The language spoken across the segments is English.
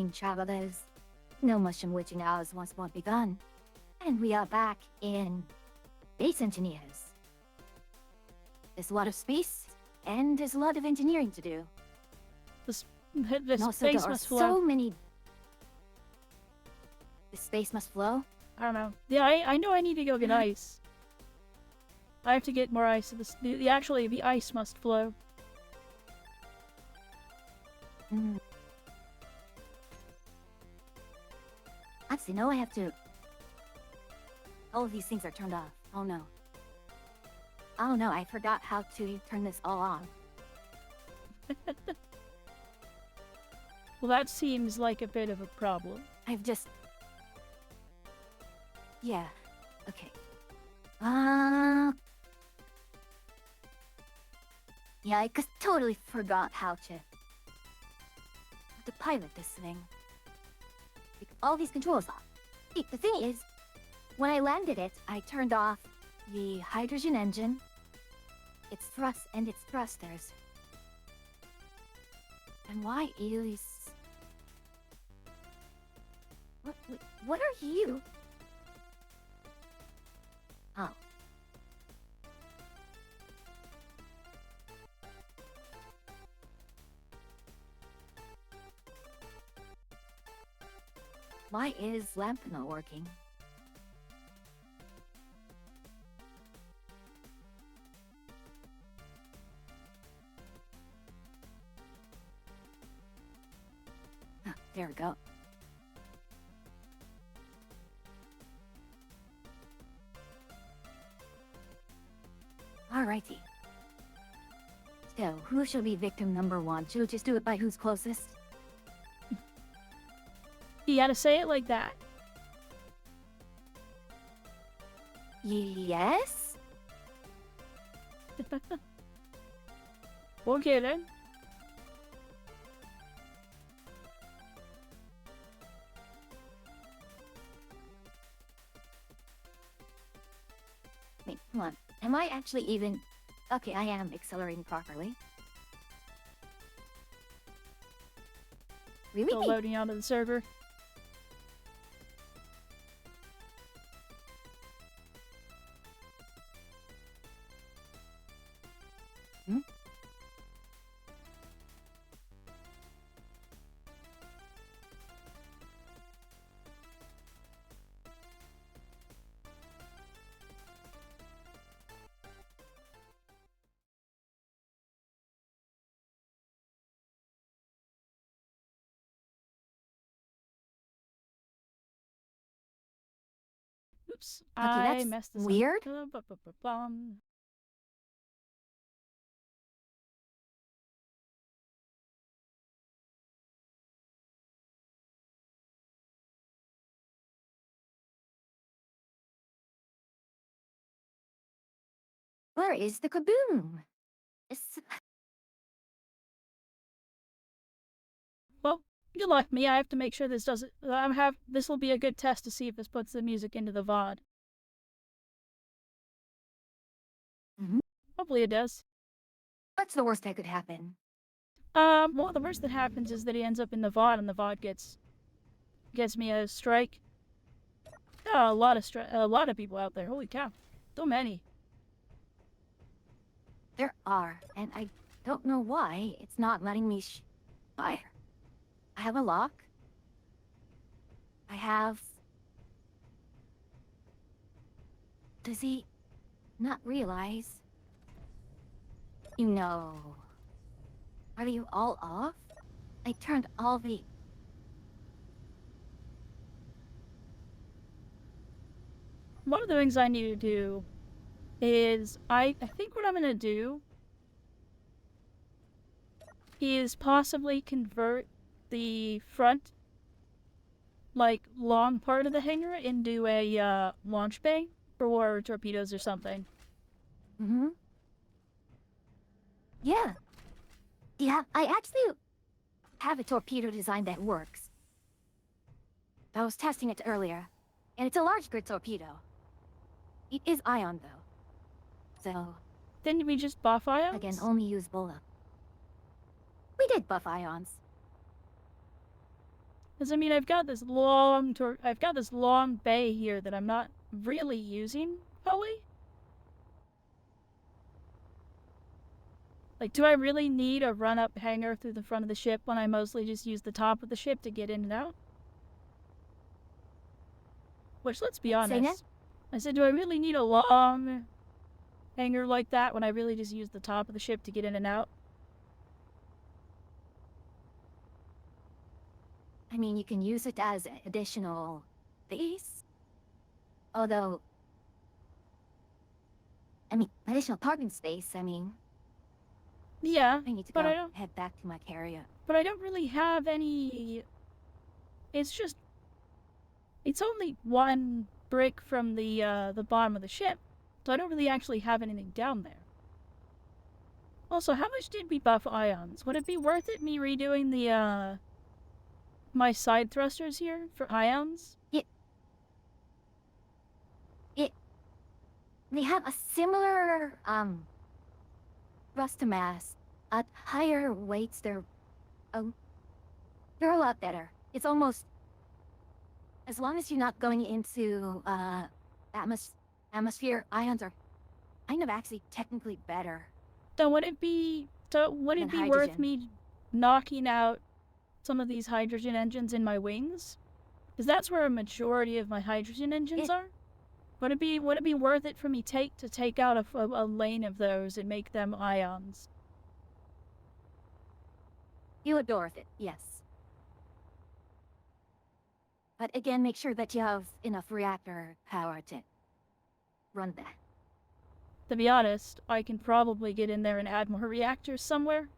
morning, travelers. No mushroom witching hours once more begun, and we are back in Base Engineers. There's a lot of space, and there's a lot of engineering to do. The And also, space there are must flow. so many. The space must flow. I don't know. Yeah, I know I need to go get ice. I have to get more ice. Actually, the ice must flow. Actually, no, I have to. All of these things are turned off. Oh no. Oh no, I forgot how to turn this all on. Well, that seems like a bit of a problem. I've just. Yeah. Okay. Yeah, I just totally forgot how to pilot this thing. All these controls off. See, the thing is, when I landed it, I turned off the hydrogen engine, its thrust and its thrusters. And why is... What are you? Oh. Why is lamp not working? Ah, there we go. Alrighty. So, who shall be victim number one? Should we just do it by who's closest? You gotta say it like that. Yes? Okay then. Wait, hold on. Am I actually even... Okay, I am accelerating properly. Really? Still loading onto the server. Hmm? Oops, Okay, I that's messed this weird. up. Where is the kaboom? Well, you left me. I have to make sure this doesn't. This will be a good test to see if this puts the music into the VOD. Mhm. Hopefully it does. What's the worst that could happen? Well, the worst that happens is that he ends up in the VOD, and the VOD gets me a strike. Oh, a lot of people out there. Holy cow, so many. There are, and I don't know why it's not letting me fire. I have a lock. I have... Does he not realize? You know... Are you all off? I turned all the... One of the things I need to do is I think what I'm gonna do is possibly convert the front, like, long part of the hangar into a launch bay for torpedoes or something. Mm-hmm. Yeah. Yeah, I actually have a torpedo design that works. I was testing it earlier, and it's a large grid torpedo. It is ion, though. So, Didn't we just buff ions? I can only use Bola. We did buff ions. Because I mean, I've got this long bay here that I'm not really using fully. Like, do I really need a run-up hangar through the front of the ship when I mostly just use the top of the ship to get in and out? Which, let's be Say again? honest. I said, do I really need a long hangar like that when I really just use the top of the ship to get in and out? I mean, you can use it as additional base. Although, I mean, additional parking space, I mean, Yeah, I need to but go I don't. head back to my carrier. But I don't really have any. It's just. It's only one brick from the bottom of the ship, so I don't really actually have anything down there. Also, how much did we buff ions? Would it be worth it me redoing the my side thrusters here for ions? They have a similar, thrust to mass. At higher weights, they're a lot better. It's almost, as long as you're not going into, atmosphere, ions are kind of actually technically better. So would it be Than worth hydrogen. me knocking out some of these hydrogen engines in my wings? Because that's where a majority of my hydrogen engines are. Would it be worth it for me to take out a lane of those and make them ions? You would worth it, yes. But again, make sure that you have enough reactor power to run that. To be honest, I can probably get in there and add more reactors somewhere.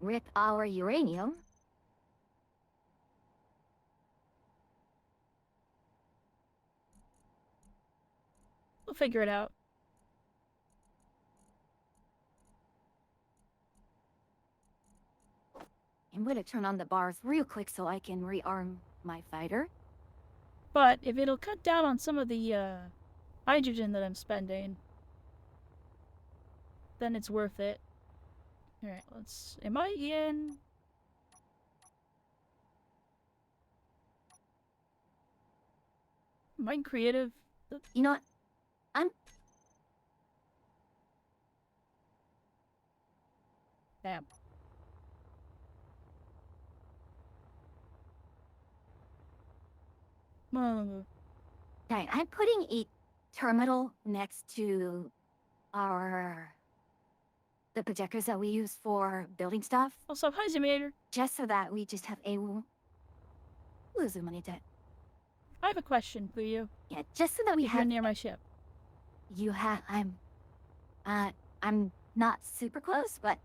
Rip our uranium. We'll figure it out. I'm gonna turn on the bars real quick so I can rearm my fighter. But if it'll cut down on some of the hydrogen that I'm spending, then it's worth it. Alright, am I in? Am I in creative? You know what? Damn. Okay, I'm putting a terminal next to the projectors that we use for building stuff, Also, hi, Zimiator. just so that we just have a illuminated. I have a question for you. Yeah, just so that we If you're have. near my ship. I'm not super close, but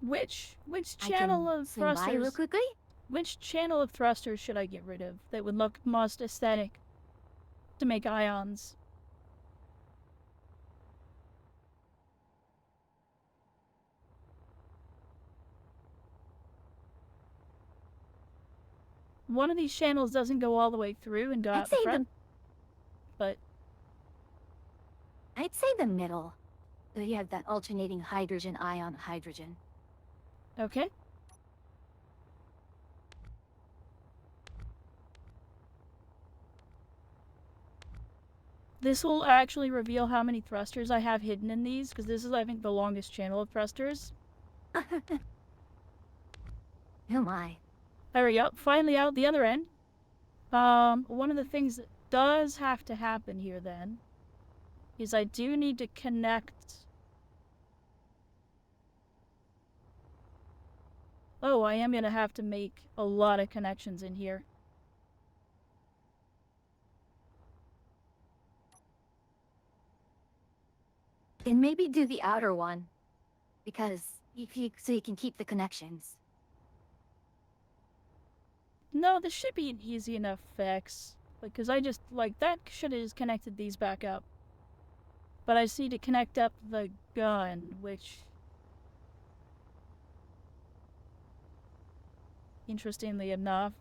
Which I channel can of swing by real thrusters? quickly. Which channel of thrusters should I get rid of that would look most aesthetic to make ions? One of these channels doesn't go all the way through and go out the front, but I'd say the middle. So you have that alternating hydrogen ion hydrogen. okay. This will actually reveal how many thrusters I have hidden in these, because this is, I think, the longest channel of thrusters. Oh my. There we go. Finally out the other end. One of the things that does have to happen here, then, is I do need to connect... Oh, I am going to have to make a lot of connections in here. And maybe do the outer one, because so you can keep the connections. No, this should be an easy enough fix. Because I just, that should have just connected these back up. But I just need to connect up the gun, which... Interestingly enough.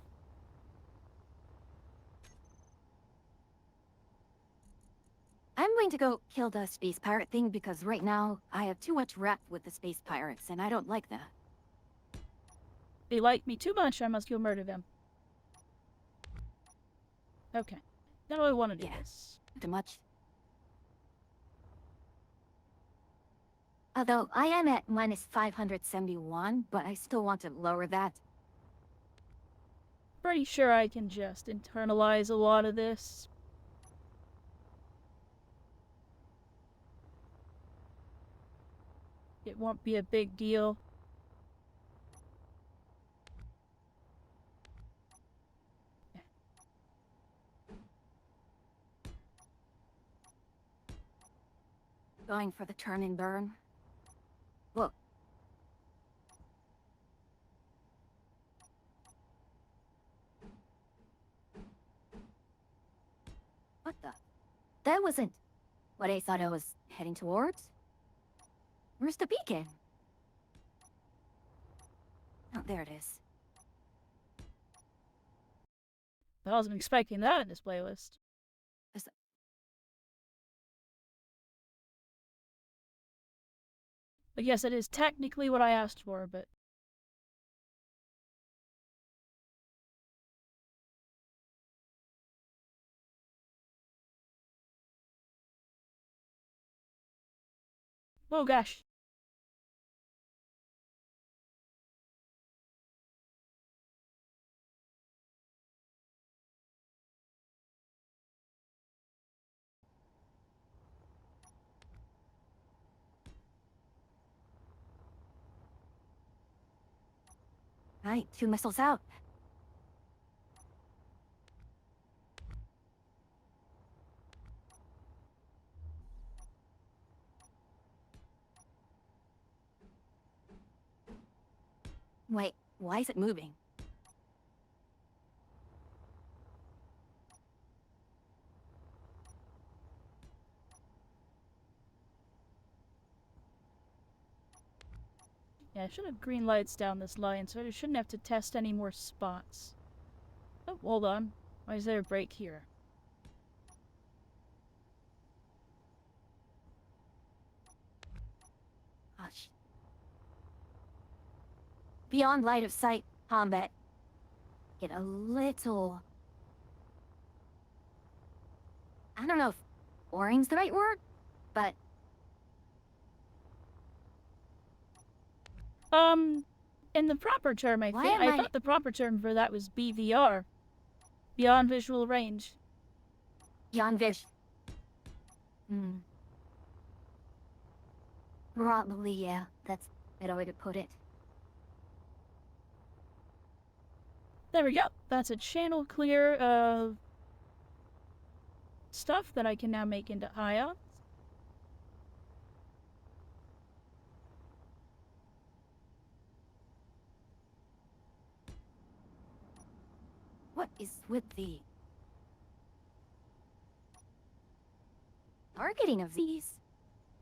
I'm going to go kill the space pirate thing because right now I have too much rep with the space pirates and I don't like that. They like me too much, I must go murder them. Okay. How do I want to do this? Too much. Although I am at minus 571, but I still want to lower that. Pretty sure I can just internalize a lot of this. It won't be a big deal. Going for the turn and burn. Look. What the? That wasn't what I thought I was heading towards. Where's the beacon? Oh, there it is. I wasn't expecting that in this playlist. I guess it is technically what I asked for, but... Oh gosh. Right, 2 missiles out. Wait, why is it moving? Yeah, I should have green lights down this line, so I shouldn't have to test any more spots. Oh, hold on. Why is there a break here? Gosh. Beyond light of sight, combat. Get a little... I don't know if boring's the right word, but... In the proper term, I Why think. am I I- thought the proper term for that was BVR. Beyond Visual Range. Beyond vision. Probably, yeah. That's a better way to put it. There we go. That's a channel clear of stuff that I can now make into ions. What is with the... targeting of these?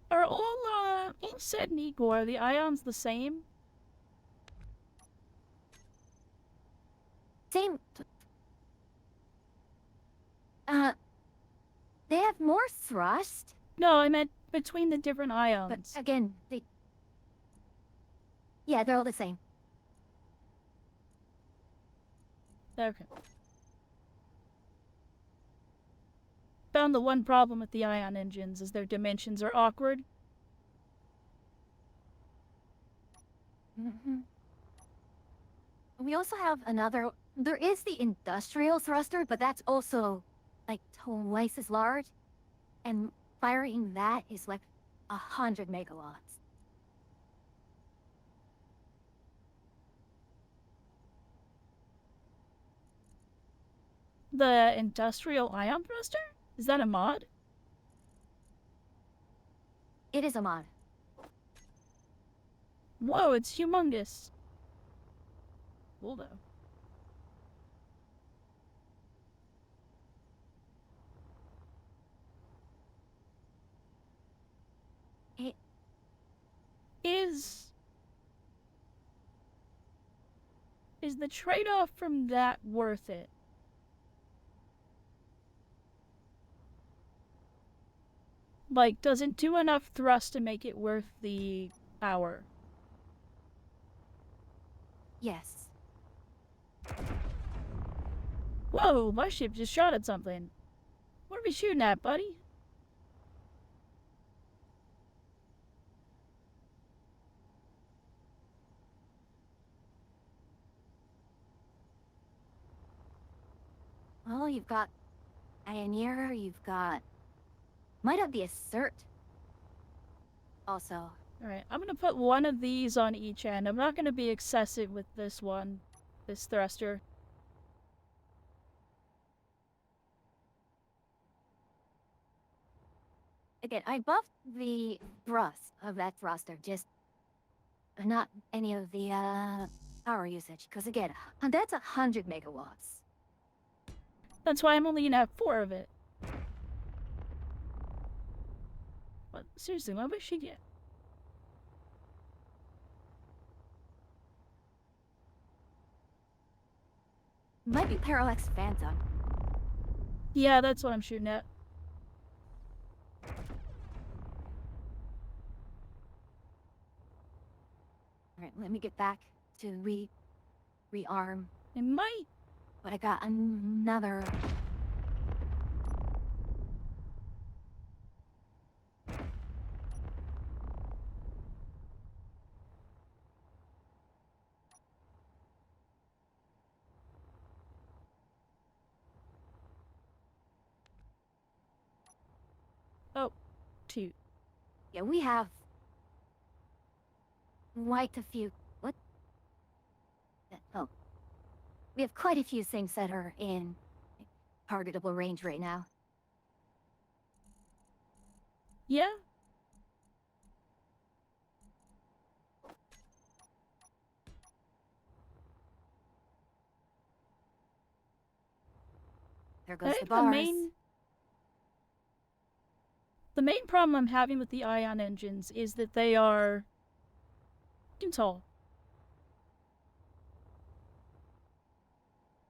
Are all set and equal? Are the ions the same? Same... they have more thrust, No, I meant between the different but ions. again, they... Yeah, they're all the same. Okay. Found the one problem with the ion engines is their dimensions are awkward. We also have another... There is the industrial thruster, but that's also, like, twice as large. And firing that is like 100 megawatts. The industrial ion thruster? Is that a mod? It is a mod. Whoa, it's humongous. Cool though. It... Is the trade-off from that worth it? Like, does it do enough thrust to make it worth the hour? Yes. Whoa, my ship just shot at something. What are we shooting at, buddy? Well, you've got Pioneer, you've got... Might have the Assert. Also. Alright, I'm gonna put one of these on each end. I'm not gonna be excessive with this one, this thruster. Again, I buffed the thrust of that thruster, just not any of the power usage. Because again, that's 100 megawatts. That's why I'm only gonna have 4 of it. What? Seriously, why would she get? Might be Parallax Phantom. Yeah, that's what I'm shooting at. Alright, let me get back to rearm. It might. But I got another... Oh, 2. Yeah, we have... quite a few... What? Oh. We have quite a few things that are in targetable range right now. Yeah? There I goes the think bars. the main problem I'm having with the ion engines is that they are too tall.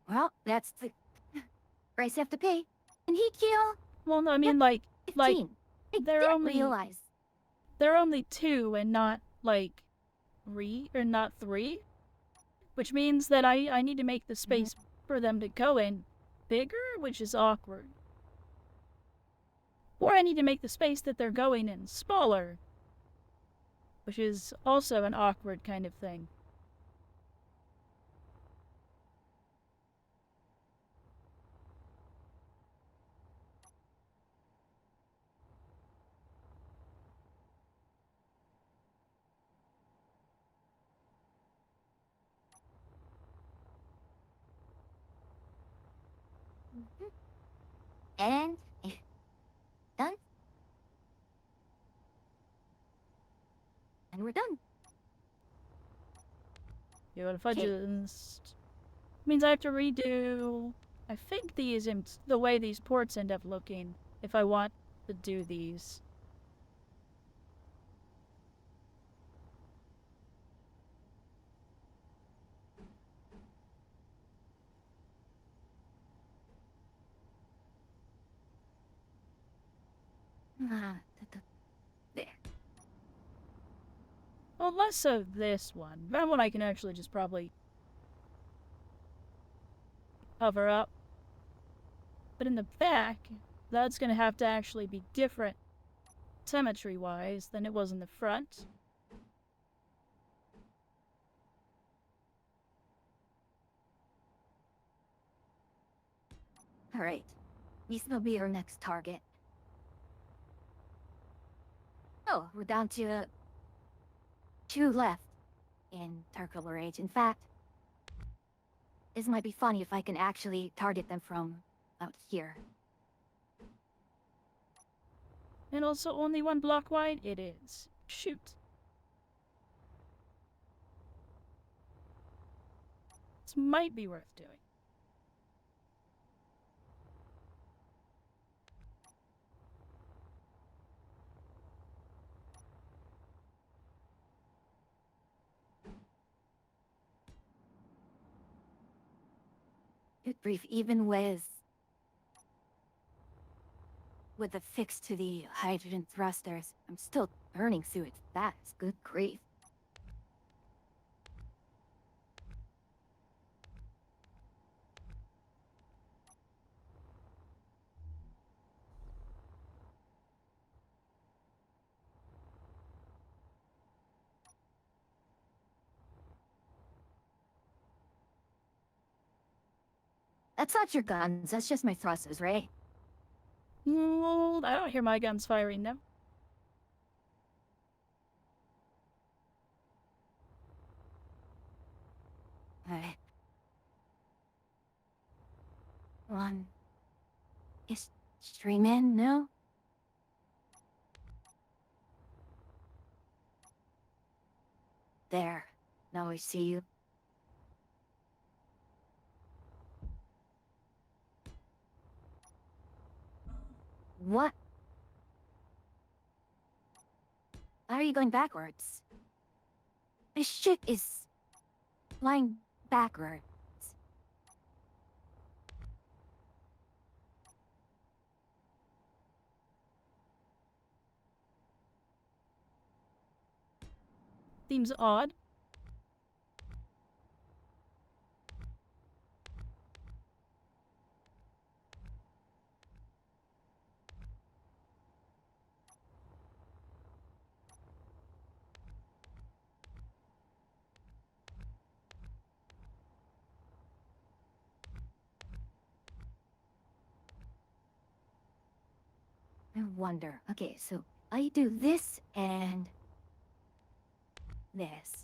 Well, that's the price you have to pay. And he kill Well, no, I mean, like 15. I they're didn't only- realize. they're only 2 and not, like, 3 or not 3. Which means that I need to make the space for them to go in bigger, which is awkward. Or I need to make the space that they're going in smaller, which is also an awkward kind of thing. And done. And we're done. Yeah, but if I just... means I have to redo... I think these, the way these ports end up looking, if I want to do these. There. Well, less so this one. That one I can actually just probably cover up. But in the back, that's going to have to actually be different symmetry-wise than it was in the front. Alright. This will be our next target. Oh, we're down to 2 left in targetable range. In fact, this might be funny if I can actually target them from out here. And also only 1 block wide? It is. Shoot. This might be worth doing. Good grief, even with... with the fix to the hydrogen thrusters. I'm still burning through it fast. Good grief. That's not your guns, that's just my thrusters, right? Well, I don't hear my guns firing now. Alright. One. Is stream in, no? There. Now I see you. What? Why are you going backwards? This ship is flying backwards. Seems odd. I wonder. Okay, so I do this and this.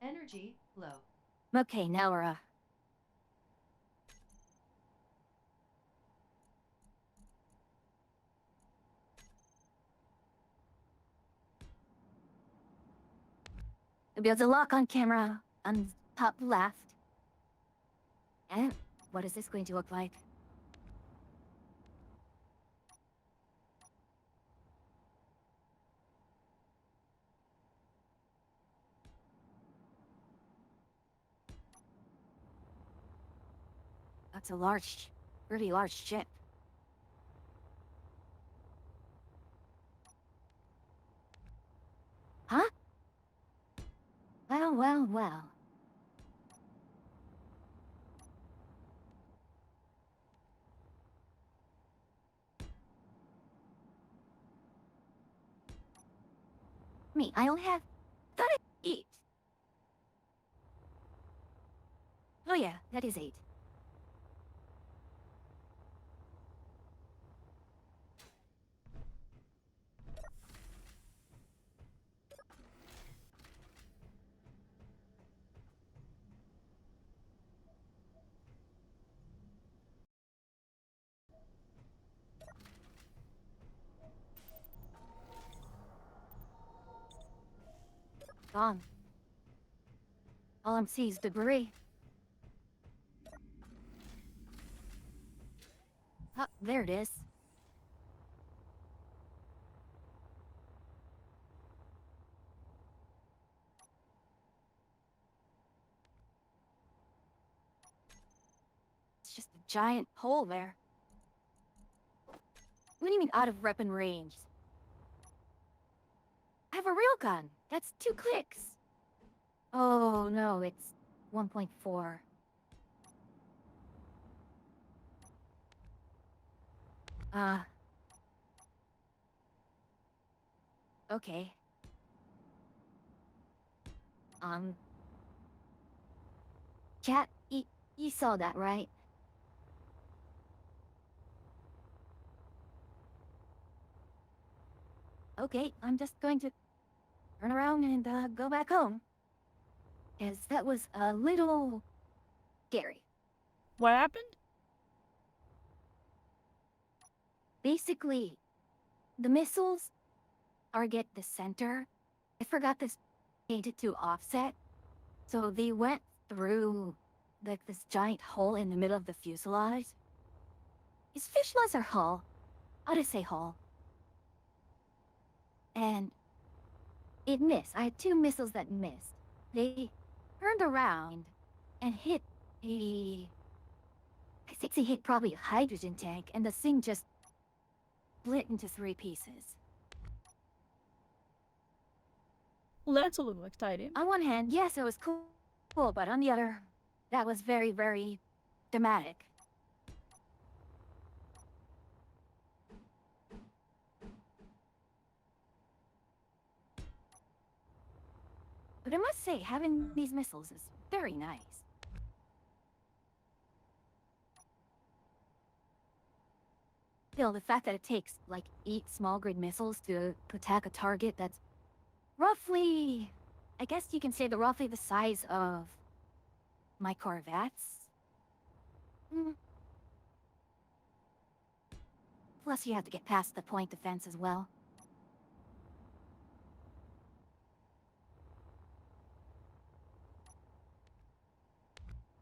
Energy low. Okay, now we're build a lock on camera on top left. And what is this going to look like? That's a large, really large ship. Huh? Well, well, well. Me, I only have... Thought I... 8. Oh yeah, that is 8. Gone. All I'm seeing is debris. Oh, there it is. It's just a giant hole there. What do you mean out of weapon range? I have a real gun. That's 2 clicks. Oh no, it's 1.4. Okay. Chat, you saw that, right? Okay, I'm just going to turn around and go back home. because that was a little scary. What happened? Basically, the missiles target the center. I forgot this painted to offset. So they went through like this giant hole in the middle of the fuselage. Is fuselage or hull? I'll just say hull. And it missed. I had two missiles that missed. They turned around and hit a... I think they hit probably a hydrogen tank, and the thing just split into 3 pieces. Well, that's a little exciting. On one hand, yes, it was cool, but on the other, that was very, very dramatic. But I must say, having these missiles is very nice. Still, the fact that it takes, like, 8 small grid missiles to attack a target that's roughly... I guess you can say they're roughly the size of my Corvettes. Plus, you have to get past the point defense as well.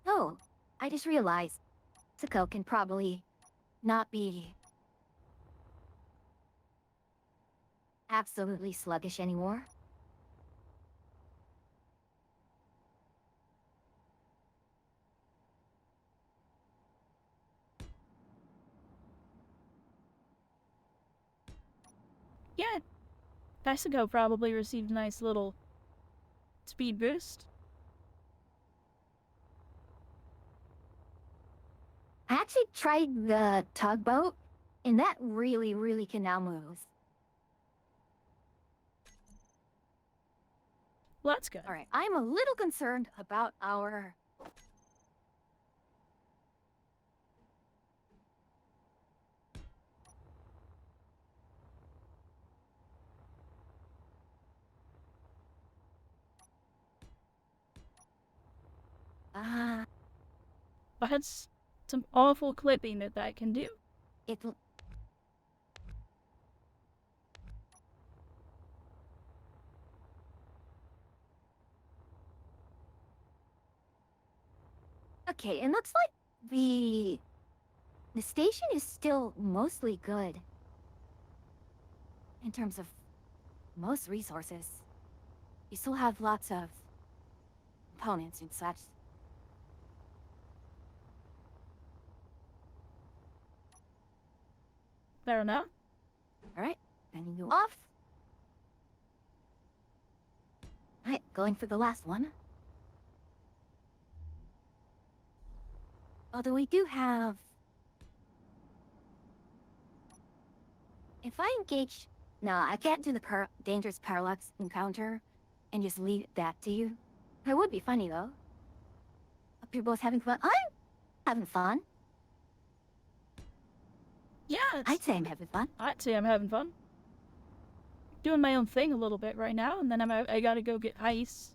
Oh, I just realized Zuko can probably not be absolutely sluggish anymore. Yeah, Pesico probably received a nice little speed boost. I actually tried the tugboat, and that really, really can now move. Well, that's good. Alright, I'm a little concerned about our... That's some awful clipping that can do. It'll... Okay, it looks like the station is still mostly good. In terms of most resources. You still have lots of components and such. Fair enough. Alright, sending you off. Alright, going for the last one. Although we do have... If I engage... No, I can't do the dangerous parallax encounter and just leave that to you. It would be funny, though. Hope you're both having fun. I'm having fun. Yeah, I'd say I'm having fun. I'd say I'm having fun. Doing my own thing a little bit right now, and then I gotta go get ice.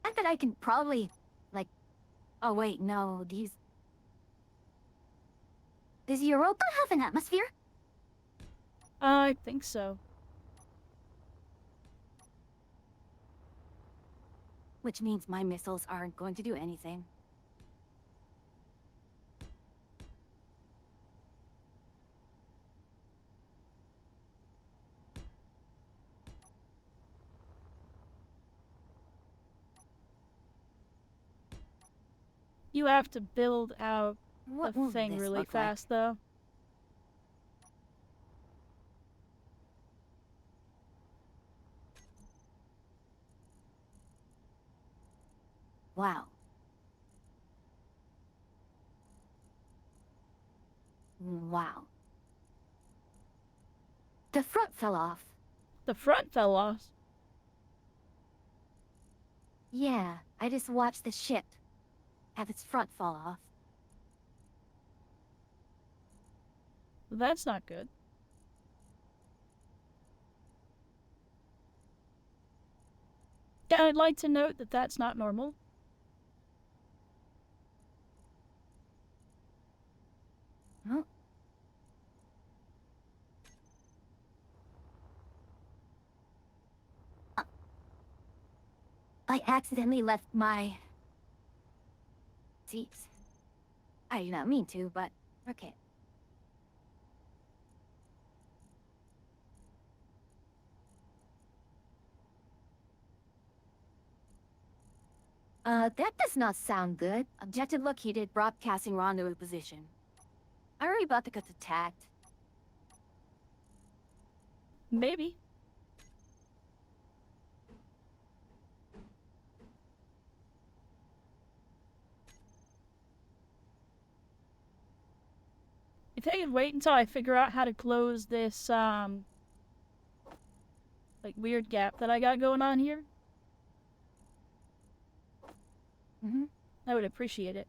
I bet I can probably, like... Oh, wait, no, these... Does Europa have an atmosphere? I think so. Which means my missiles aren't going to do anything. You have to build out What the will thing this really look like? fast, though. Wow. Wow. The front fell off. The front fell off. Yeah, I just watched the ship have its front fall off. That's not good. Yeah, I'd like to note that that's not normal. Huh? I accidentally left my seats. I did not mean to, but okay. That does not sound good. Objective located, broadcasting rendezvous position. Are we about to get attacked? Maybe. If I could wait until I figure out how to close this, like, weird gap that I got going on here, Mm-hmm. I would appreciate it.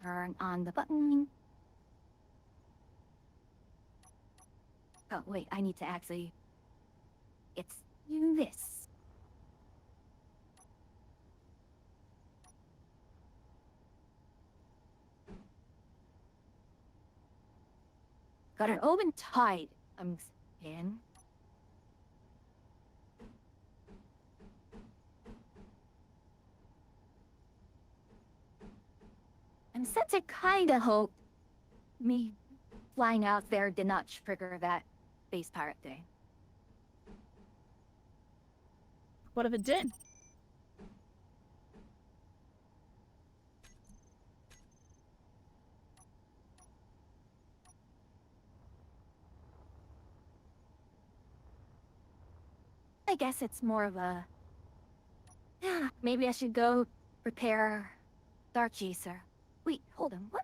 Turn on the button. Oh, wait, I need to actually... It's this. Got an open tide. I'm in. I'm set to kinda hope me flying out there did not trigger that base pirate thing. What if it did? I guess it's more of a... Maybe I should go prepare Star Chaser. Wait, hold on, what?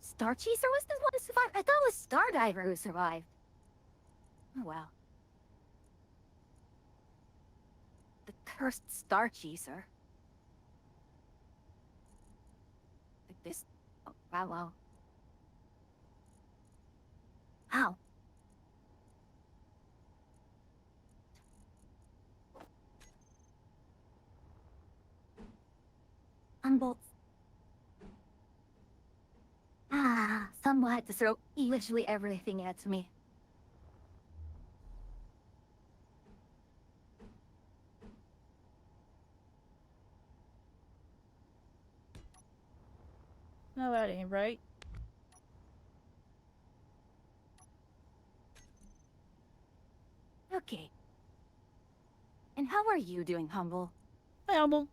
Star Chaser was the one who survived? I thought it was Stardiver who survived. Oh well. The cursed Star Chaser. Like this... Oh, wow, wow. How? Unbolt. Someone had to throw literally everything at me. No, that ain't right. Okay. And how are you doing, Humble? Hi, Humble.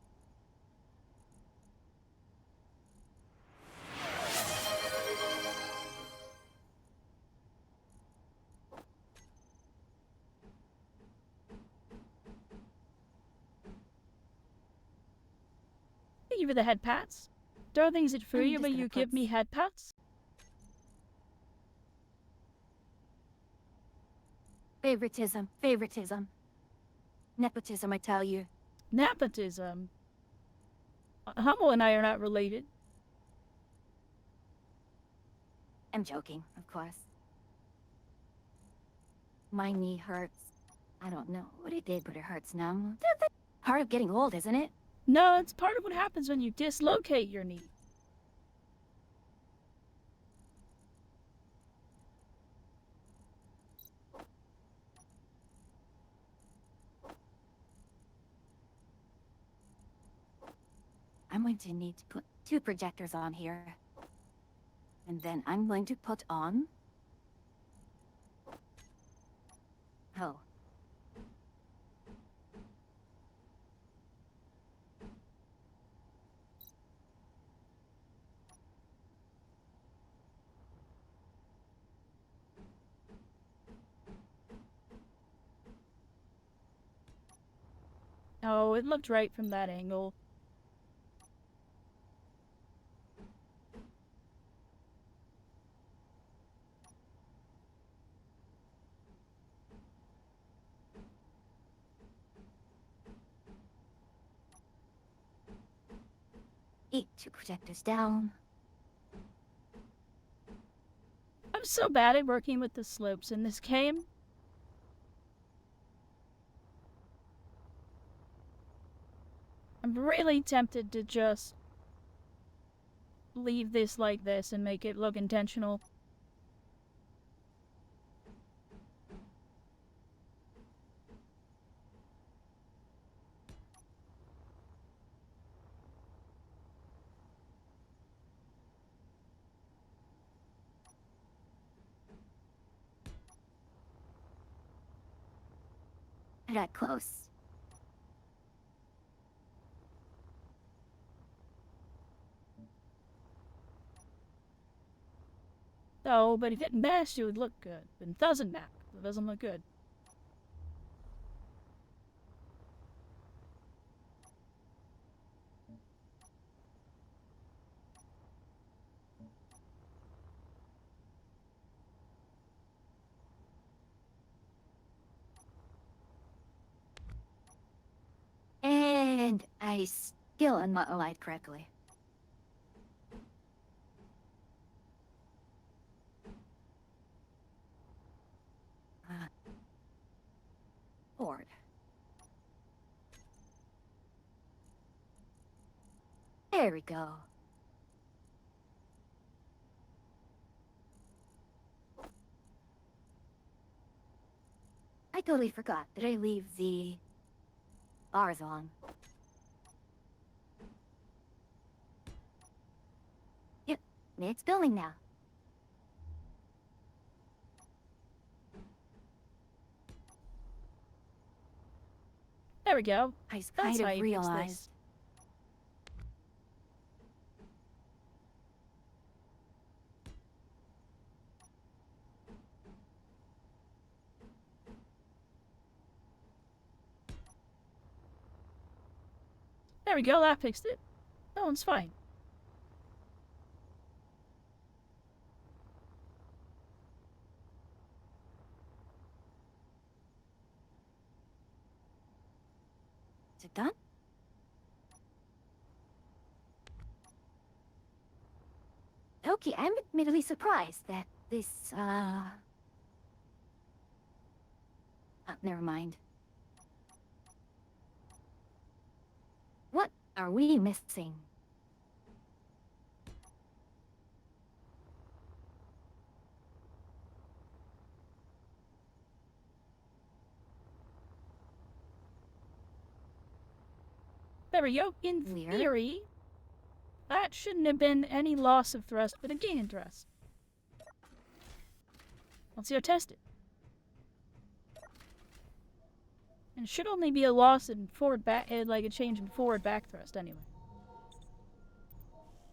Thank you for the head pats. There are things that for I'm you, just but gonna you put give me head pats? Favoritism, favoritism. Nepotism, I tell you. Nepotism. Humble and I are not related. I'm joking, of course. My knee hurts. I don't know what it did, but it hurts now. That's part of getting old, isn't it? No, it's part of what happens when you dislocate your knee. I'm going to need to put 2 projectors on here. And then I'm going to put on... Oh. Oh, it looked right from that angle. Two projectors down. I'm so bad at working with the slopes in this game. I'm really tempted to just leave this like this and make it look intentional. I got close. Oh, but if it meshed, it would look good. But it doesn't map. It doesn't look good. And I still unaligned correctly. Board. There we go. I totally forgot. Did I leave the bars on? Yep, it's building now. There we go. I That's kind how of you fix realized. this. There we go, that fixed it. That one's fine. Is it done? Okay, I'm admittedly surprised that this, never mind. What are we missing? There we go. In Weird. theory, that shouldn't have been any loss of thrust, but a gain in thrust. Let's go test it. And it should only be a loss in forward back, like a change in forward back thrust anyway.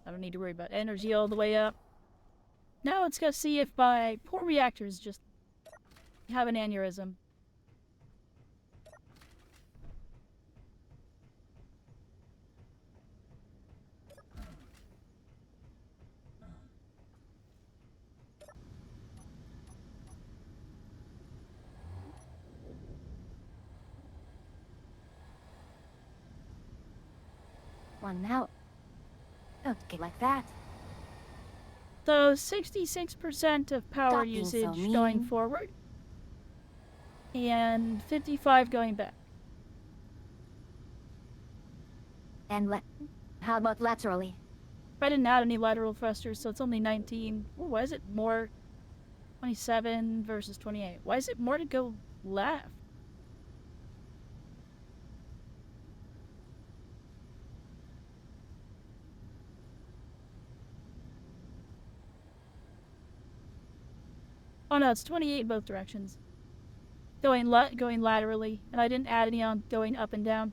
I don't need to worry about energy all the way up. Now let's go see if my poor reactors just have an aneurysm. One out. Okay, like that. So 66% of power Stop being usage so going mean. forward, and 55 going back. And how about laterally? I didn't add any lateral thrusters, so it's only 19. Ooh, why is it more? 27 versus 28. Why is it more to go left? Oh no, it's 28 in both directions. Going laterally, and I didn't add any on going up and down.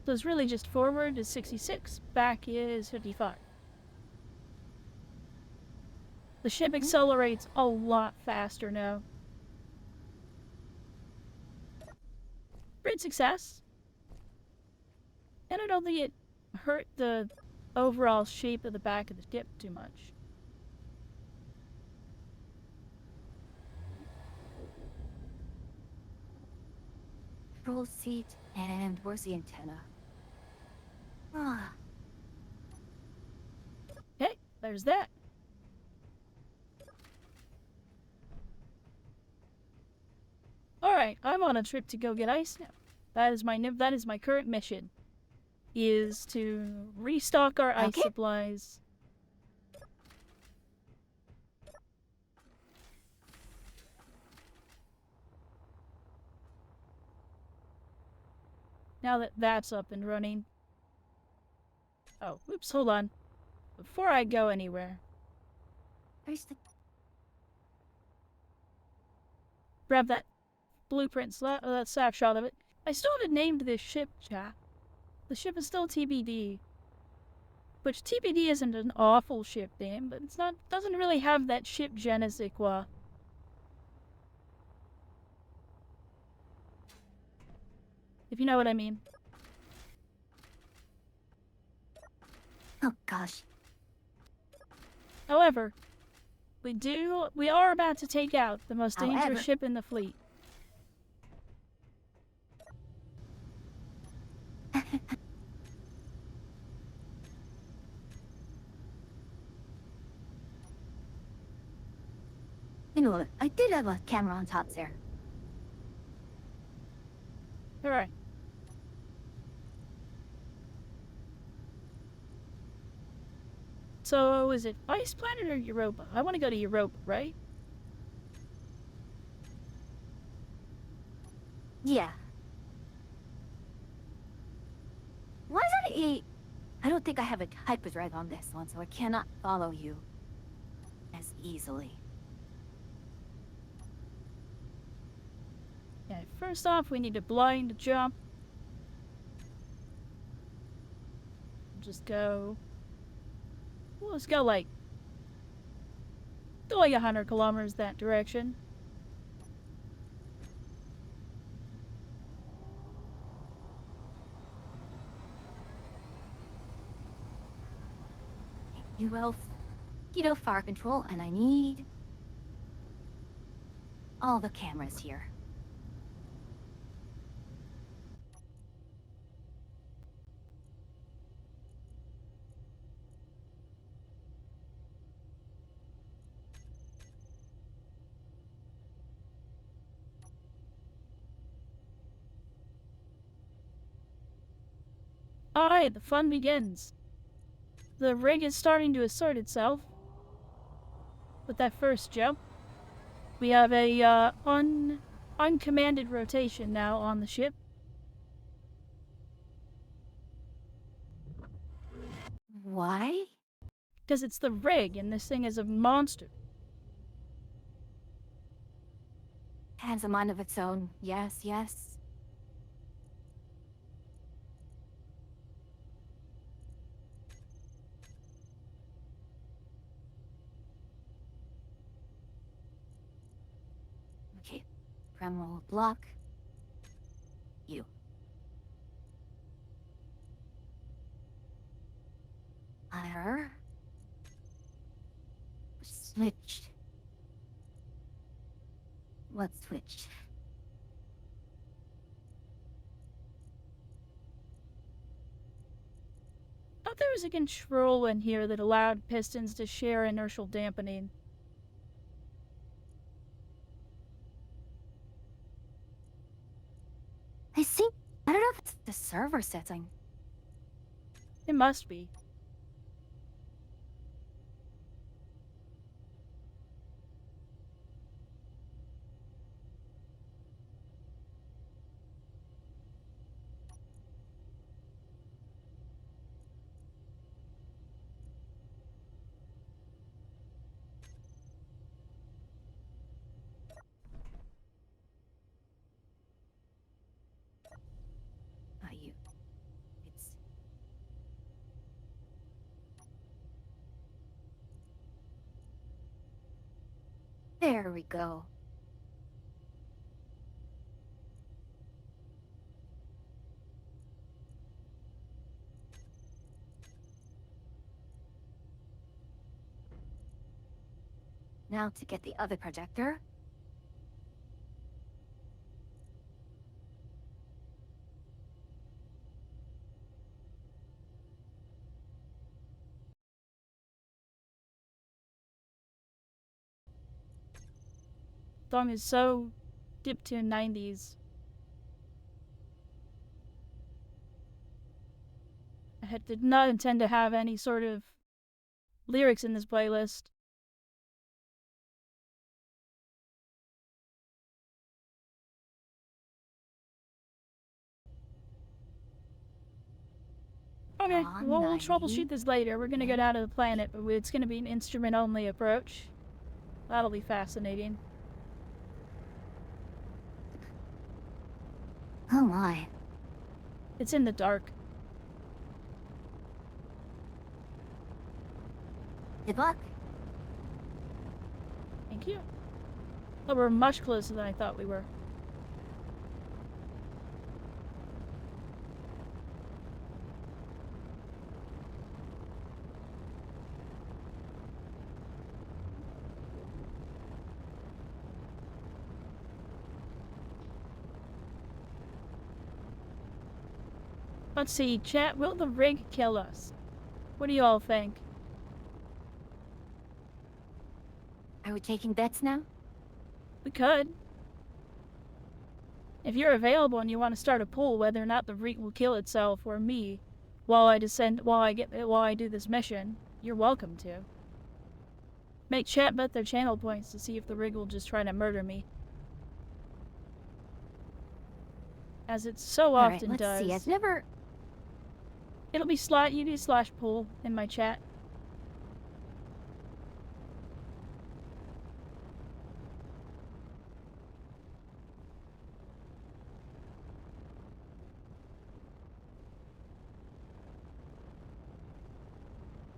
So it's really just forward is 66, back is 55. The ship accelerates a lot faster now. Great success. And I don't think it hurt the overall shape of the back of the ship too much. Control seat, and where's the antenna? Ah, there's that. Alright, I'm on a trip to go get ice now. That is my current mission. Is to restock our ice Okay. supplies. Now that that's up and running. Oh, oops, hold on. Before I go anywhere, There's the grab that blueprint that snapshot of it. I still haven't named this ship, chat. The ship is still TBD. Which TBD isn't an awful ship name, but it's not doesn't really have that ship je ne sais quoi. If you know what I mean. oh gosh. However, we are about to take out the most dangerous However- ship in the fleet. You know, I did have a camera on top there. Alright. So, is it Ice Planet or Europa? I want to go to Europa, right? Yeah. Why is that a... I don't think I have a hyperdrive on this one, so I cannot follow you as easily. Yeah, first off, we need to blind jump. Just go... Well, let's go like 100 kilometers that direction. You will... fire control, and I need... all the cameras here. Alright, the fun begins. The rig is starting to assert itself. With that first jump. We have a uncommanded rotation now on the ship. Why? Because it's the rig, and this thing is a monster. Has a mind of its own. Yes, yes. Okay. Primal block. You. Fire. Switched. What switched? I thought there was a control in here that allowed pistons to share inertial dampening. I think... I don't know if it's the server setting. It must be. You. It's... There we go. Now to get the other projector. song is so dipped to 90s. Did not intend to have any sort of lyrics in this playlist. Okay, Aw, well, we'll 90. troubleshoot this later. We're gonna get out of the planet, but it's gonna be an instrument-only approach. That'll be fascinating. Oh my. It's in the dark. Good luck. Thank you. Oh, we're much closer than I thought we were. Let's see, chat, will the rig kill us? What do you all think? Are we taking bets now? We could. If you're available and you want to start a poll whether or not the rig will kill itself or me while I do this mission, you're welcome to. Make chat bet their channel points to see if the rig will just try to murder me. As it so Alright, often let's does. see. I've never... It'll be you do /poll in my chat.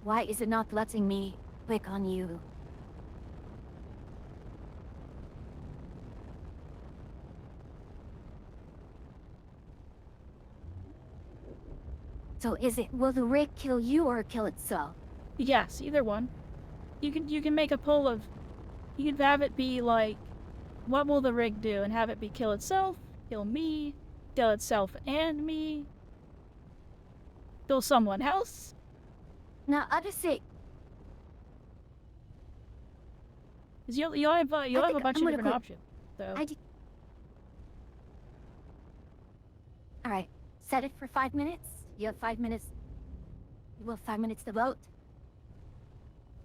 Why is it not letting me click on you? So is it, will the rig kill you or kill itself? Yes, either one. You can make a poll of, you can have it be like, what will the rig do, and have it be kill itself, kill me, kill itself and me, kill someone else. Now, I'll just say, Cause you'll have a think bunch I'm of gonna different quit. options. So Alright, set it for 5 minutes. You have 5 minutes. You will have 5 minutes to vote.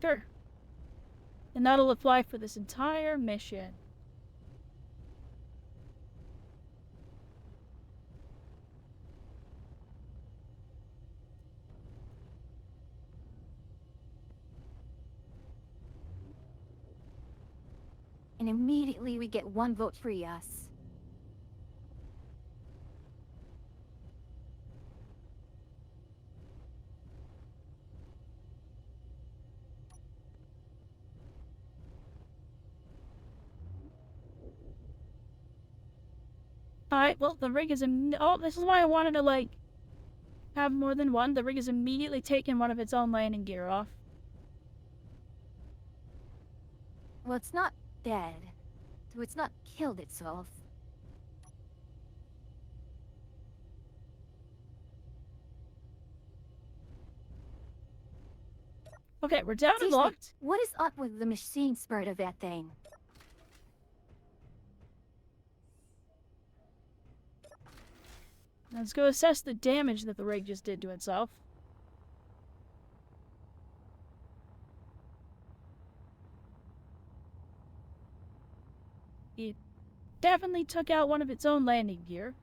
sure. And that'll apply for this entire mission. And immediately we get 1 vote for yes. Alright, well, the rig is oh, this is why I wanted to, like, have more than one. The rig is immediately taking one of its own landing gear off. Well, it's not dead. So it's not killed itself. Okay, we're down and Seriously, locked. what is up with the machine spirit of that thing? Let's go assess the damage that the rig just did to itself. It definitely took out one of its own landing gear.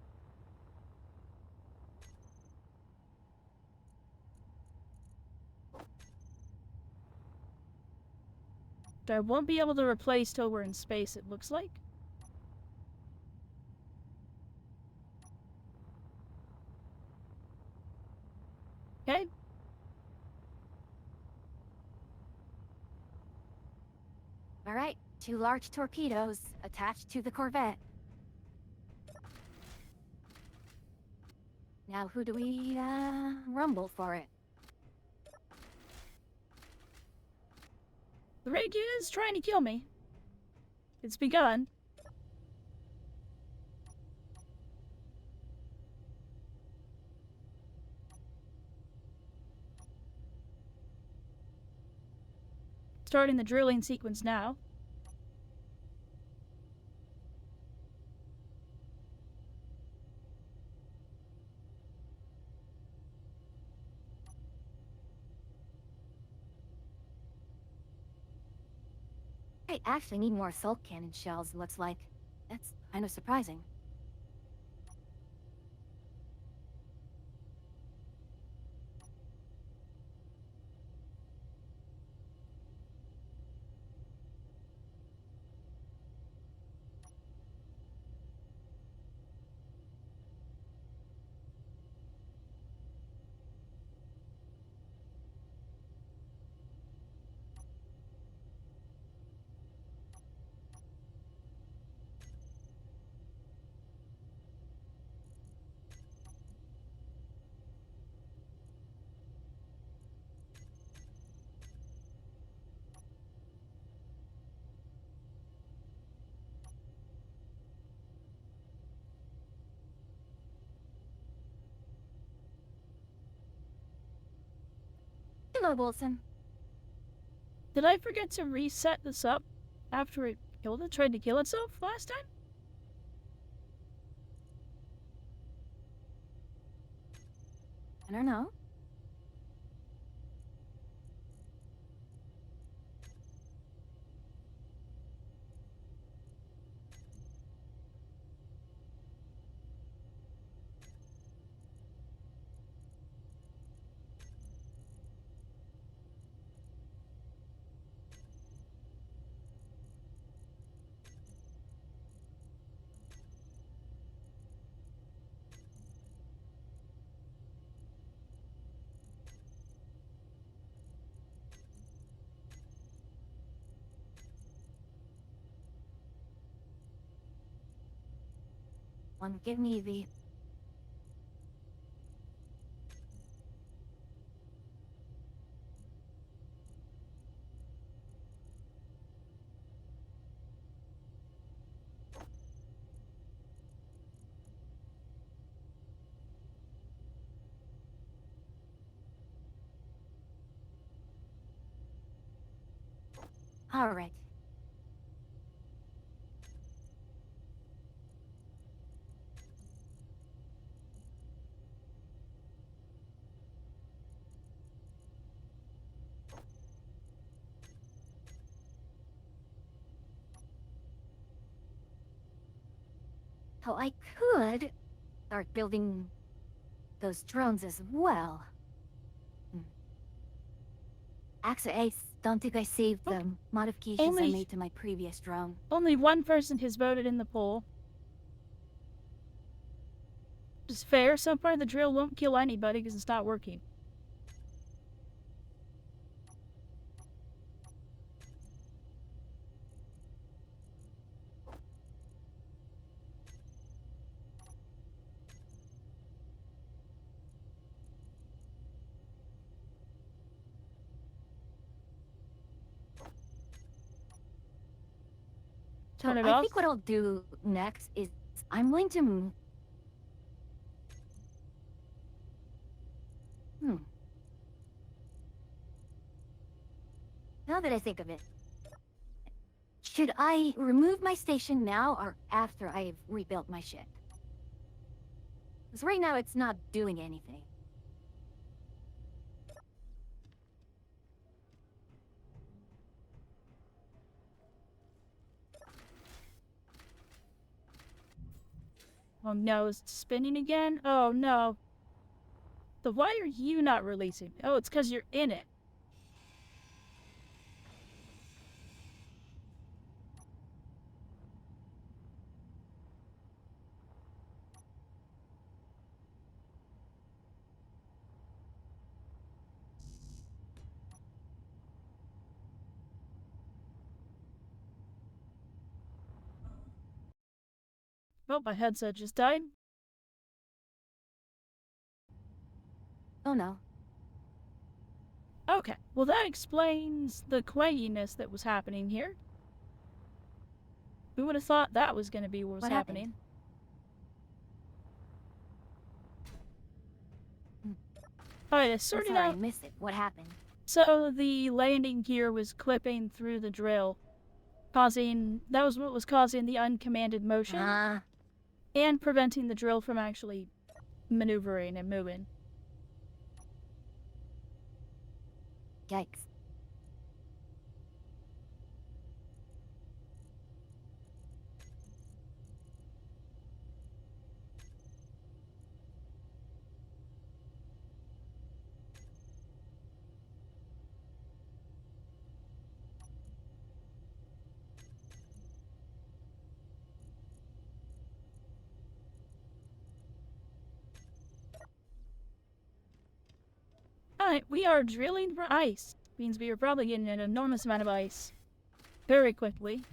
That I won't be able to replace till we're in space, it looks like. Okay. Alright, 2 large torpedoes attached to the Corvette. Now who do we, rumble for it? The rig is trying to kill me. It's begun. Starting the drilling sequence now. might actually need more assault cannon shells, looks like. That's kind of surprising. Hello, Wilson. Did I forget to reset this up after it tried to kill itself last time? I don't know. Give me the... Alright. Oh, I could start building those drones as well. Actually, I don't think I saved the modifications I Only- made to my previous drone. Only one person has voted in the poll. Which is fair. So far, the drill won't kill anybody because it's not working. So Turn it I off. think what I'll do next is I'm going to... Now that I think of it, should I remove my station now or after I've rebuilt my ship? Because right now it's not doing anything. Oh no, it's spinning again? Oh no. So why are you not releasing? Oh, it's because you're in it. Oh, my headset just died. Oh no. Okay, well that explains the quaginess that was happening here. Who would have thought that was going to be what was What happening? Alright, I I'm sorted sorry, I out. missed it. What happened? So the landing gear was clipping through the drill, causing that was what was causing the uncommanded motion Ah, and preventing the drill from actually maneuvering and moving. yikes. Alright, we are drilling for ice. Means we are probably getting an enormous amount of ice. Very quickly.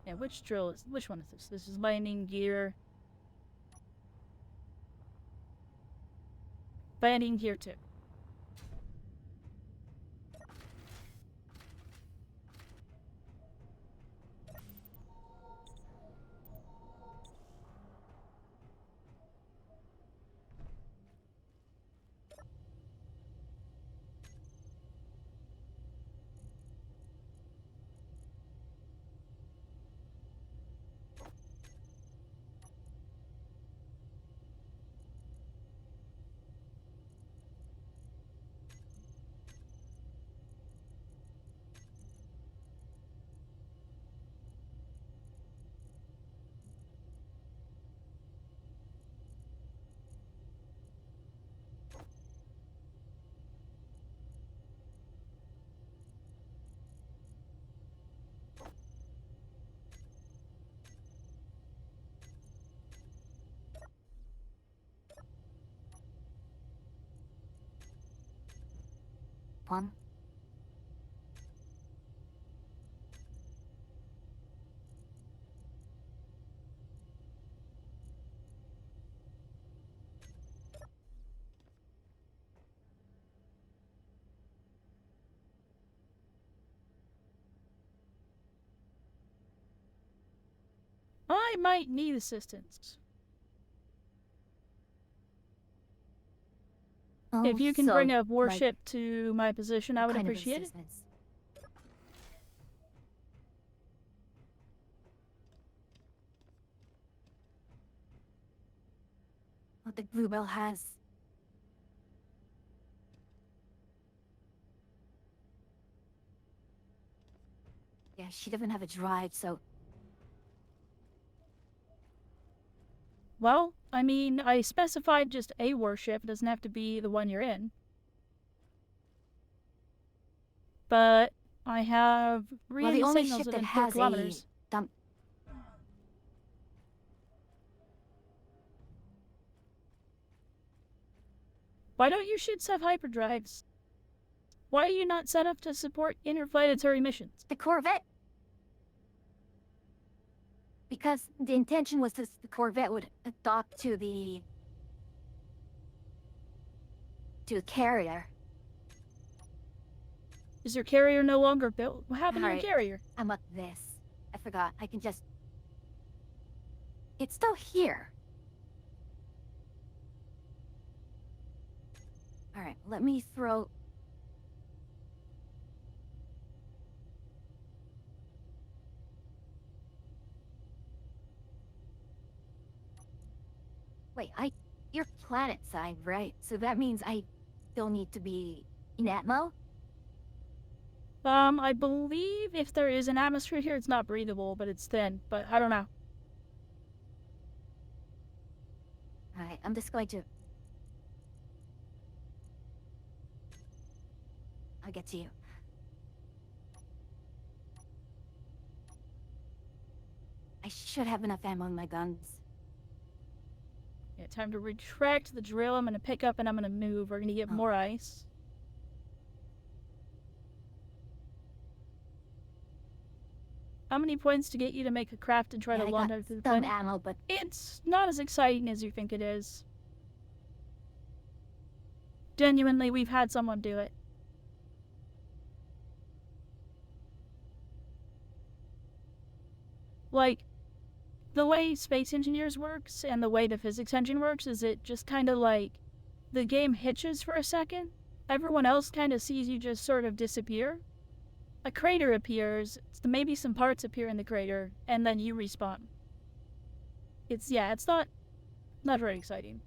Yeah, which one is this? This is mining gear. Mining gear 2. One. I might need assistance. Oh, If you can so, bring a like, warship to my position, I what would kind of appreciate it. assistance? What the Bluebell has. Yeah, she doesn't have a drive, so Well, I mean, I specified just a warship. It doesn't have to be the one you're in. But I have well, the reading only signals ship that within 4 has a kilometers. dump. Why don't you shoot Seth hyperdrives? Why are you not set up to support interplanetary missions? The Corvette. Because the intention was that the Corvette would dock to the carrier. Is your carrier no longer built? What happened to Alright. your carrier? I'm up this. I forgot. I can just. It's still here. Alright, let me throw. Wait, you're planet side, right? So that means I still need to be in Atmo? I believe if there is an atmosphere here, it's not breathable, but it's thin. But I don't know. Alright, I'm just going to. I'll get to you. I should have enough ammo in my guns. Yeah, time to retract the drill. I'm gonna pick up and I'm gonna move. We're gonna get Oh. more ice. How many points to get you to make a craft and try Yeah, to I launder got through the some planet? ammo, but It's not as exciting as you think it is. Genuinely, we've had someone do it. Like, the way Space Engineers works and the way the physics engine works is it just kind of like the game hitches for a second. Everyone else kind of sees you just sort of disappear. A crater appears, maybe some parts appear in the crater, and then you respawn. It's not very exciting.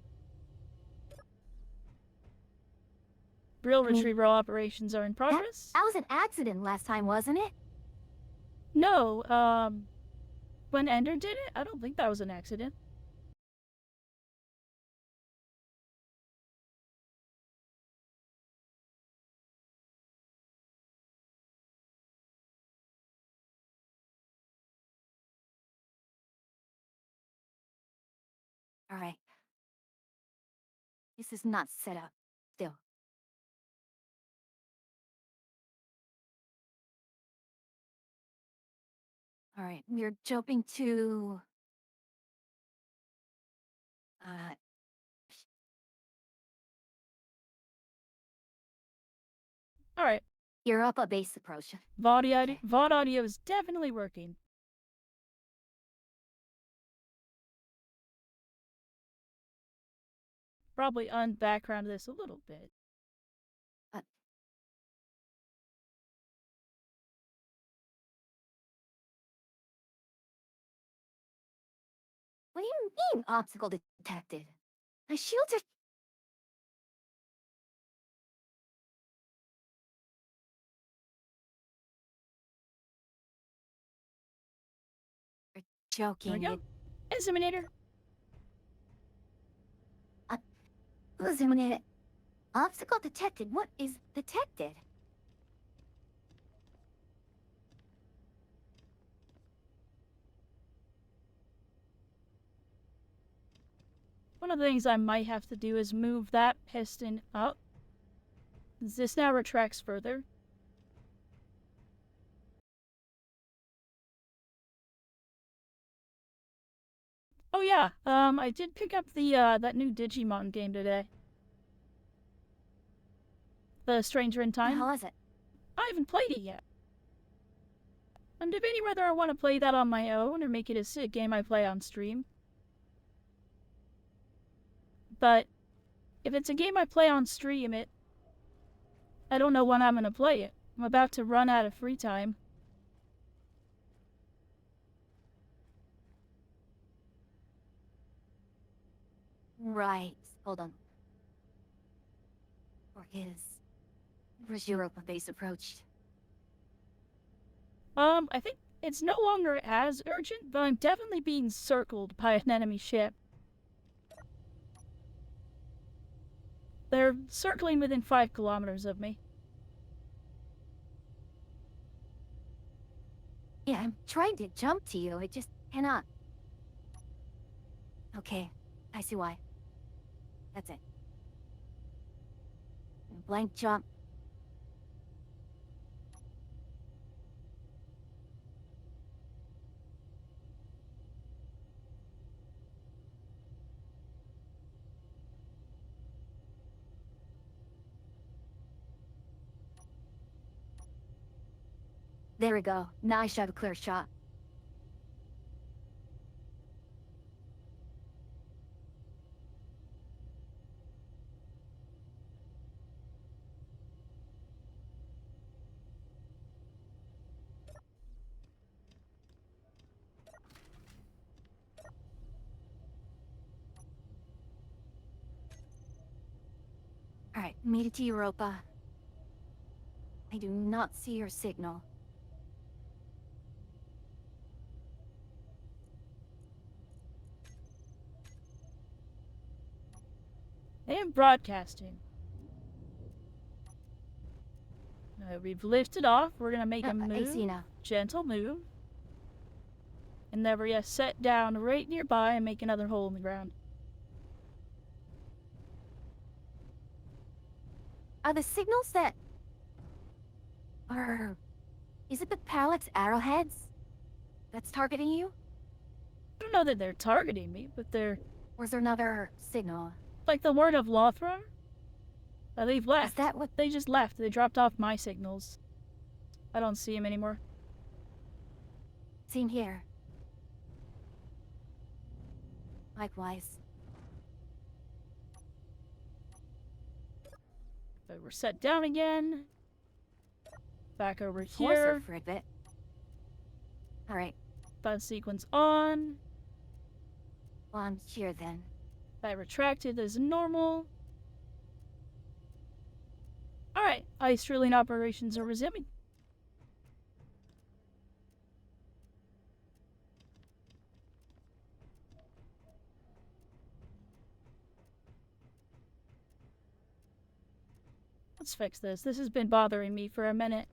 Drill I mean, retrieval operations are in progress. that was an accident last time, wasn't it? No, when Ender did it, I don't think that was an accident. Alright. This is not set up. Still. Alright, we're jumping to... Uh... Alright, Europa base approach. VOD audio is definitely working. Probably unbackground this a little bit. What do you mean, obstacle detected? My shields are... You're There we joking. go. Inseminator. Illuminated. Obstacle detected. What is detected? One of the things I might have to do is move that piston up. This now retracts further. Oh yeah, I did pick up the that new Digimon game today. The Stranger in Time. How is it? I haven't played it yet. I'm debating whether I want to play that on my own or make it a game I play on stream. But if it's a game I play on stream, I don't know when I'm gonna play it. I'm about to run out of free time. Right. Hold on. Where's Europa base approached? I think it's no longer as urgent, but I'm definitely being circled by an enemy ship. They're circling within 5 kilometers of me. Yeah, I'm trying to jump to you. I just cannot. Okay, I see why. That's it. Blank jump. There we go. Now I should have a clear shot. Alright, made it to Europa. I do not see your signal. I am broadcasting. We've lifted off. We're gonna make a I see move. now. Gentle move. And then we're gonna set down right nearby and make another hole in the ground. Are the signals that... Is it the Parallax arrowheads? That's targeting you? I don't know that they're targeting me, but they're Or is there another signal? like the word of Lothar. They've left. Is that what... They just left. They dropped off my signals. I don't see them anymore. Same here. Likewise. But we're set down again. Back over Forcer here. for a bit. Alright, Buzz sequence on. well I'm here then. That retracted as normal. Alright, ice drilling operations are resuming. Let's fix this. This has been bothering me for a minute.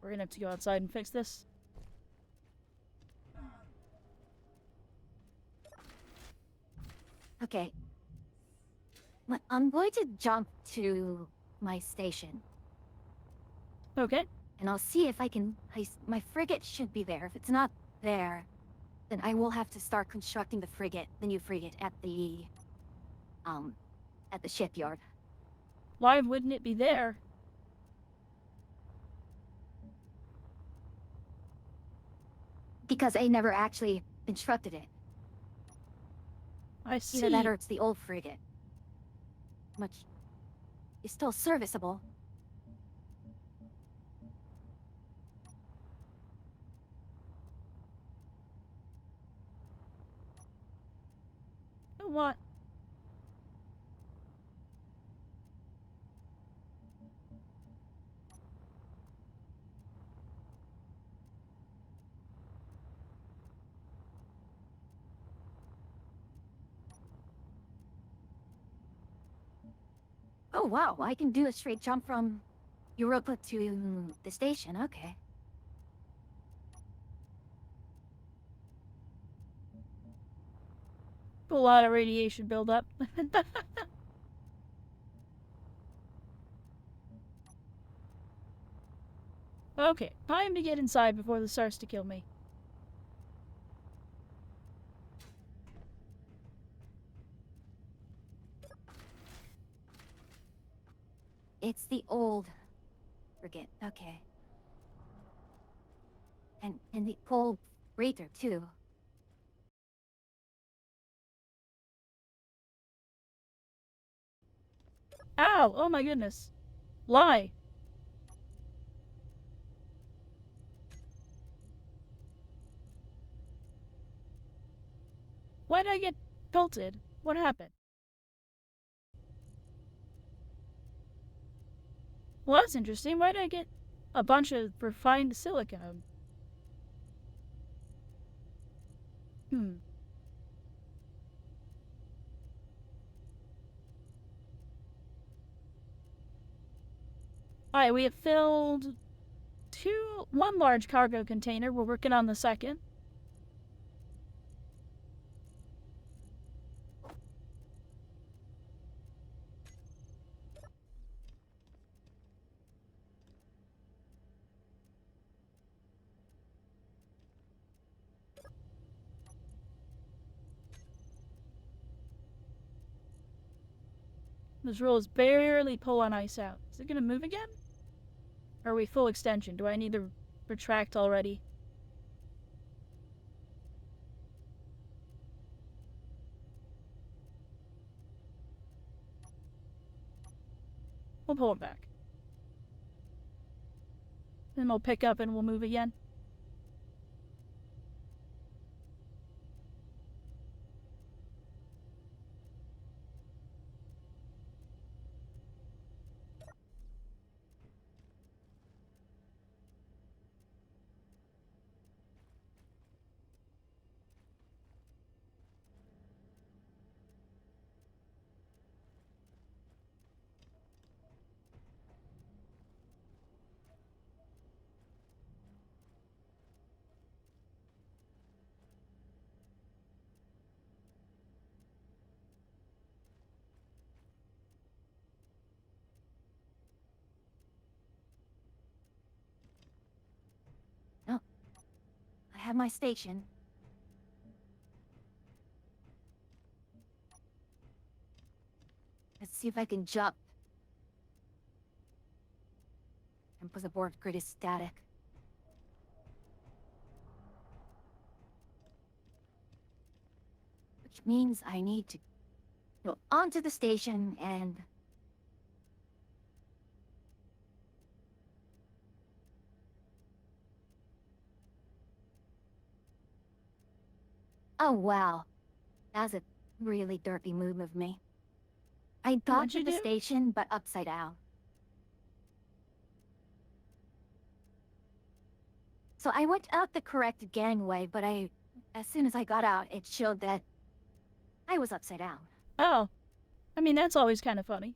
We're gonna have to go outside and fix this. Okay. Well, I'm going to jump to my station, Okay. and I'll see if I can. My frigate should be there. If it's not there, then I will have to start constructing the frigate, the new frigate, at the shipyard. Why wouldn't it be there? Because I never actually constructed it. I see. Either that or it's the old frigate. Which is still serviceable. What? Oh wow, I can do a straight jump from Europa to the station, okay. A lot of radiation buildup. Okay, time to get inside before this starts to kill me. It's the old frigate, okay. And the old freighter too. Ow! Oh my goodness. Lie. Why did I get pelted? What happened? Well, that's interesting. Why did I get a bunch of refined silicone? Alright, we have filled one large cargo container. We're working on the second. This roll is barely pulling ice out. Is it gonna move again? Or are we full extension? Do I need to retract already? We'll pull it back. Then we'll pick up and we'll move again. I have my station. Let's see if I can jump. And put the board grid is static. Which means I need to go onto the station and... Oh wow. That's a really derpy move of me. I got What'd to you the do? station, but upside down. So I went out the correct gangway, but as soon as I got out, it showed that I was upside down. Oh. I mean, that's always kind of funny.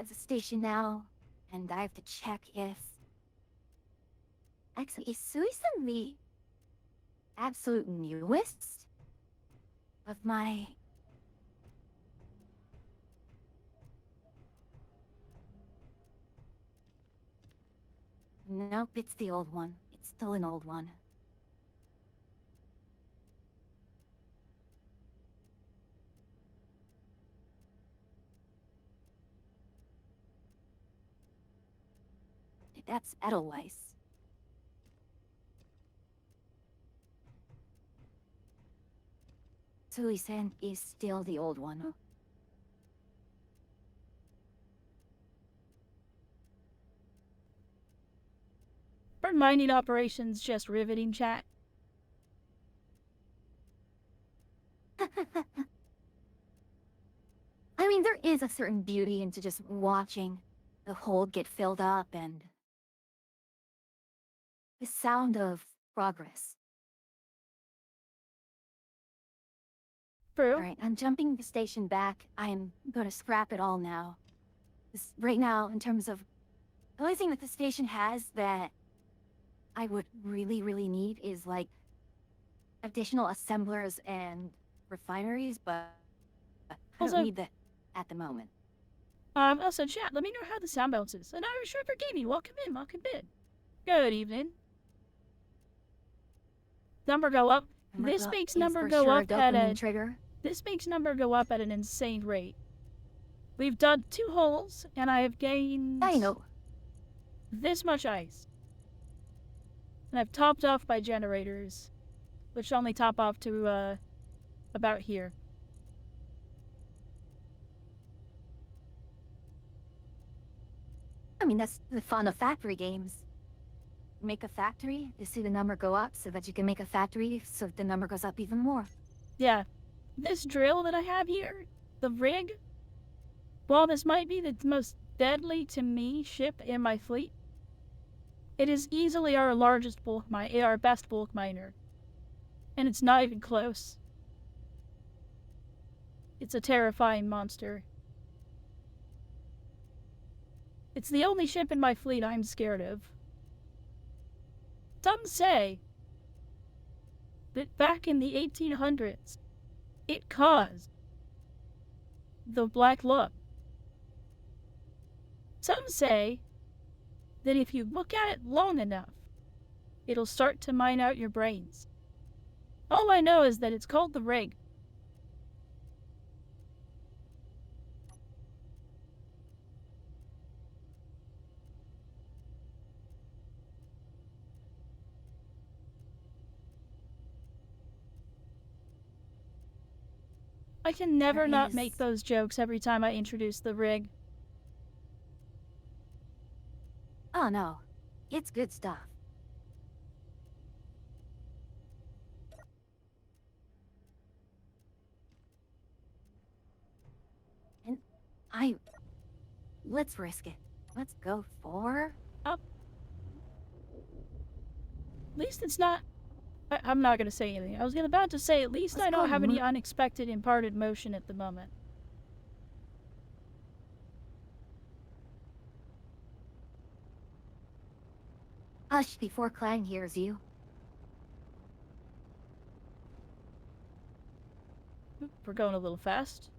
at the station now, and I have to check if... Actually, is Suisun the absolute newest of my... Nope, it's the old one. It's still an old one. That's Edelweiss. Suisun is still the old one. Are mining operations just riveting, chat? I mean, there is a certain beauty into just watching the hole get filled up and the sound of progress. True. Alright, I'm jumping the station back. I'm gonna scrap it all now. 'Cause right now, in terms of... The only thing that the station has that I would really need is, like, additional assemblers and refineries, but I Also- don't need that at the moment. Also, chat, let me know how the sound bounces. An Irish River Gaming, welcome in, welcome in. Good evening. Number go up. This Number makes is number for go sure a up at dopamine a... trigger. This makes number go up at an insane rate. We've done 2 holes, and I have gained... I know. this much ice. And I've topped off my generators, which only top off to, about here. I mean, that's the fun of factory games. Make a factory, you see the number go up so that you can make a factory so the number goes up even more. Yeah. This drill that I have here, the rig, while this might be the most deadly to me ship in my fleet, it is easily our largest our best bulk miner. And it's not even close. It's a terrifying monster. It's the only ship in my fleet I'm scared of. Some say that back in the 1800s, it caused the Black Look. Some say that if you look at it long enough, it'll start to mine out your brains. All I know is that it's called the rig. I can never There not is- make those jokes every time I introduce the rig. Oh no, it's good stuff. And let's risk it. Let's go for... At least it's not... I'm not gonna say anything. I was about to say, at least Let's I don't go have any mo- unexpected imparted motion at the moment. Hush before Clang hears you. Oop, we're going a little fast.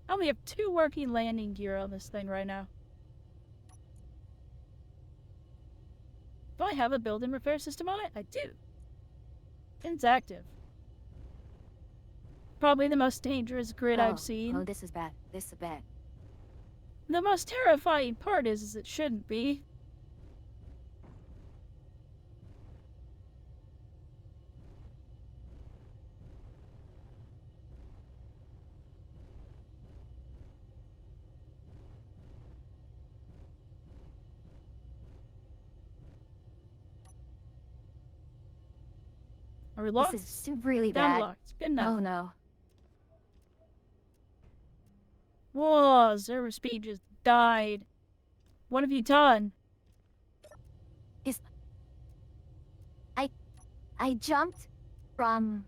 I only have 2 working landing gear on this thing right now. Do I have a build-in repair system on it? I do. And it's active. Probably the most dangerous grid I've seen. Oh, this is bad. This is bad. The most terrifying part is it shouldn't be. Are we locked? This is really Down bad. locked. Good enough. Oh no. Whoa, server speed just died. What have you done? I jumped from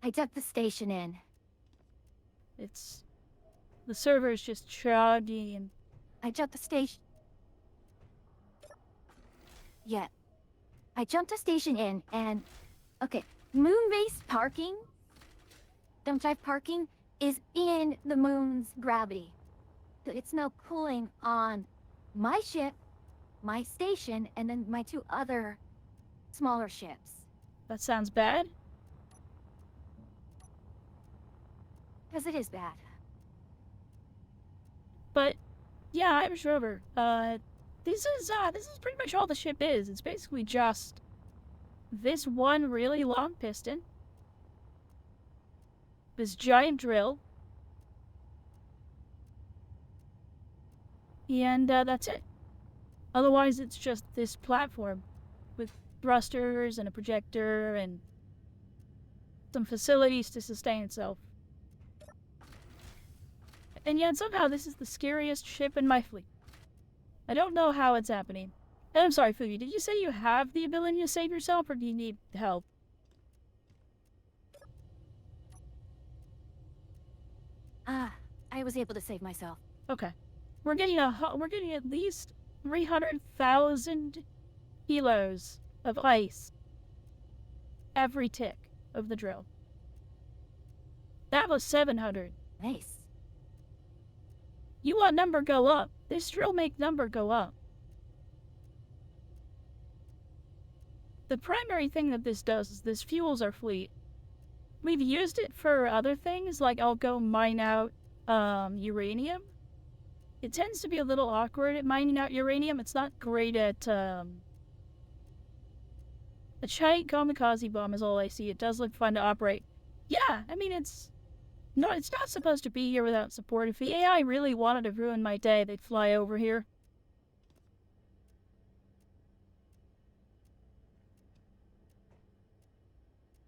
I dug the station in. It's... The server is just chuggy and... I jumped the station. Yeah. I jumped the station in and... Okay, moon-based parking? Dump drive parking is in the moon's gravity. So it's no pulling on my ship, my station, and then my two other smaller ships. That sounds bad. Because it is bad. But, yeah, Irish Rover. This is pretty much all the ship is. It's basically just this one really long piston, this giant drill, and that's it. Otherwise, it's just this platform with thrusters and a projector and some facilities to sustain itself. And yet somehow this is the scariest ship in my fleet. I don't know how it's happening. And I'm sorry, Fugi, did you say you have the ability to save yourself, or do you need help? I was able to save myself. Okay. We're getting at least 300,000 kilos of ice every tick of the drill. That was 700. Nice. You want number go up. This drill make number go up. The primary thing that this does is this fuels our fleet. We've used it for other things, like I'll go mine out uranium. It tends to be a little awkward at mining out uranium. It's not great at a giant kamikaze bomb is all I see. It does look fun to operate. Yeah, I mean it's not supposed to be here without support. If the AI really wanted to ruin my day, they'd fly over here.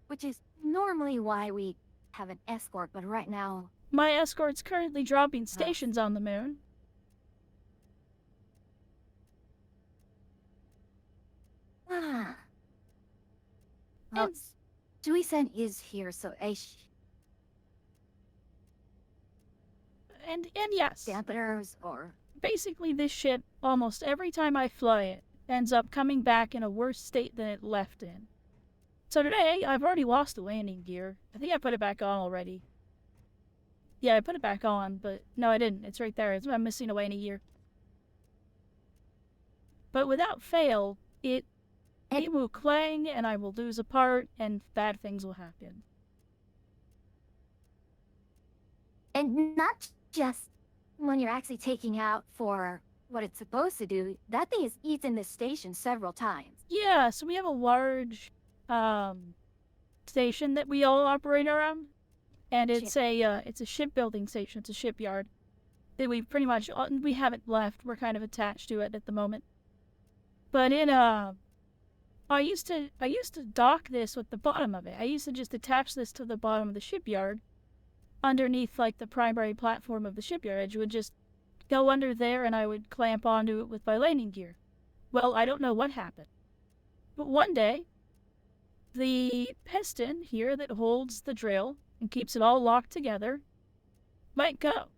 Which is normally why we have an escort, but right now... My escort's currently dropping stations on the moon. Well, Suisen is here, so And yes, dampeners or... basically this ship, almost every time I fly it, ends up coming back in a worse state than it left in. So today, I've already lost the landing gear. I think I put it back on already. Yeah, I put it back on, but no, I didn't. It's right there. I'm missing a landing gear. But without fail, it will clang, and I will lose a part, and bad things will happen. And not just when you're actually taking out for what it's supposed to do. That thing has eaten this station several times. Yeah, so we have a large station that we all operate around, and it's a shipbuilding station. It's a shipyard that we pretty much we haven't left. We're kind of attached to it at the moment. But I used to dock this with the bottom of it. I used to just attach this to the bottom of the shipyard, underneath like the primary platform of the shipyard. It would just go under there, and I would clamp onto it with my landing gear. Well, I don't know what happened, but one day, the piston here that holds the drill and keeps it all locked together might go.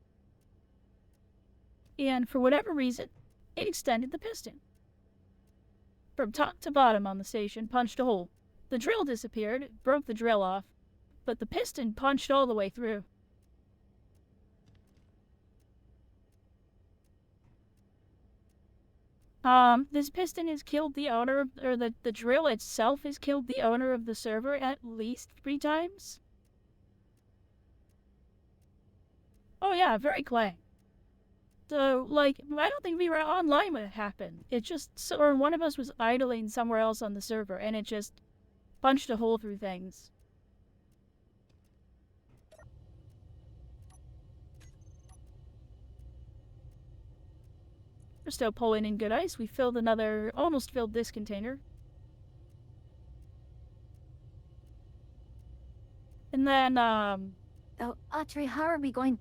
And for whatever reason, it extended the piston. From top to bottom on the station, punched a hole. The drill disappeared, it broke the drill off, but the piston punched all the way through. This piston has killed the owner, or the drill itself has killed the owner of the server at least 3 times. Oh yeah, very clang. So, like, I don't think we were online when it happened. It just, or one of us was idling somewhere else on the server, and it just punched a hole through things. We're still pulling in good ice. We filled almost filled this container. And then, Oh, Audrey, how are we going...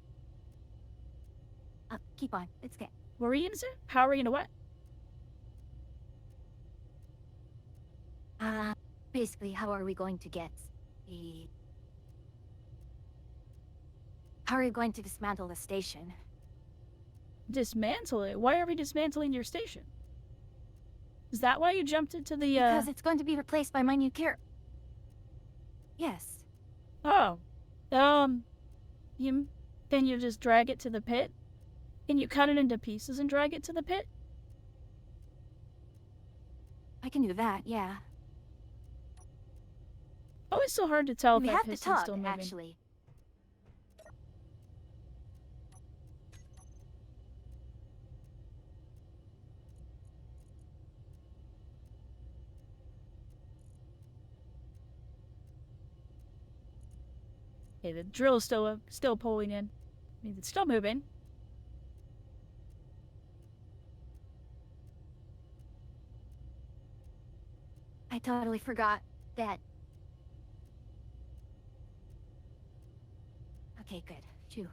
keep on. It's okay. what were you gonna say? How are we gonna what? Basically, how are we going to get the How are you going to dismantle the station? Dismantle it? Why are we dismantling your station? Is that why you jumped into the, Because it's going to be replaced by my new Yes. Oh. Then you just drag it to the pit? Can you cut it into pieces and drag it to the pit? I can do that, yeah. Oh, it's so hard to tell if We that have to piston's tug, still moving. actually. Okay, the drill's still pulling in. I mean, it's still moving. I totally forgot that. Okay, good. Phew.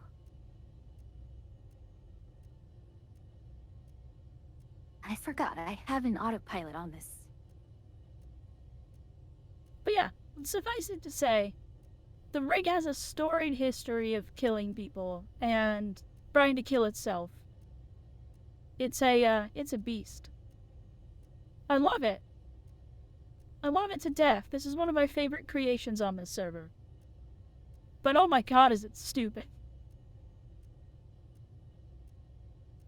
I forgot I have an autopilot on this. But yeah, suffice it to say, the rig has a storied history of killing people and trying to kill itself. It's a beast. I love it. I love it to death. This is one of my favorite creations on this server. But oh my god, is it stupid.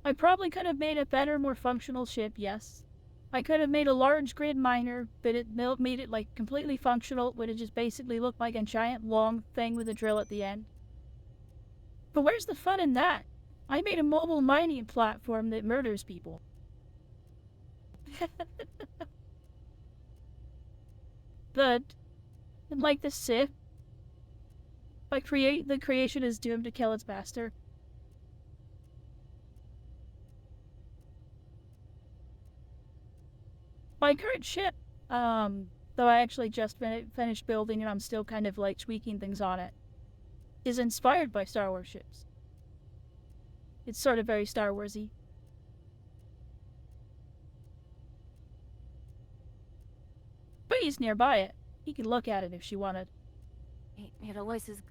I probably could have made a better, more functional ship, yes. I could have made a large grid miner, but it made it like completely functional. It would have just basically looked like a giant long thing with a drill at the end. But where's the fun in that? I made a mobile mining platform that murders people. But, like the Sith, the creation is doomed to kill its master. My current ship, though I actually just finished building and I'm still kind of like tweaking things on it, is inspired by Star Wars ships. It's sort of very Star Warsy. But he's nearby it. He could look at it if she wanted. It always is.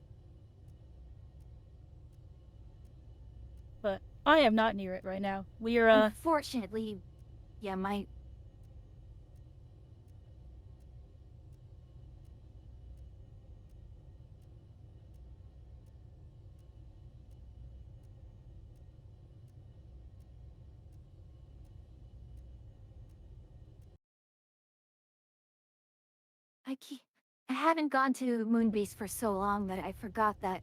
But I am not near it right now. We're, Unfortunately, yeah, my. I haven't gone to Moonbase for so long that I forgot that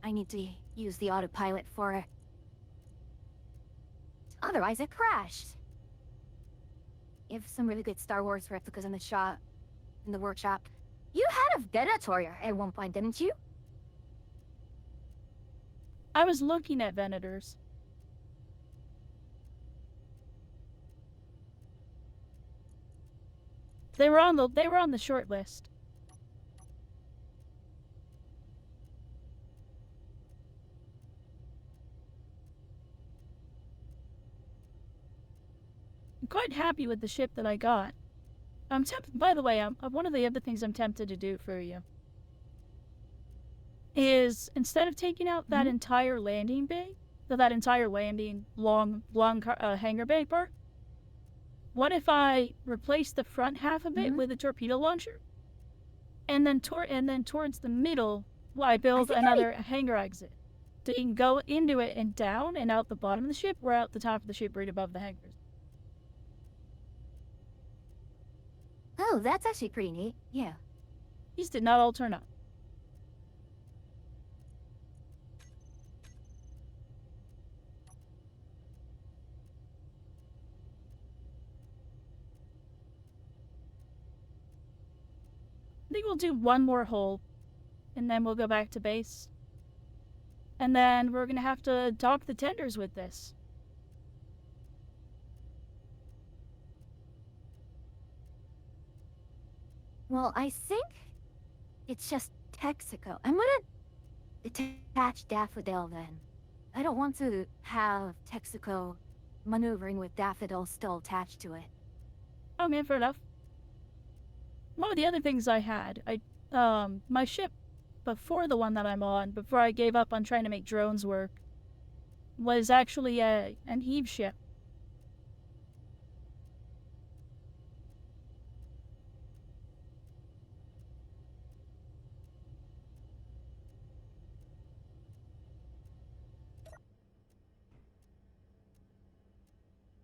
I need to use the autopilot for it. Otherwise, it crashed. You have some really good Star Wars replicas in the workshop. You had a Venator at one point, didn't you? I was looking at Venators. They were on the short list. I'm quite happy with the ship that I got. I'm tempted. By the way, one of the other things I'm tempted to do for you is instead of taking out that entire landing bay, that entire long hangar bay part, what if I replace the front half of it with a torpedo launcher, and then towards the middle, I build another hangar exit, so you can go into it and down and out the bottom of the ship, or out the top of the ship right above the hangars. Oh, that's actually pretty neat. Yeah. These did not all turn up. I think we'll do one more hole, and then we'll go back to base. And then we're gonna have to dock the tenders with this. Well, I think it's just Texaco. I'm gonna attach Daffodil then. I don't want to have Texaco maneuvering with Daffodil still attached to it. Oh man, fair enough. One of the other things I had, my ship before the one that I'm on, before I gave up on trying to make drones work, was actually an Eve ship.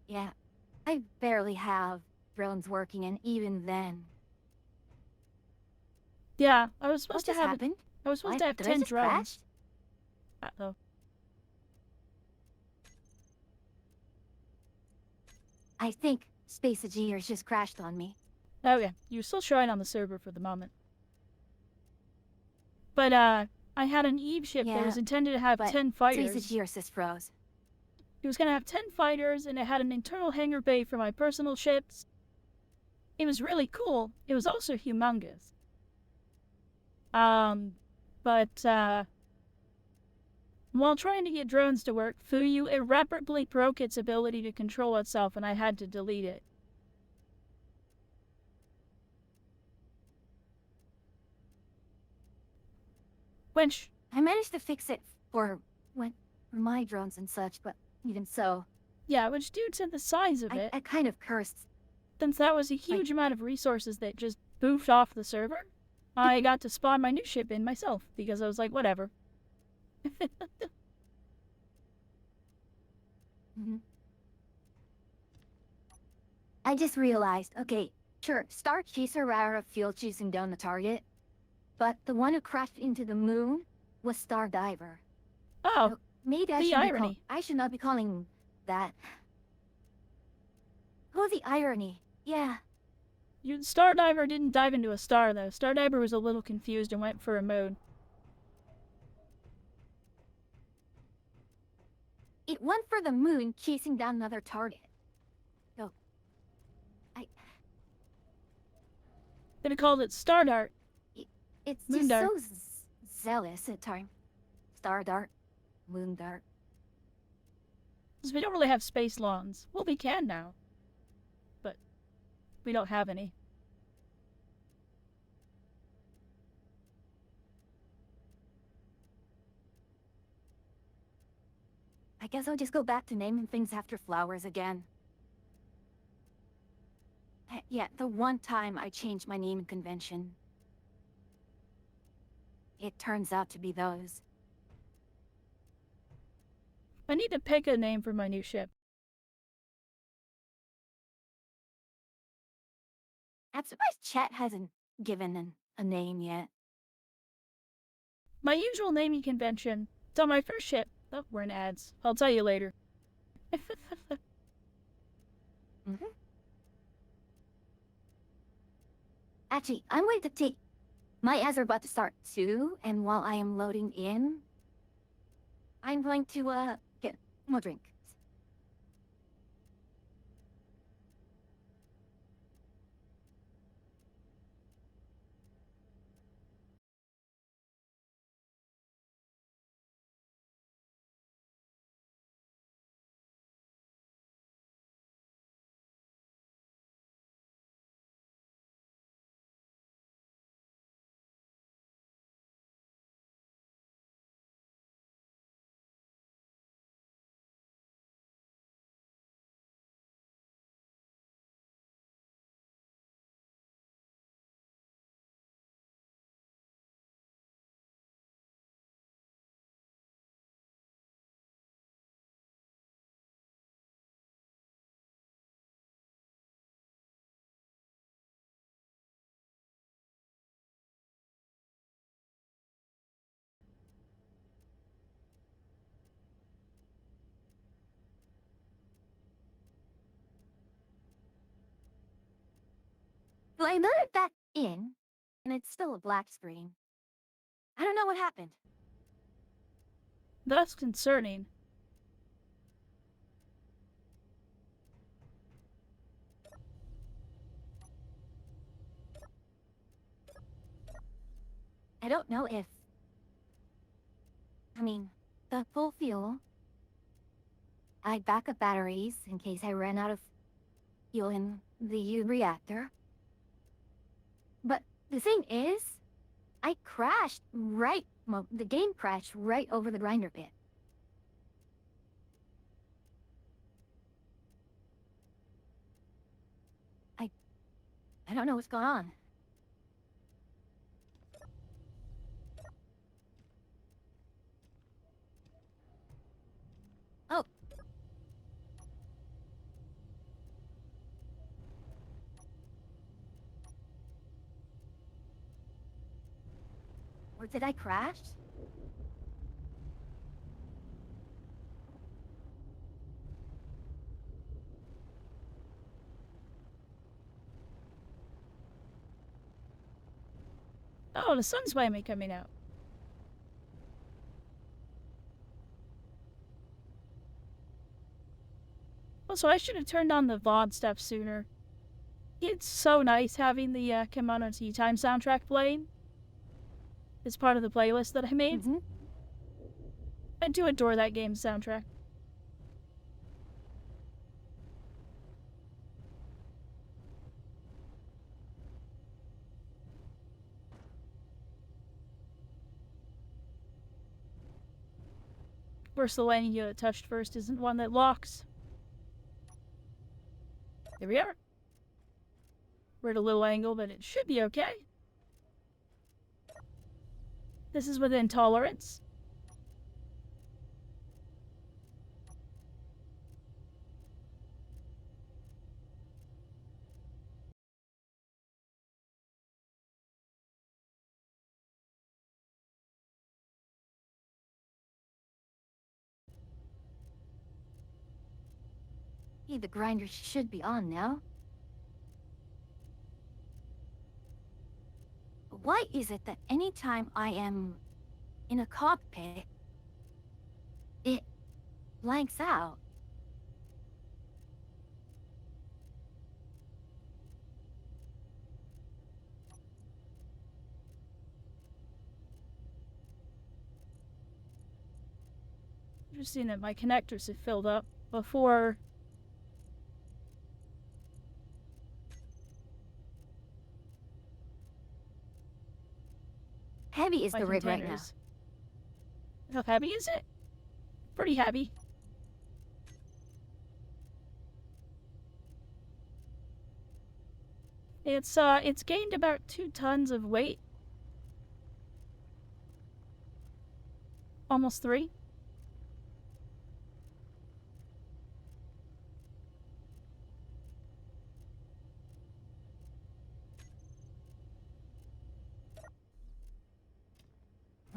Yeah, I barely have drones working, and even then. Yeah, I was What supposed to just have happened? I was supposed What? to have Did I 10 just drones. crash? Uh-oh. I think Space Aegeers just crashed on me. Oh yeah, you're still showing on the server for the moment. But I had an Eve ship that Yeah, was intended to have but 10 Space fighters. Aegeers just froze. It was gonna have 10 fighters, and it had an internal hangar bay for my personal ships. It was really cool. It was also humongous. But while trying to get drones to work, Fuyu irreparably broke its ability to control itself, and I had to delete it. Which, I managed to fix it for for my drones and such, but even so, yeah, which due to the size of it, I kind of cursed. since that was a huge amount of resources that just boofed off the server, I got to spawn my new ship in myself, because I was like, whatever. Mhm. I just realized, okay, sure, Star Chaser routed a field chasing down the target, but the one who crashed into the moon was Star Diver. Oh, Maybe the irony. I should not be calling that. Oh, the irony. Yeah. Stardiver didn't dive into a star, though. Stardiver was a little confused and went for a moon. It went for the moon chasing down another target. So, Could have called it Stardart. it's Moon just dart. so zealous at times. Star Dart, Moon Dart. Because we don't really have space lawns. Well, we can now. But we don't have any. I guess I'll just go back to naming things after flowers again. Yeah, the one time I changed my naming convention. It turns out to be those. I need to pick a name for my new ship. I'm surprised Chet hasn't given a name yet. My usual naming convention. It's on my first ship. Oh, we're in ads. I'll tell you later. Actually, I'm going to take... My ads are about to start too, and while I am loading in, I'm going to, get more drink. Well, I loaded that in, and it's still a black screen. I don't know what happened. That's concerning. I don't know if... I mean, the full fuel... I had backup batteries in case I ran out of fuel in the reactor. But the thing is, I crashed right, well, the game crashed right over the grinder pit. I don't know what's going on. Oh. Or did I crash? Oh, the sun's finally coming out. Also, I should have turned on the VOD stuff sooner. It's so nice having the Kimono Tea Time soundtrack playing. It's part of the playlist that I made. Mm-hmm. I do adore that game's soundtrack. Of course, the landing you touched first isn't one that locks. Here we are. We're at a little angle, but it should be okay. This is within tolerance. Hey, the grinder should be on now. Why is it that anytime I am in a cockpit, it blanks out? Interesting that my connectors have filled up before. Heavy is my the rig right now. containers. How heavy is it? Pretty heavy. It's gained about 2 tons of weight. Almost 3.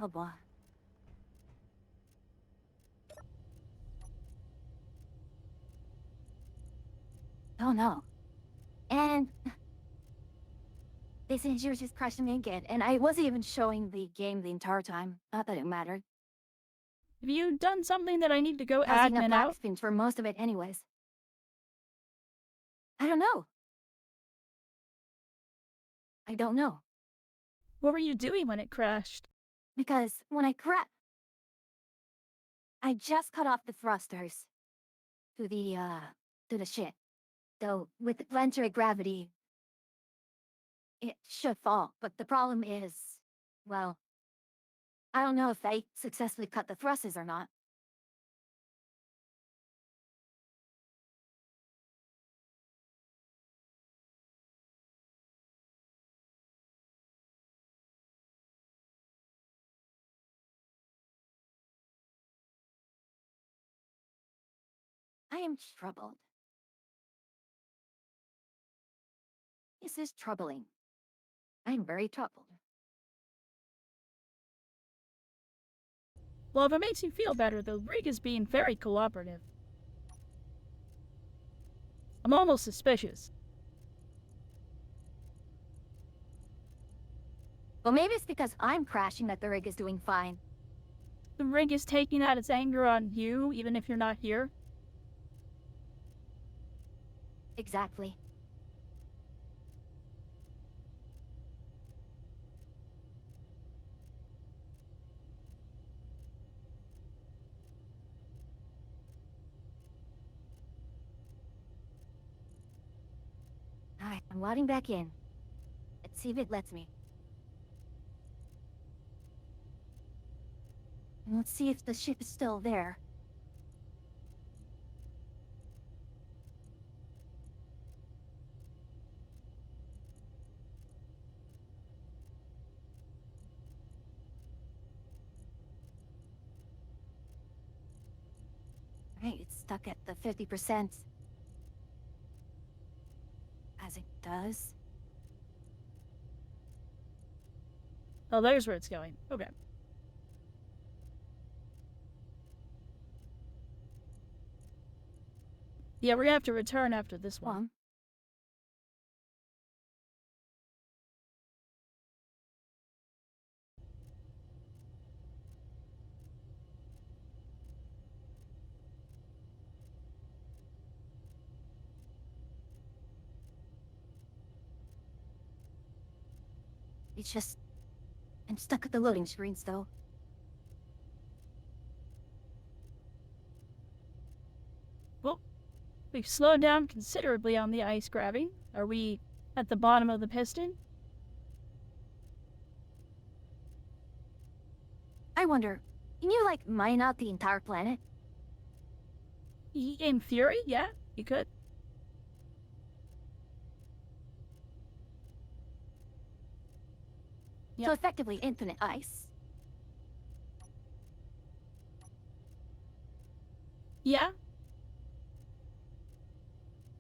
Oh boy. Oh no. And this injury just crushed me again, and I wasn't even showing the game the entire time. Not that it mattered. Have you done something that I need to go Causing a admin out? backspin for most of it anyways. I don't know. I don't know. What were you doing when it crashed? Because when I just cut off the thrusters to the ship. Though with the planetary gravity, it should fall. But the problem is, well, I don't know if I successfully cut the thrusters or not. I am troubled. This is troubling. I'm very troubled. Well, if it makes you feel better, the rig is being very cooperative. I'm almost suspicious. Well, maybe it's because I'm crashing that the rig is doing fine. The rig is taking out its anger on you, even if you're not here. Exactly. Alright, I'm loading back in. Let's see if it lets me. Let's see if the ship is still there. Right, it's stuck at the 50%. As it does. Oh, there's where it's going. Okay. Yeah, we're gonna have to return after this one. Well, it's just... I'm stuck at the loading screens, though. Well, we've slowed down considerably on the ice grabbing. Are we at the bottom of the piston? I wonder, can you, like, mine out the entire planet? In theory, yeah, you could. So Yep. effectively infinite ice. Yeah.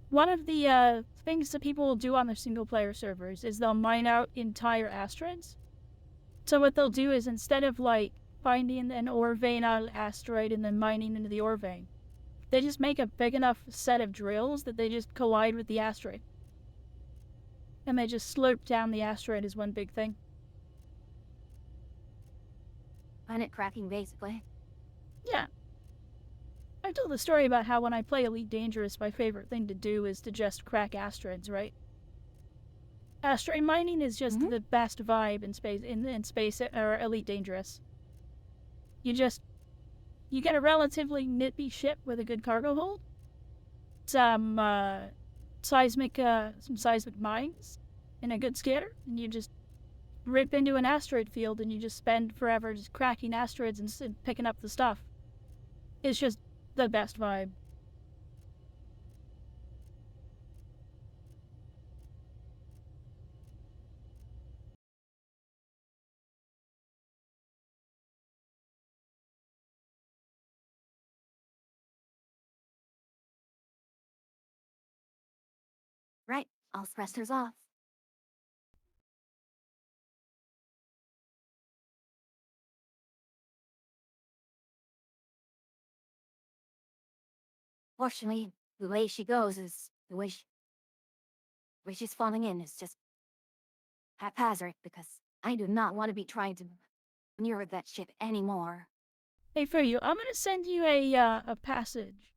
One of the things that people will do on their single-player servers is they'll mine out entire asteroids. So what they'll do is instead of, like, finding an ore vein out of an asteroid and then mining into the ore vein, they just make a big enough set of drills that they just collide with the asteroid. And they just slope down the asteroid as one big thing. Planet cracking, basically. Yeah. I told the story about how when I play Elite Dangerous, my favorite thing to do is to just crack asteroids, right? Asteroid mining is just Mhm. the best vibe in space or Elite Dangerous. You get a relatively nippy ship with a good cargo hold, some seismic mines, and a good scanner, and you just rip into an asteroid field and you just spend forever just cracking asteroids and picking up the stuff. It's just the best vibe. Right, all thrusters off. Fortunately, the way she goes is the way she's falling in is just haphazard because I do not want to be trying to near that ship anymore. Hey, for you, I'm gonna send you a passage.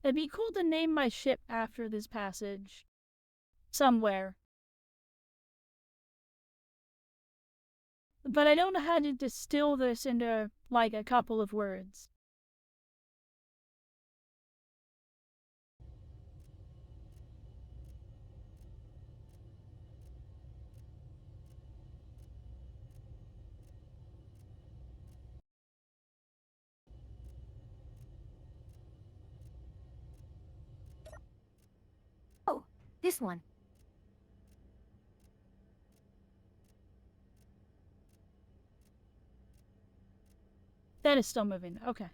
It'd be cool to name my ship after this passage. Somewhere. But I don't know how to distill this into, like, a couple of words. Oh, this one. That is still moving. Okay.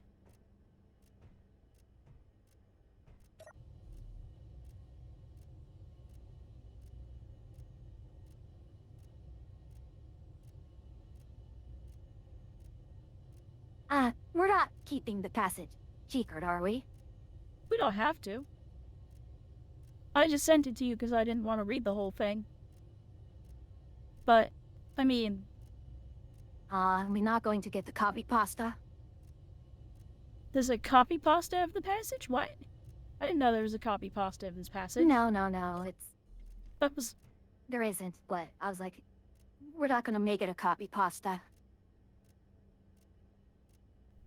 We're not keeping the passage secret, are we? We don't have to. I just sent it to you because I didn't want to read the whole thing. But, I mean, We're not going to get the copy pasta. there's a copy pasta of the passage? What? I didn't know there was a copy pasta of this passage. No, That was... there isn't, but I was like, we're not gonna make it a copy pasta.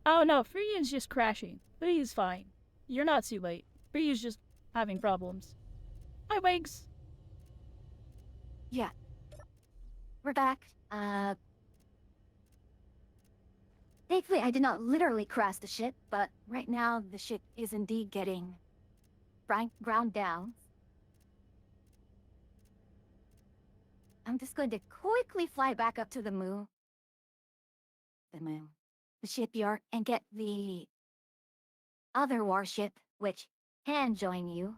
Oh no, Freya's just crashing. Freya's fine. You're not too late. Freya's just having problems. Hi, Wags. Yeah. We're back. Thankfully, I did not literally crash the ship, but right now the ship is indeed getting ground down. I'm just going to quickly fly back up to the moon. The shipyard, and get the other warship, which can join you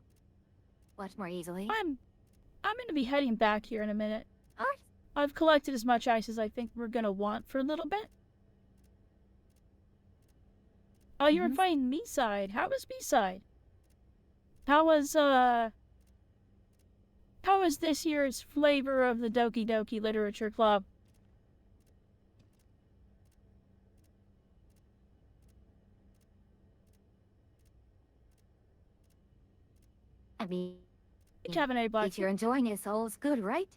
much more easily. I'm gonna be heading back here in a minute. Alright. I've collected as much ice as I think we're gonna want for a little bit. Oh, you were Mhm. playing Me-Side. How was Me-Side? How was this year's flavor of the Doki Doki Literature Club? I mean, Cabernet Black. if you're enjoying it, all's good, right?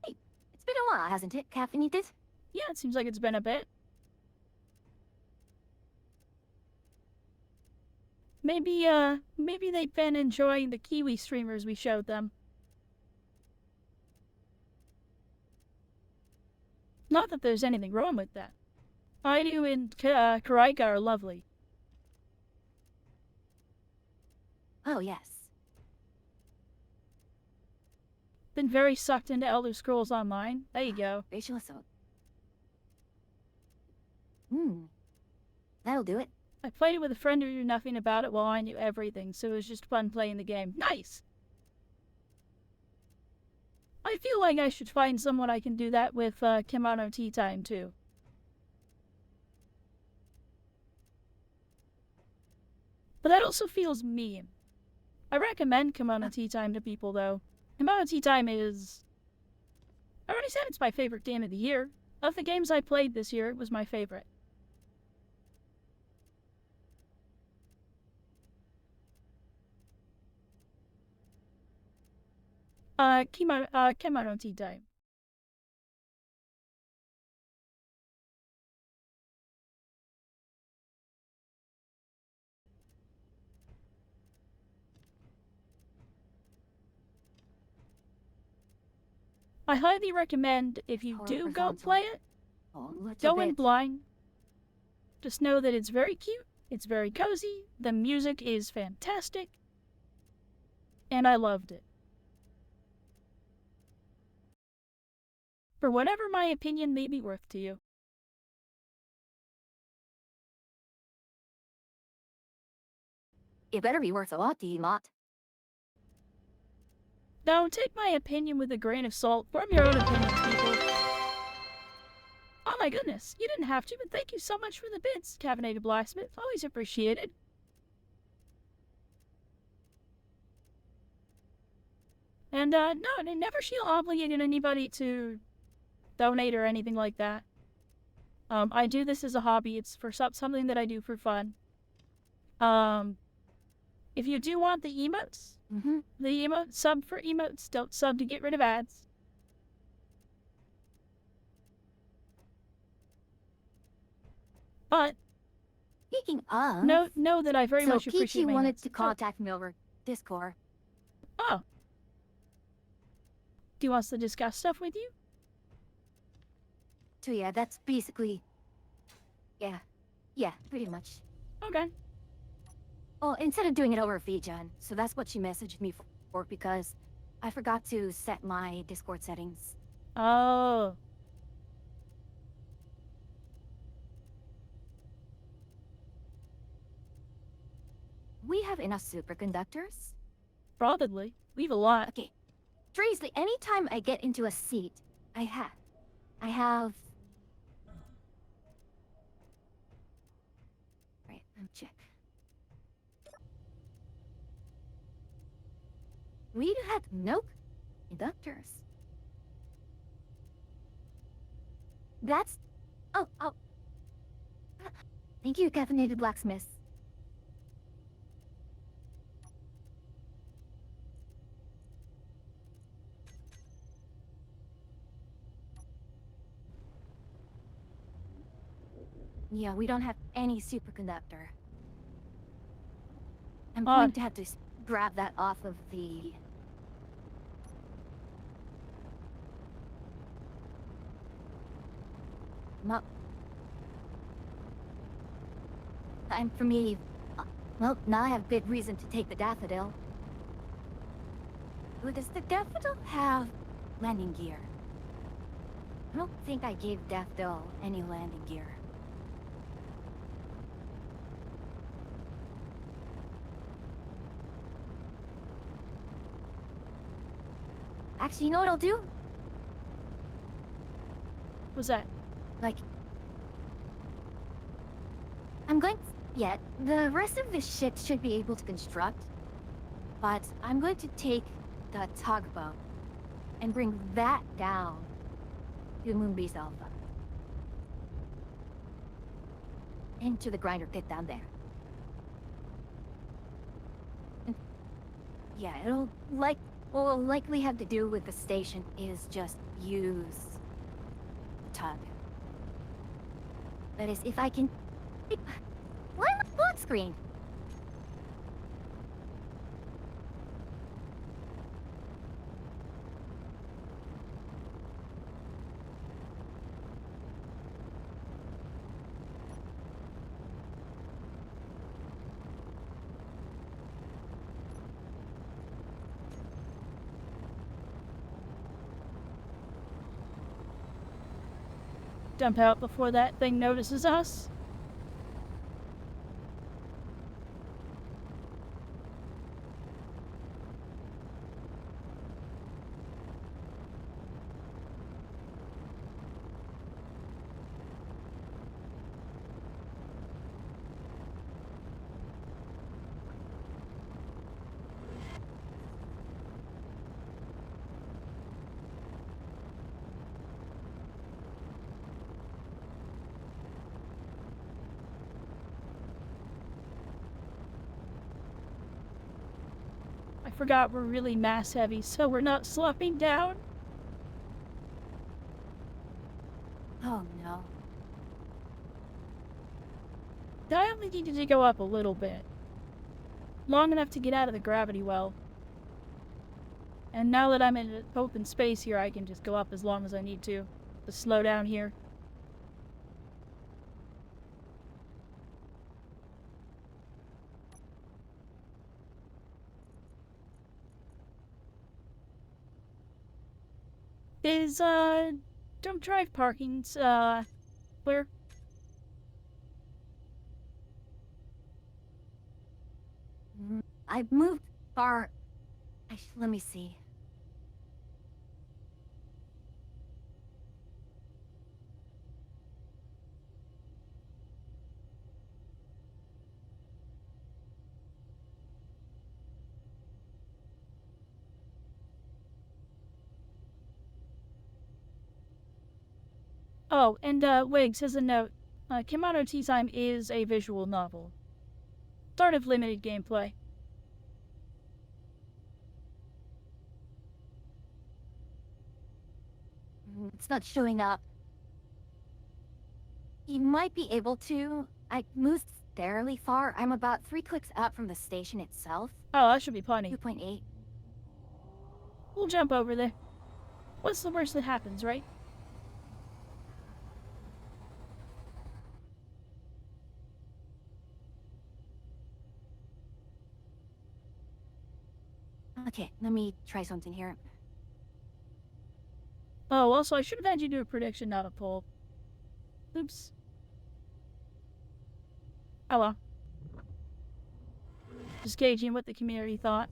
Hey, it's been a while, hasn't it, Caffeinated? Yeah, it seems like it's been a bit. Maybe they've been enjoying the Kiwi streamers we showed them. Not that there's anything wrong with that. Aidu and Karaika are lovely. Oh, yes. Been very sucked into Elder Scrolls Online. There you go. Facial assault. That'll do it. I played it with a friend who knew nothing about it while I knew everything, so it was just fun playing the game. Nice! I feel like I should find someone I can do that with Kimono Tea Time, too. But that also feels mean. I recommend Kimono Tea Time to people, though. Kimono Tea Time is... I already said it's my favorite game of the year. Of the games I played this year, it was my favorite. Kimono Tea Time. I highly recommend, if you do go play it, Oh, let's go in blind. Just know that it's very cute, it's very cozy, the music is fantastic, and I loved it. For whatever my opinion may be worth to you. It better be worth a lot to you, Mott. Now, take my opinion with a grain of salt. Form your own opinions, people. Oh my goodness, you didn't have to, but thank you so much for the bits, Caffeinated Blacksmith. Always appreciated. And, no, I never feel obligated anybody to donate or anything like that. I do this as a hobby. It's for something that I do for fun. If you do want the emotes, the emote, sub for emotes, don't sub to get rid of ads. But Speaking of... know that I very much appreciate Peachy my wanted emotes. to contact me over Discord. Oh. Do you want us to discuss stuff with you? So yeah, that's basically... Yeah, pretty much. Okay. Well, instead of doing it over VJan, so that's what she messaged me for because I forgot to set my Discord settings. Oh. We have enough superconductors? Probably. We have a lot. Okay. Seriously, anytime I get into a seat, I have... Right, let me check. We have no conductors. That's... Oh. Thank you, Caffeinated Blacksmith. Yeah, we don't have any superconductor. I'm going to have to grab that off of the... Well, time for me. Well, now I have good reason to take the Daffodil. Does the Daffodil have landing gear? I don't think I gave Daffodil any landing gear. Actually, you know what I'll do? What's that? Like, I'm going to... Yeah, the rest of the ship should be able to construct. But I'm going to take the tugboat and bring that down to Moonbase Alpha. Into the grinder pit down there. And yeah, what will likely have to do with the station is just use the tug. That is, if I can... Why am I block screen? Jump out before that thing notices us? I forgot we're really mass heavy, so we're not slopping down. Oh no. I only needed to go up a little bit. Long enough to get out of the gravity well. And now that I'm in open space here, I can just go up as long as I need to slow down here. Is, jump drive parking's, clear? I've moved far. Let me see. Oh, and, Wiggs has a note. Kemono Tea Time is a visual novel. Start of limited gameplay. It's not showing up. You might be able to. I moved fairly far. I'm about 3 clicks out from the station itself. Oh, that should be plenty. 2.8. We'll jump over there. What's the worst that happens, right? Okay, let me try something here. Oh, also, I should have had you do a prediction, not a poll. Oops. Oh well. Just gauging what the community thought.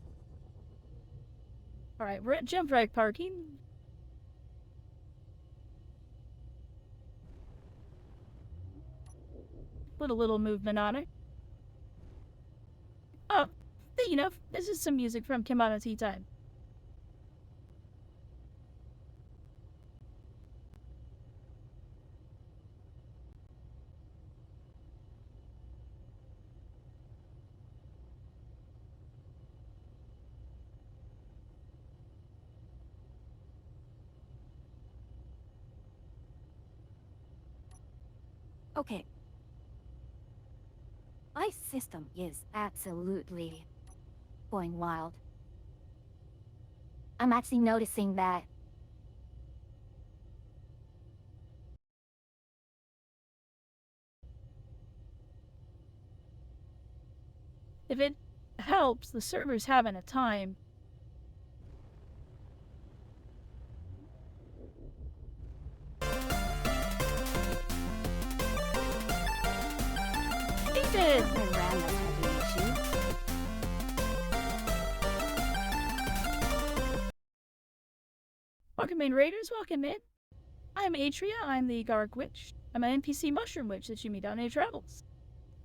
Alright, we're at jump drive parking. Put a little movement on it. Oh, speaking of, this is some music from Kemono Tea Time. Okay. My system is absolutely going wild. I'm actually noticing that If it helps, the server's having a time. David! I ran this heavy issue. Welcome in, Raiders. Welcome in. I'm Atria. I'm the Garg Witch. I'm an NPC mushroom witch that you meet on your travels.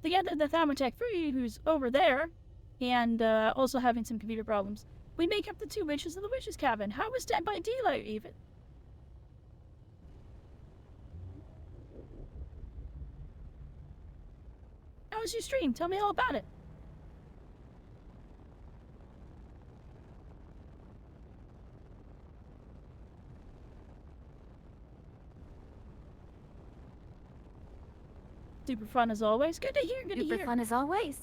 Together, the Thermotech Free, who's over there, and also having some computer problems, we make up the two witches of the Witch's Cabin. How was Dead by Daylight, even? How was your stream? Tell me all about it. Super fun as always. Good to hear, good to Super hear. fun as always.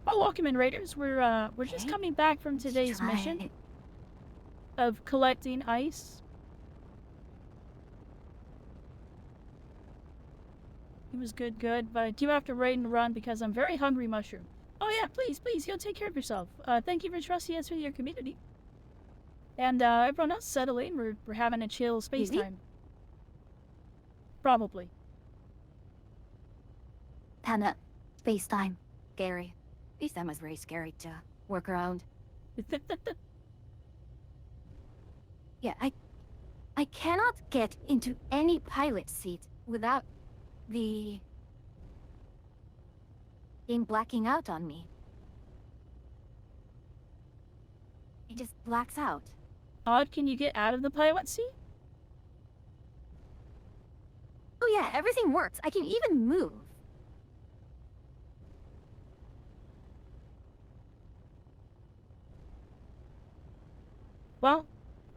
Oh, welcome in, Raiders. We're just Okay. coming back from today's Try mission it. of collecting ice. It was good, but I do have to raid and run because I'm very hungry, Mushroom. Oh yeah, please, go take care of yourself. Thank you for trusting us with your community. And everyone else settling. We're having a chill space Easy? time. Probably. Hannah, space time. Scary. This time was very scary to work around. Yeah, I cannot get into any pilot seat without the game blacking out on me. It just blacks out. Odd, can you get out of the pilot seat? Oh yeah, everything works. I can even move. Well,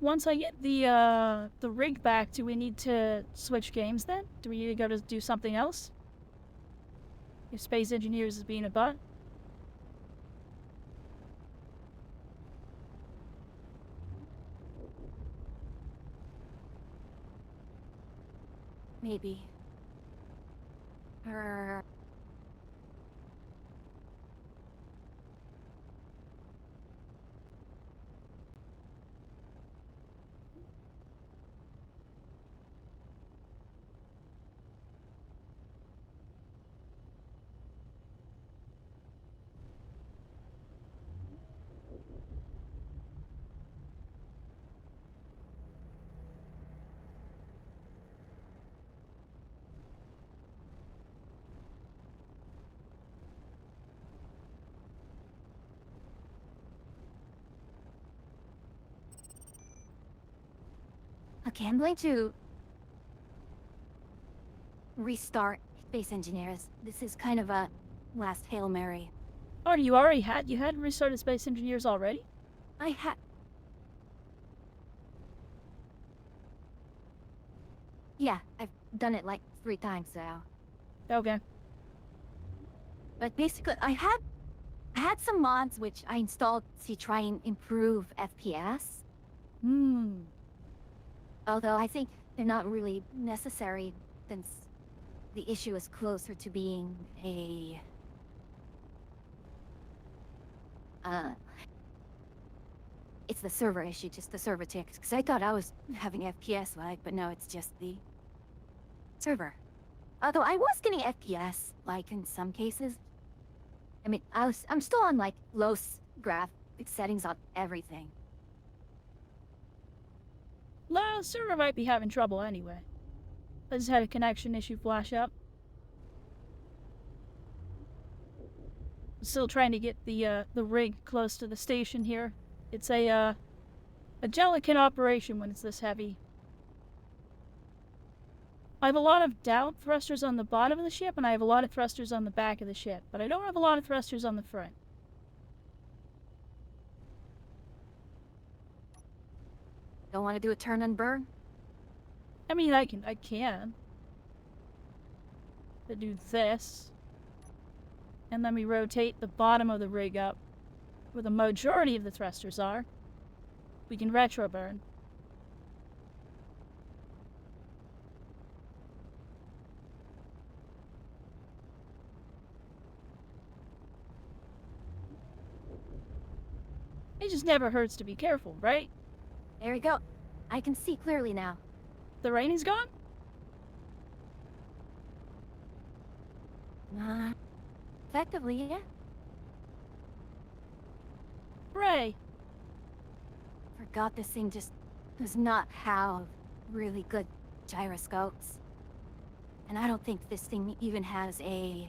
once I get the rig back, do we need to switch games then? Do we need to go to do something else? If Space Engineers is being a butt? Maybe. Okay, I'm going to restart Space Engineers. This is kind of a last Hail Mary. Oh, you had restarted Space Engineers already? I had... Yeah, I've done it like 3 times now. Okay. But basically, I had some mods which I installed to try and improve FPS. Although I think they're not really necessary since the issue is closer to being a... It's the server issue, just the server ticks. Because I thought I was having FPS lag, but no, it's just the server. Although I was getting FPS, like in some cases. I mean, I'm still on like low graphic settings on everything. The server might be having trouble anyway. I just had a connection issue flash up. Still trying to get the rig close to the station here. It's a delicate operation when it's this heavy. I have a lot of down thrusters on the bottom of the ship, and I have a lot of thrusters on the back of the ship, but I don't have a lot of thrusters on the front. Don't want to do a turn and burn? I mean, I can. To do this. And then we rotate the bottom of the rig up, where the majority of the thrusters are. We can retro burn. It just never hurts to be careful, right? There we go. I can see clearly now. The rain is gone? Effectively, yeah. Hooray! Forgot this thing just does not have really good gyroscopes. And I don't think this thing even has a...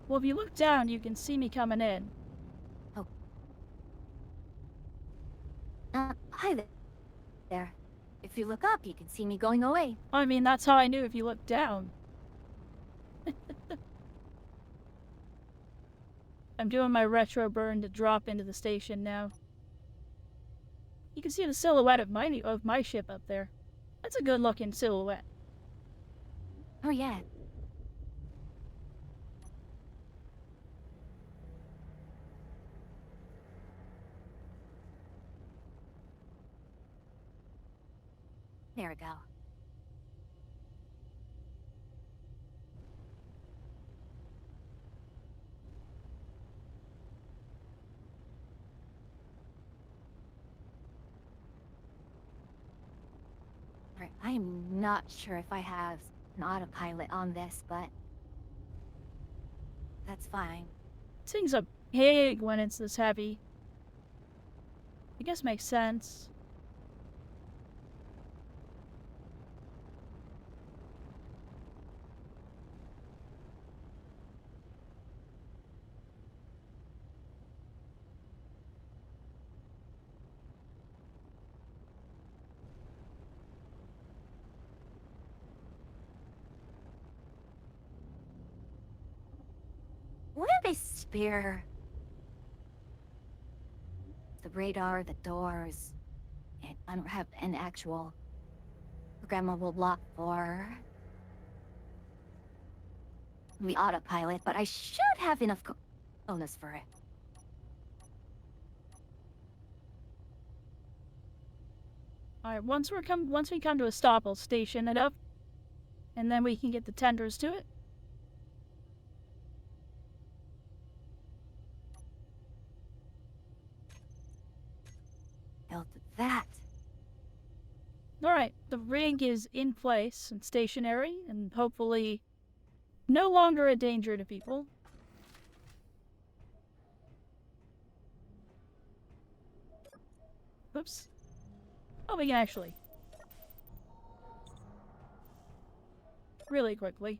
Well, if you look down, you can see me coming in. Hi there. If you look up, you can see me going away. I mean, that's how I knew if you look down. I'm doing my retro burn to drop into the station now. You can see the silhouette of my ship up there. That's a good looking silhouette. Oh yeah. There we go. Right, I am not sure if I have an autopilot on this, but that's fine. Things are big when it's this heavy. I guess makes sense. What do they spare? The radar, the doors, and I don't have an actual programmable block for the autopilot, but I should have enough bonus for it. Alright, once we come to a stop, I'll station it up. And then we can get the tenders to it. Built that. Alright, the rig is in place and stationary, and hopefully no longer a danger to people. Oops. Oh, we can actually. Really quickly.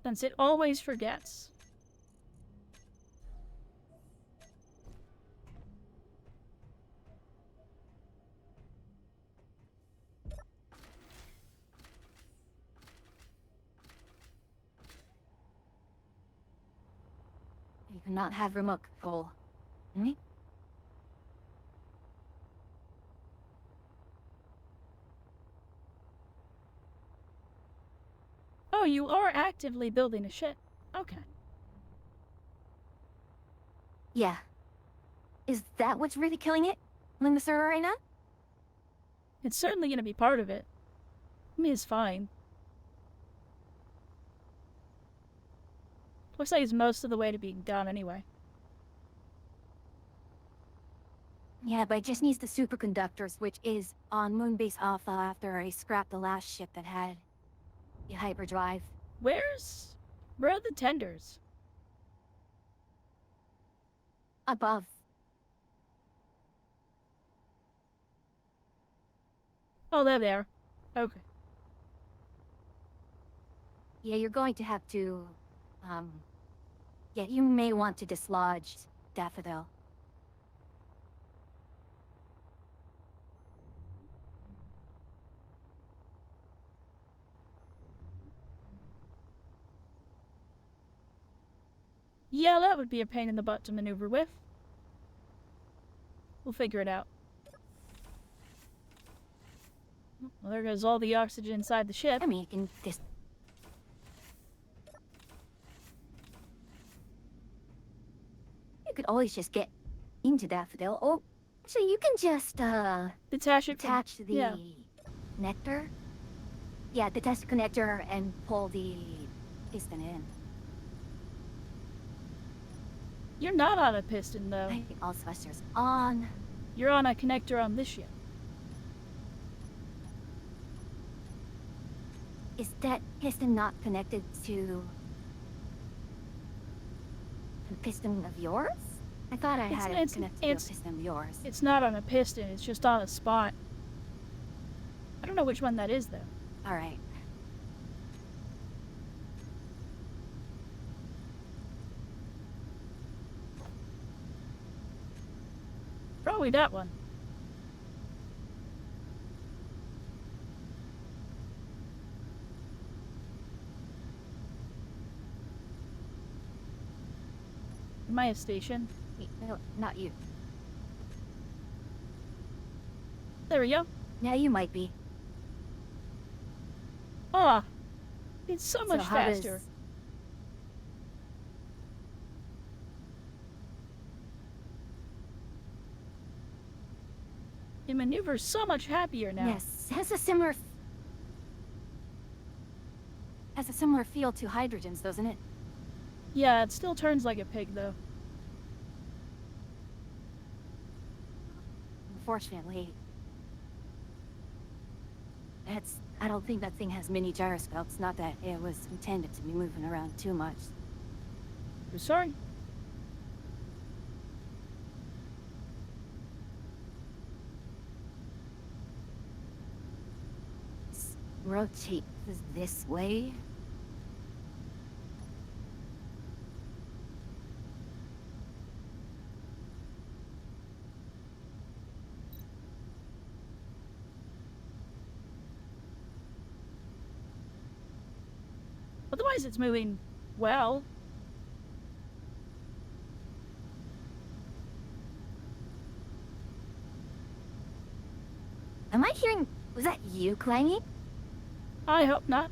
Since it always forgets. You cannot have remote control. Hmm? Oh, you are actively building a ship. Okay. Yeah. Is that what's really killing it? On the server right now? It's certainly going to be part of it. I mean, it's fine. Looks like it's most of the way to being done anyway. Yeah, but it just needs the superconductors, which is on Moonbase Alpha after I scrapped the last ship that had the hyperdrive. Where are the tenders? Above. Oh, they're there. Okay. Yeah, you're going to have to, yeah, you may want to dislodge Daffodil. Yeah, that would be a pain in the butt to maneuver with. We'll figure it out. Well, there goes all the oxygen inside the ship. I mean, you can just... You could always just get into Daffodil, or... Actually, you can just, Detach it from... attach the yeah. connector. Yeah, detach the connector and pull the piston in. You're not on a piston, though. I think all thrusters on. You're on a connector on this ship. Is that piston not connected to a piston of yours? I thought I had it connected to a piston of yours. It's not on a piston, it's just on a spot. I don't know which one that is, though. All right. Probably that one. Am I a station? Wait, no, not you. There we go. Now you might be. Ah, it's so much how faster. does- It maneuvers so much happier now. Yes, has a similar feel to hydrogen's, doesn't it? Yeah, it still turns like a pig, though. Unfortunately, I don't think that thing has mini gyroscopes. Not that it was intended to be moving around too much. You're sorry? Rotate this way. Otherwise, it's moving well. Am I hearing? Was that you clanging? I hope not.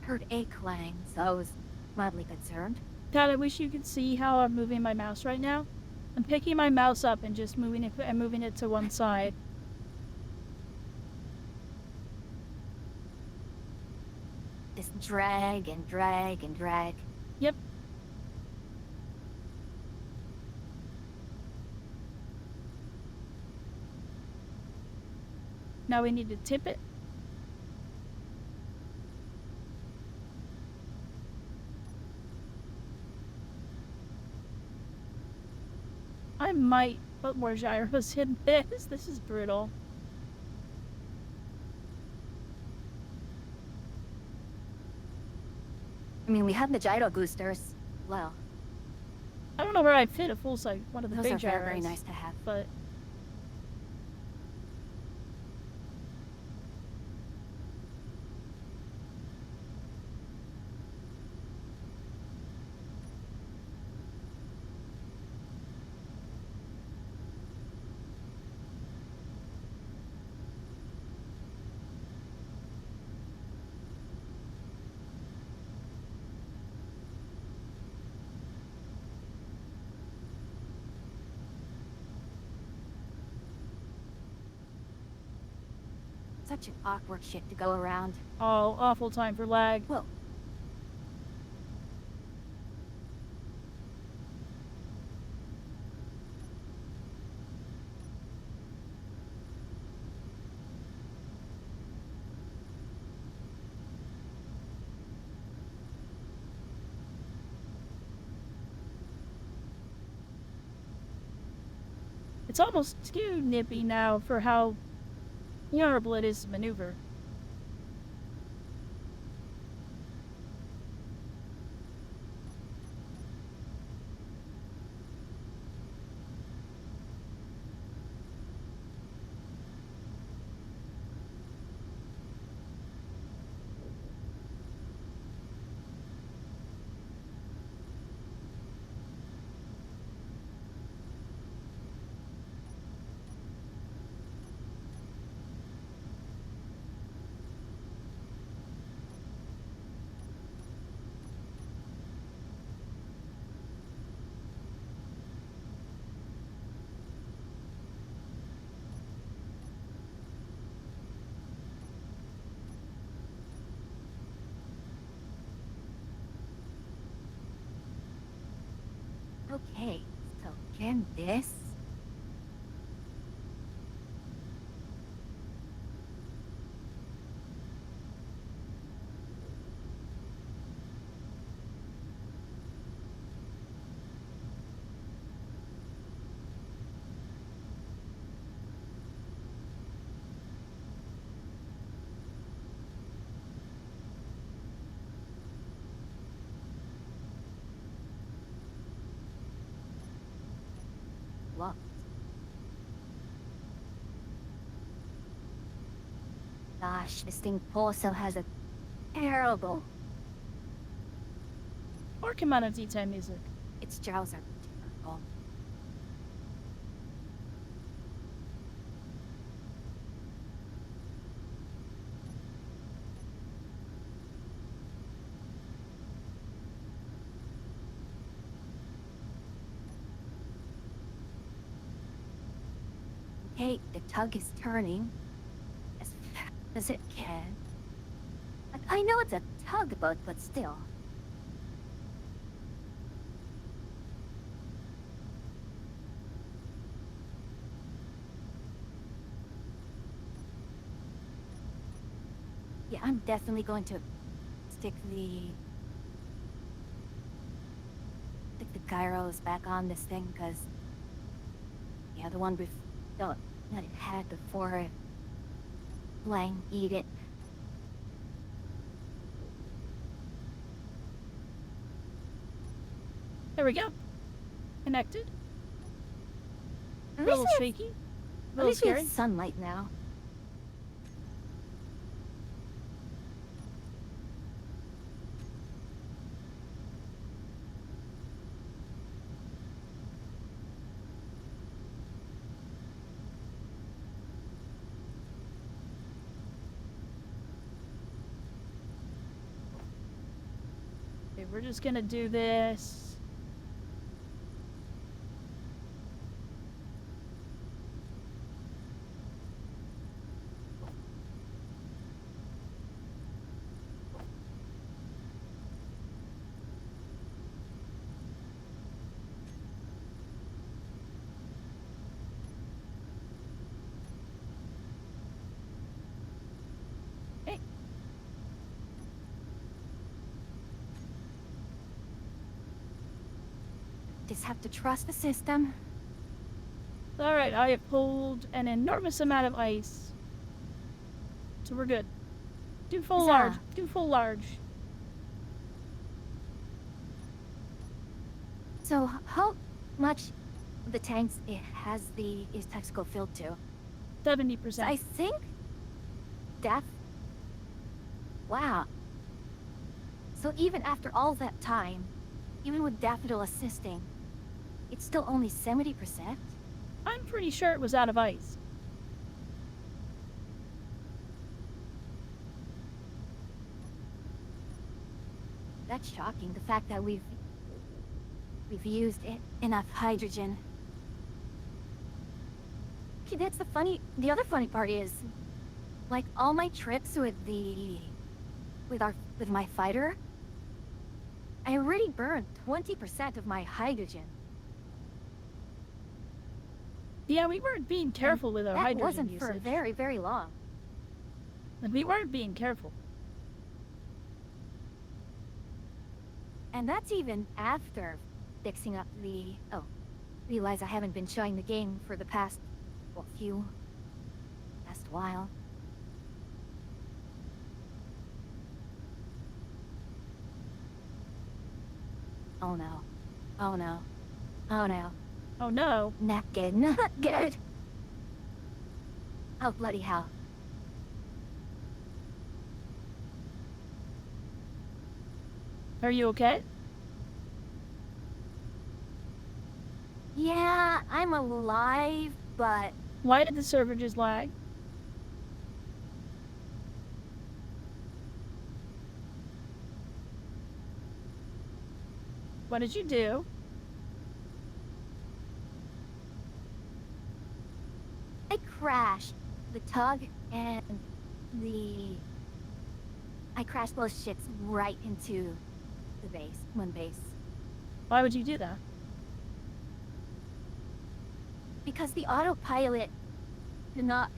Heard a clang, so I was mildly concerned. God, I wish you could see how I'm moving my mouse right now. I'm picking my mouse up and just moving it to one side. Just drag and drag and drag. Yep. Now we need to tip it. I might put more gyros in this. This is brutal. I mean, we have the gyro boosters. Well, I don't know where I'd fit a full size one of the those big are gyros. very nice to have. But Such an awkward shit to go around. oh, awful time for lag. Whoa. It's almost too nippy now for how honorable it is to maneuver. Okay, so can this? Locked. Gosh, this thing also has a terrible. Or Community Time music. Its jaws are terrible. Okay, the tug is turning as fast as it can. Like, I know it's a tugboat, but still. Yeah, I'm definitely going to stick the gyros back on this thing, because the other one that it had before Lang eat it. There we go. Connected. A At little least shaky. A At little least we scary. have sunlight now. Okay, we're just gonna do this. Hey, Just have to trust the system. alright, I have pulled an enormous amount of ice. So we're good. Do full Huzzah. large. Do full large. So how much of the tanks is Texaco filled to? 70%. I think Daph. Wow. So even after all that time, even with Daffodil assisting, it's still only 70%? I'm pretty sure it was out of ice. That's shocking, the fact that we've used enough hydrogen. Okay, the other funny part is, like, all my trips with my fighter, I already burned 20% of my hydrogen. Yeah, we weren't being careful with our That hydrogen wasn't usage. for very, very long. And we weren't being careful. And that's even after fixing up realize I haven't been showing the game for the past while. Oh no. Oh no. Oh no. Oh no. Not good. Not good. Oh bloody hell. Are you okay? Yeah, I'm alive, but Why did the server just lag? What did you do? I crashed the tug and I crashed both ships right into the base, one base. Why would you do that? Because the autopilot did not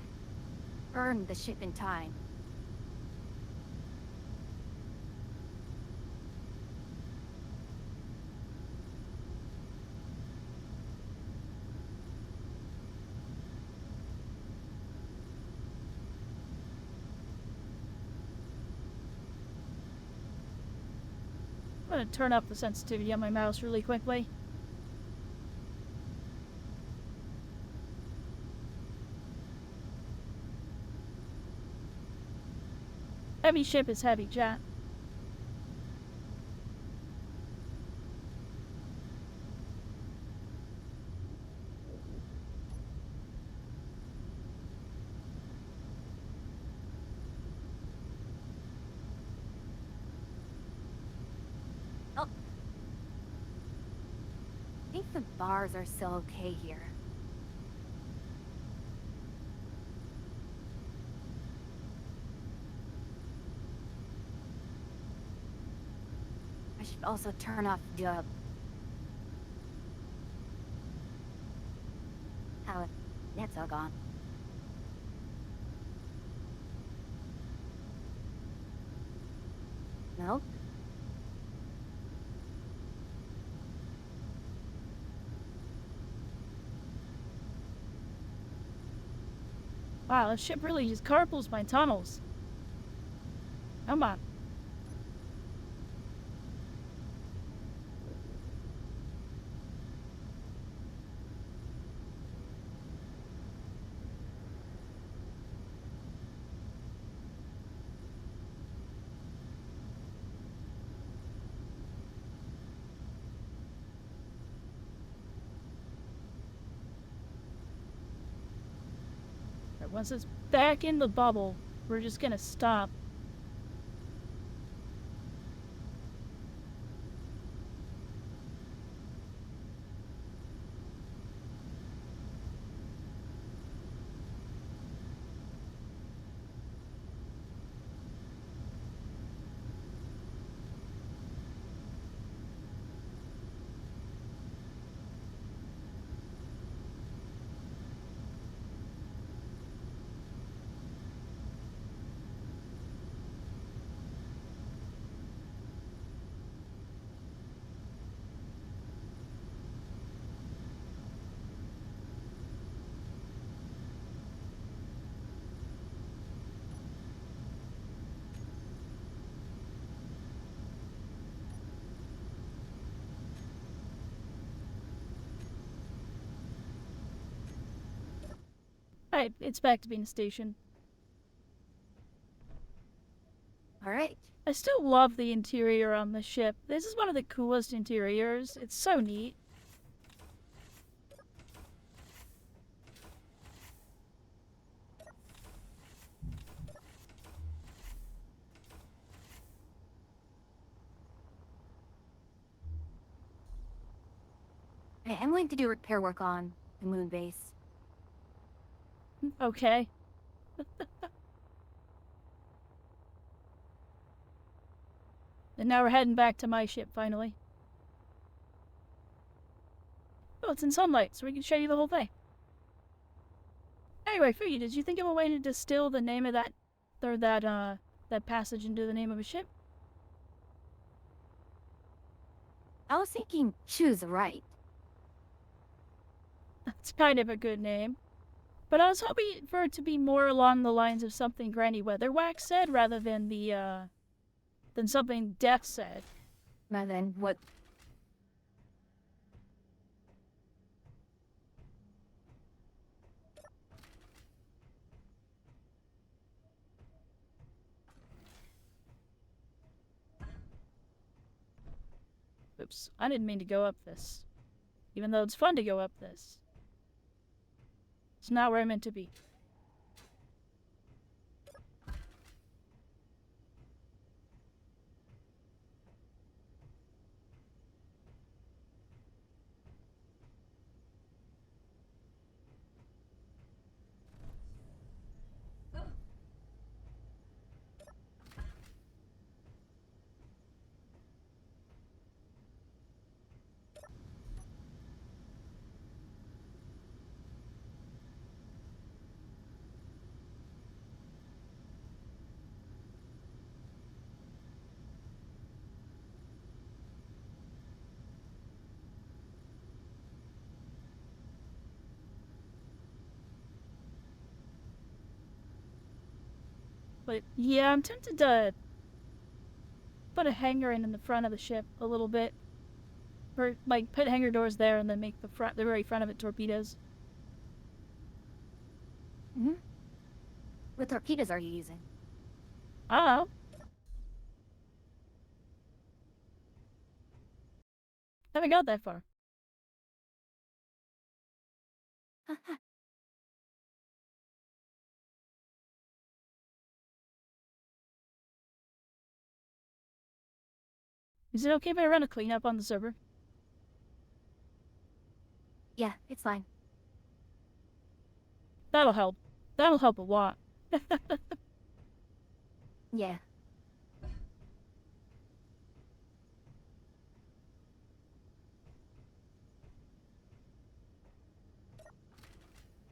burn the ship in time. I'm gonna turn up the sensitivity on my mouse really quickly. Heavy ship is heavy, chat. Oh. I think the bars are still okay here. I should also turn off the how that's all gone. No? Wow, this ship really just carpools my tunnels. Come on. Right, once it's back in the bubble, we're just gonna stop. Alright, it's back to being a station. Alright. I still love the interior on the ship. This is one of the coolest interiors. It's so neat. Okay, I'm going to do repair work on the moon base. Okay. And now we're heading back to my ship, finally. Oh, it's in sunlight, so we can show you the whole thing. Anyway, Fugi, did you think of a way to distill the name of that, or that passage into the name of a ship? I was thinking choose right. That's kind of a good name. But I was hoping for it to be more along the lines of something Granny Weatherwax said, rather than than something Death said. Rather than what? Oops, I didn't mean to go up this. Even though it's fun to go up this. It's not where I meant to be. But yeah, I'm tempted to put a hangar in the front of the ship a little bit. Or, like, put hangar doors there and then make the very front of it torpedoes. Hmm? What torpedoes are you using? I don't know. Haven't got that far. Is it okay if I run a cleanup on the server? Yeah, it's fine. That'll help. That'll help a lot. Yeah.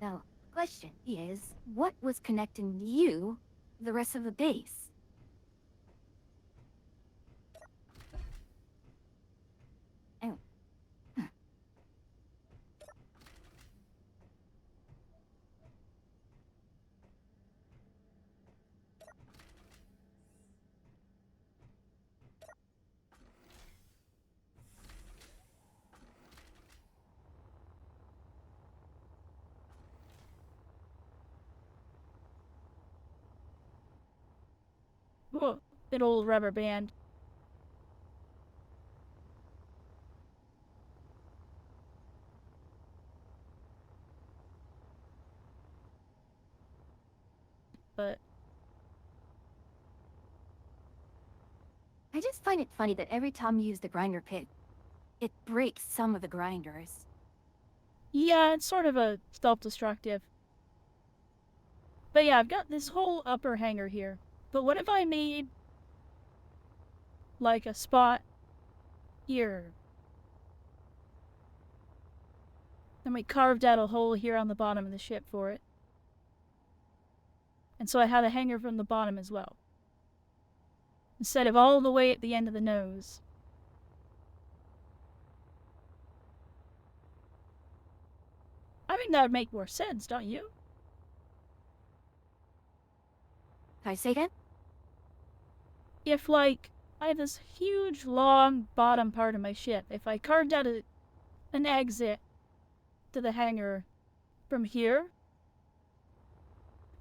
Now, the question is, what was connecting you to the rest of the base? Oh. Huh. Whoa, big old rubber band. But I just find it funny that every time you use the grinder pit, it breaks some of the grinders. yeah, it's sort of a self-destructive. But yeah, I've got this whole upper hangar here. But what if I made like a spot here? And we carved out a hole here on the bottom of the ship for it. And so I had a hangar from the bottom as well. Instead of all the way at the end of the nose. I think that would make more sense, don't you? Can I say again? If, like, I have this huge, long bottom part of my ship, if I carved out an exit to the hangar from here,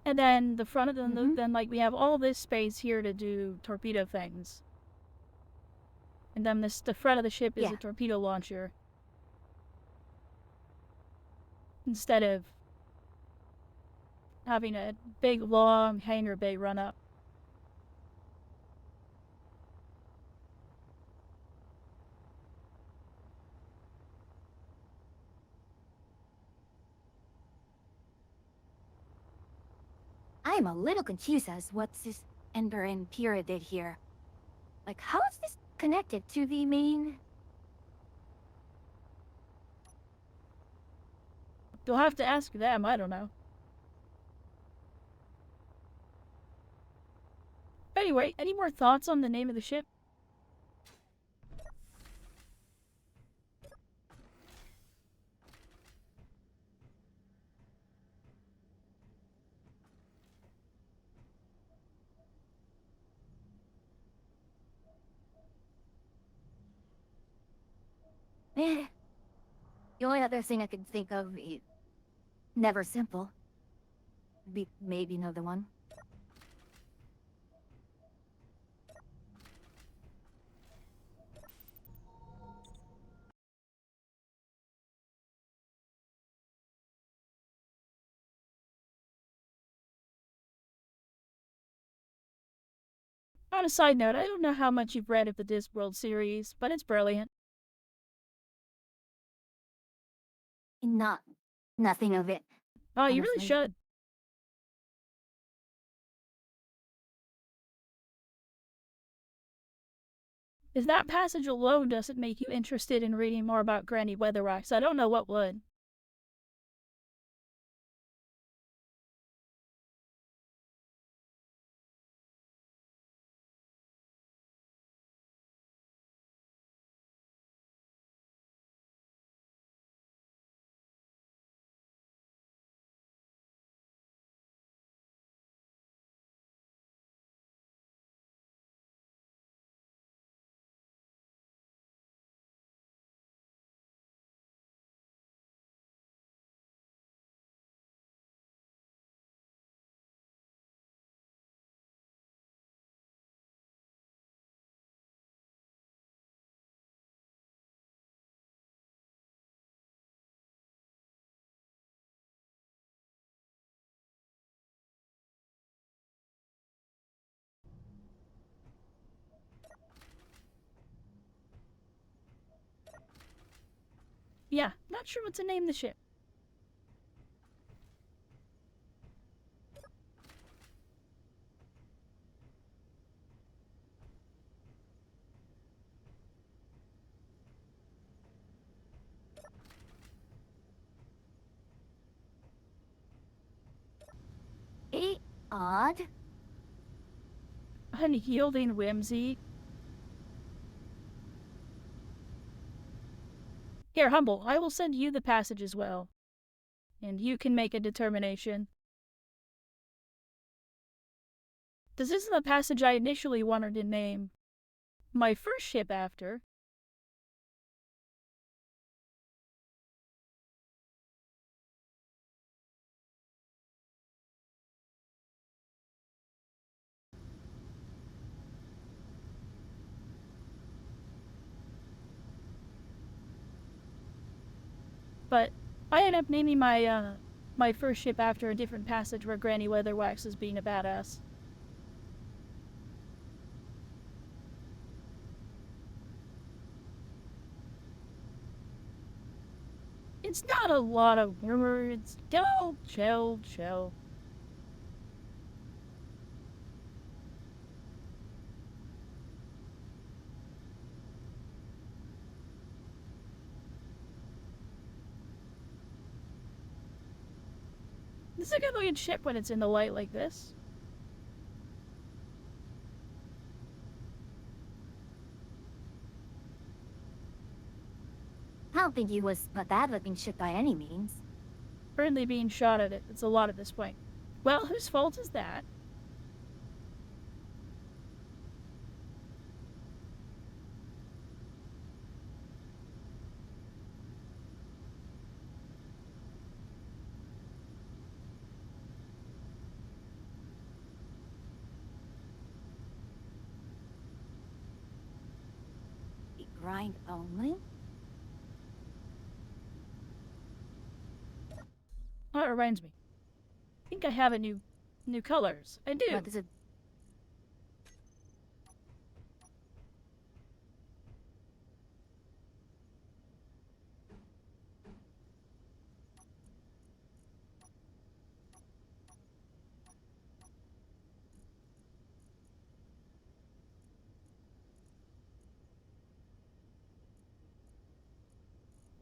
and then the front of the Mhm. then like we have all this space here to do torpedo things, and then the front of the ship is Yeah. a torpedo launcher instead of having a big long hangar bay run up. I'm a little confused as what this Ember and Pyrrha did here. Like, how is this connected to the main? You'll have to ask them. I don't know. Anyway, any more thoughts on the name of the ship? Eh. The only other thing I could think of is never simple. Be maybe another one. On a side note, I don't know how much you've read of the Discworld series, but it's brilliant. Not, nothing of it. Oh, you really Honestly. should. If that passage alone doesn't make you interested in reading more about Granny Weatherwax, I don't know what would. Yeah, not sure what to name the ship. Odd. Unyielding whimsy. Here, Humble, I will send you the passage as well, and you can make a determination. This isn't the passage I initially wanted to name my first ship after. But I ended up naming my first ship after a different passage where Granny Weatherwax is being a badass. It's not a lot of words. Chill. This is a good looking ship when it's in the light like this. I don't think he was a bad looking ship by any means. Currently being shot at it. It's a lot at this point. Well, whose fault is that? Grind only? Oh, it reminds me. I think I have a new colors. I do. What is it?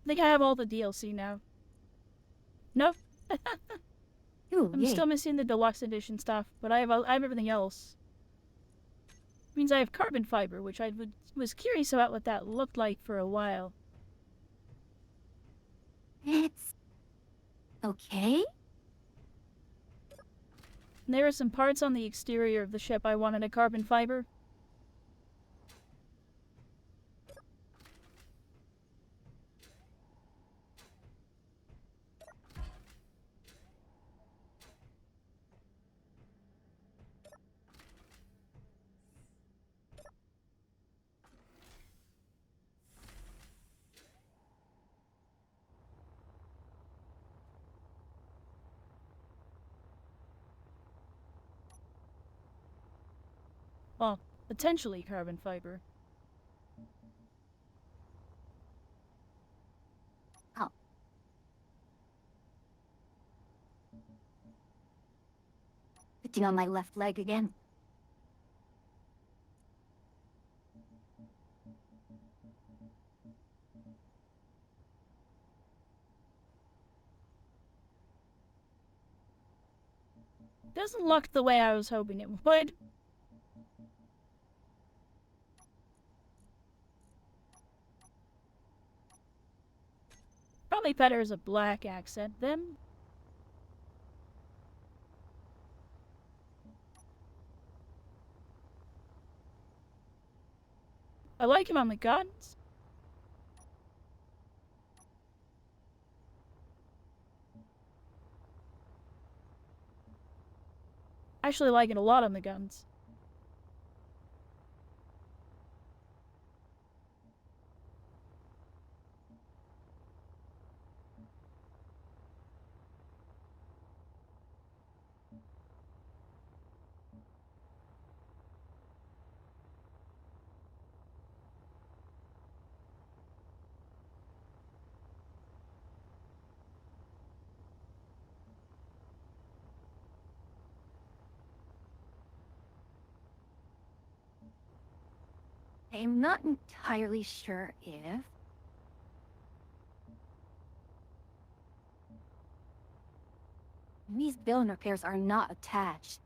I think I have all the DLC now. Nope. Ooh, I'm yay. still missing the deluxe edition stuff, but I have everything else. Means I have carbon fiber, which I was curious about what that looked like for a while. It's okay. And there are some parts on the exterior of the ship I wanted a carbon fiber. Well, potentially carbon fiber. Oh. Putting on my left leg again. Doesn't look the way I was hoping it would. Probably better as a black accent then. I like him on the guns. Actually like it a lot on the guns. I'm not entirely sure if... These building repairs are not attached.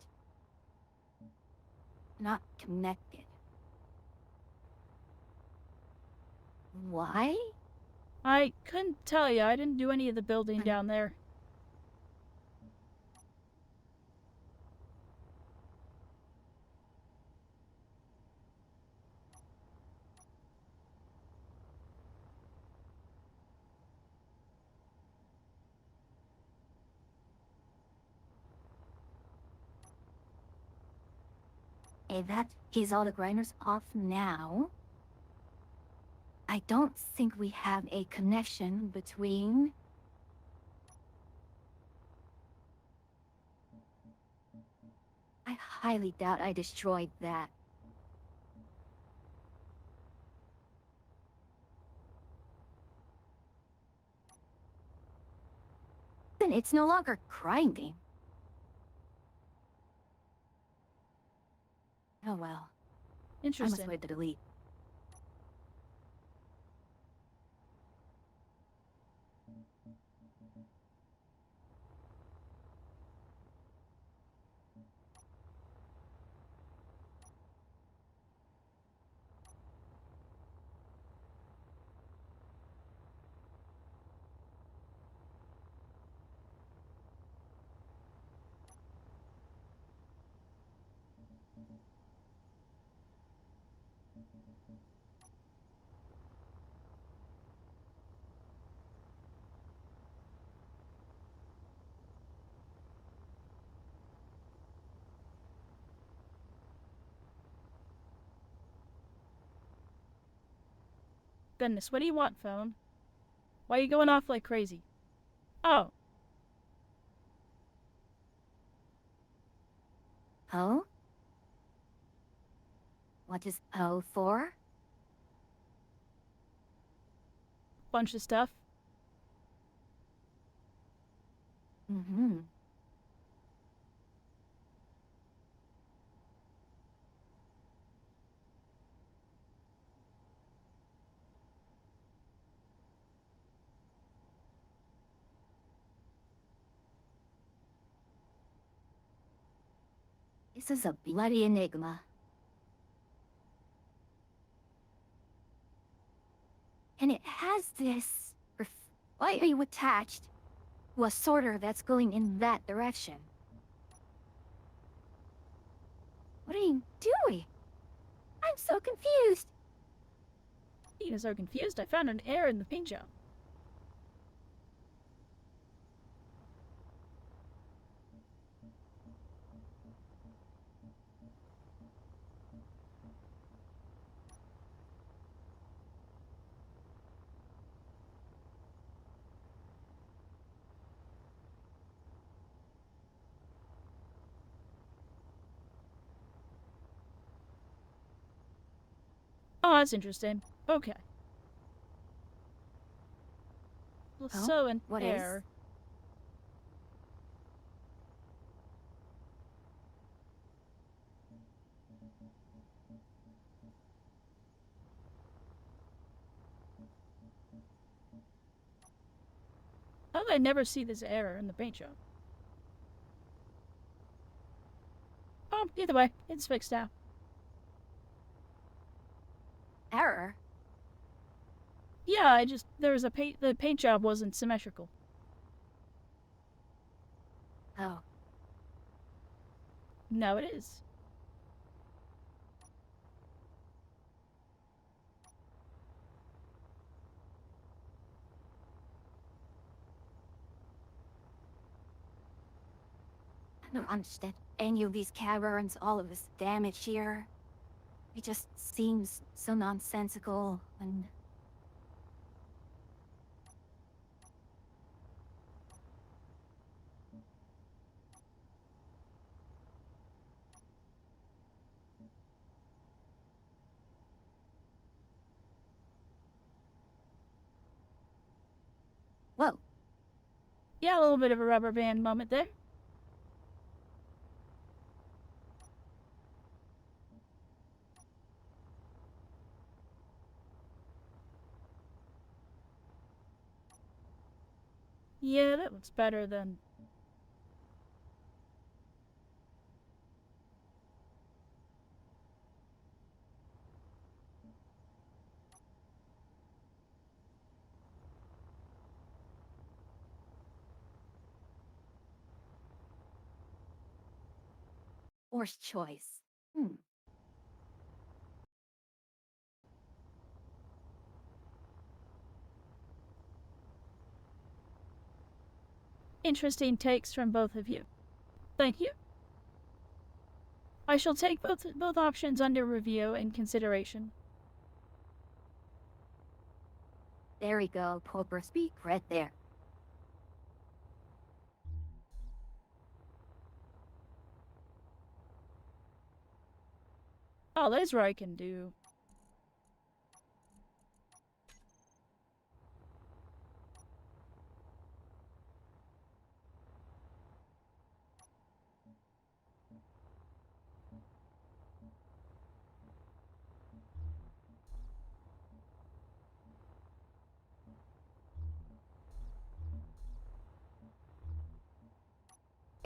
Not connected. Why? I couldn't tell you. I didn't do any of the building Hmm. down there. If that is all the grinders off now, I don't think we have a connection between... I highly doubt I destroyed that. Then it's no longer grinding. Oh well. I must Interesting. wait to delete. Goodness, what do you want, phone? Why are you going off like crazy? Oh, Oh? What is O for? bunch of stuff. Mm-hmm. This is a bloody enigma. And it has this... Why are you attached to a sorter that's going in that direction? What are you doing? I'm so confused. You are so confused. I found an error in the paint job. Oh, that's interesting. Okay. Well, Oh, so an what is? error. How did I never see this error in the paint job? Oh, either way, it's fixed now. Error? Yeah, there was the paint job wasn't symmetrical. Oh, Now it is. I don't understand any of these caverns, all of this damage here. It just seems so nonsensical and... Whoa, Yeah, a little bit of a rubber band moment there. Yeah, that looks better than... Worst choice. Hmm. Interesting takes from both of you. Thank you. I shall take both options under review and consideration. There we go, Poker speak right there. Oh, that's what I can do.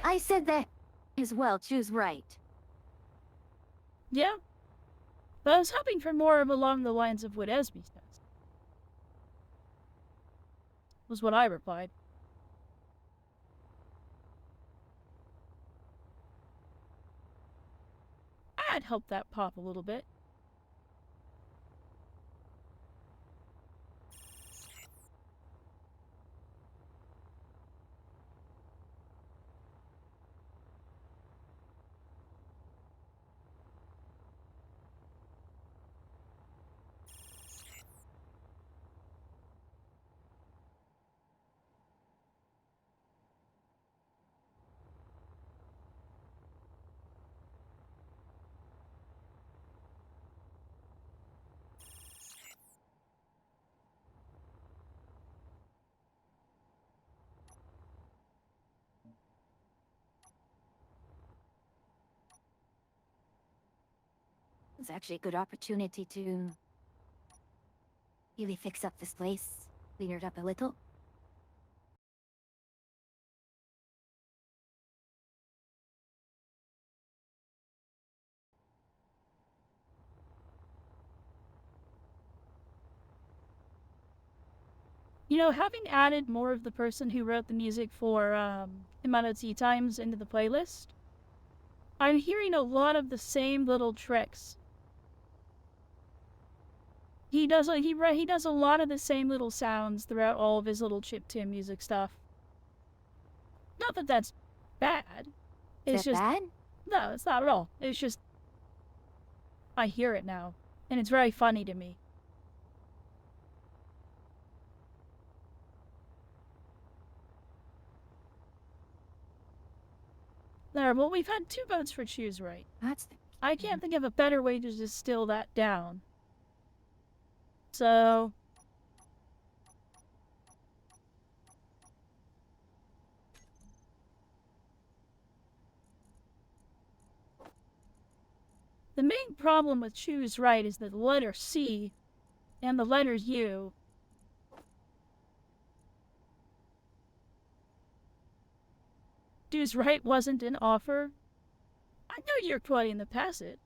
I said that as well, choose right. Yeah. But I was hoping for more of along the lines of what Esme says. Was what I replied. I'd help that pop a little bit. It's actually a good opportunity to really fix up this place, clean it up a little. You know, having added more of the person who wrote the music for Himano Tea Times into the playlist, I'm hearing a lot of the same little tricks. He does a lot of the same little sounds throughout all of his little chiptune music stuff. Not that that's bad. It's Is that just bad? no, it's not at all. It's just I hear it now, and it's very funny to me. There, well, we've had 2 votes for choose right. That's the... I can't think of a better way to distill that down. So, the main problem with choose right is that the letter C and the letter U choose right wasn't an offer. I know you're quoting the passage.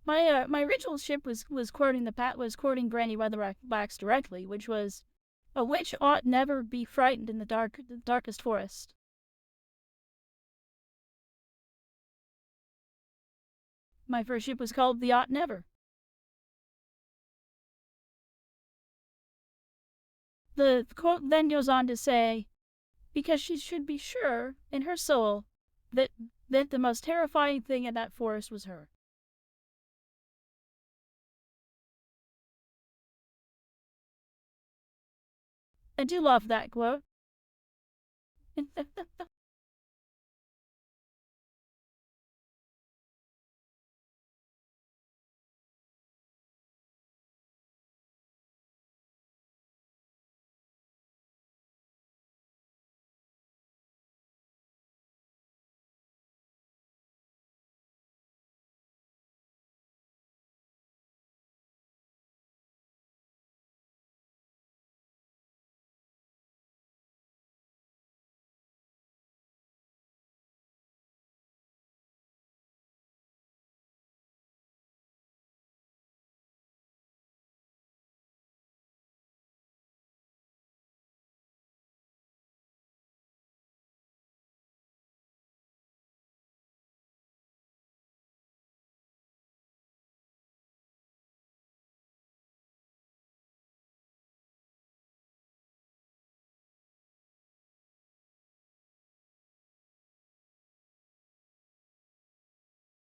My original ship was quoting quoting Granny Weatherwax directly, which was, a witch ought never be frightened in the darkest forest. My first ship was called the Ought Never. The quote then goes on to say, because she should be sure in her soul that the most terrifying thing in that forest was her. I do love that quote.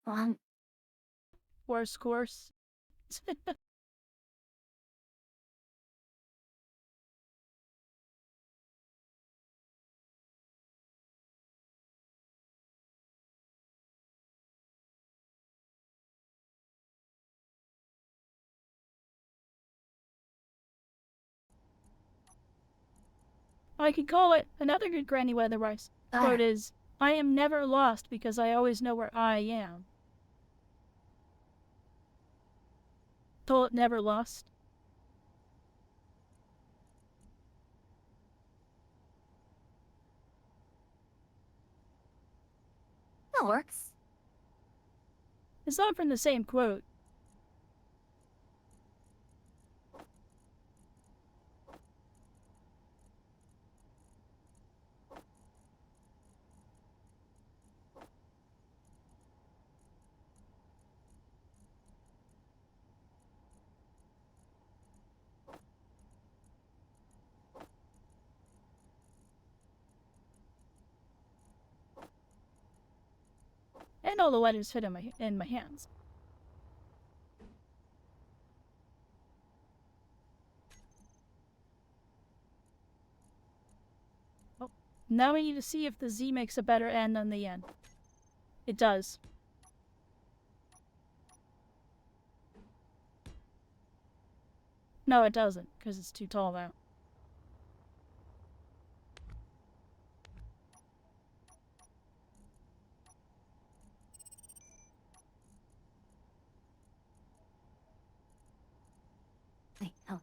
Um, Worst course. I could call it another good Granny Weatherwax quote is, I am never lost because I always know where I am. Toilet never lost. that works. It's not from the same quote. And all the letters fit in my hands. Oh, now we need to see if the Z makes a better N than the N. It does. No, it doesn't, because it's too tall now. Wait, oh.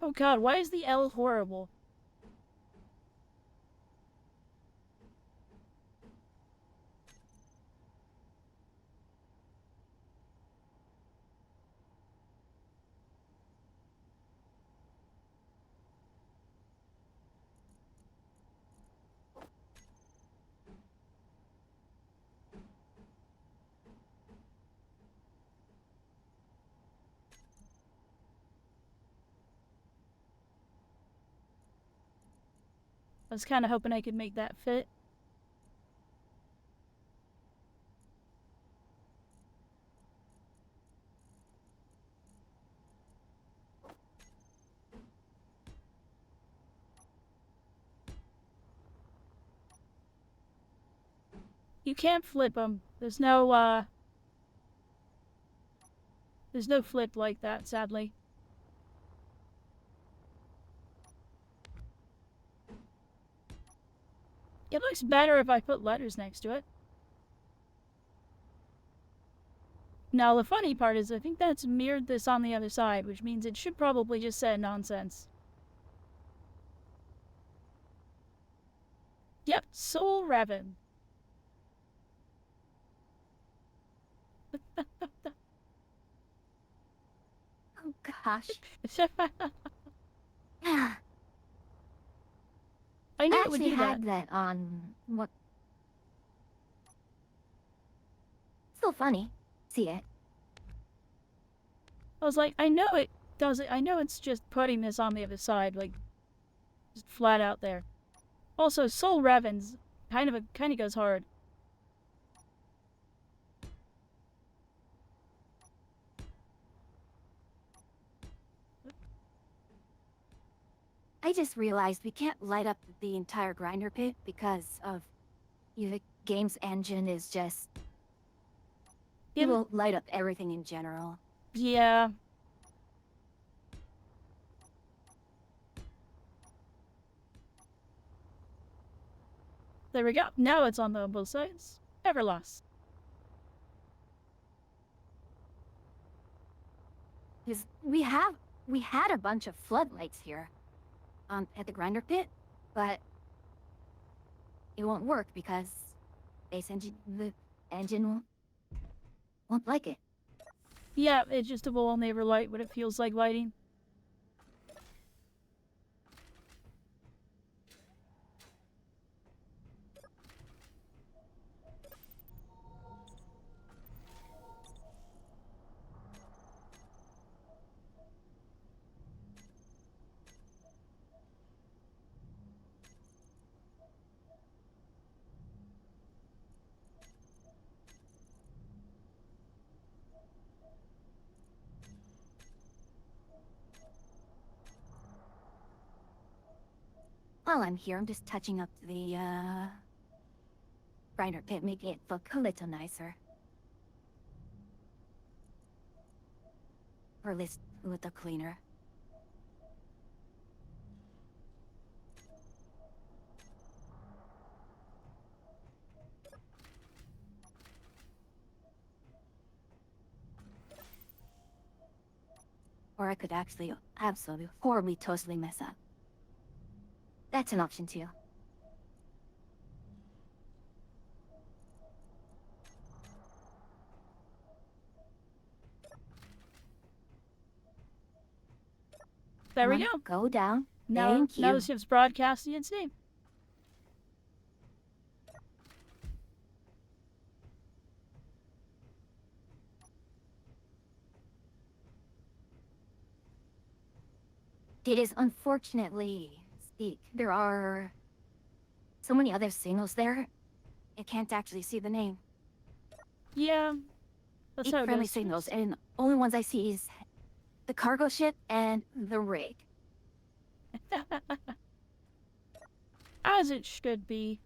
Oh god, why is the L horrible? I was kind of hoping I could make that fit. You can't flip them. There's no flip like that, sadly. It looks better if I put letters next to it. Now, the funny part is I think that's mirrored this on the other side, which means it should probably just say nonsense. Yep, Soul Raven. Oh gosh. I knew I it would actually do that. had that on what? Still funny. See it? I was like, I know it does it. I know it's just putting this on the other side, like, just flat out there. Also, Soul Revens kind of goes hard. I just realized we can't light up the entire grinder pit because of the game's engine is just. It Yeah, will light up everything in general. yeah. There we go. Now it's on both sides. Everlast. Because we had a bunch of floodlights here, at the grinder pit, but it won't work because the engine won't like it. Yeah, it just will only ever light what it feels like lighting. While I'm here, I'm just touching up the grinder pit, making it look a little nicer. Or at least a little cleaner. Or I could actually absolutely horribly totally mess up. That's an option too. There we Come on, go. Go down. Now, Thank now you. the ship's broadcasting its name. It is unfortunately steep. There are so many other signals there. I can't actually see the name. Yeah, that's how it Friendly is. signals, and only ones I see is the cargo ship and the rig. As it should be.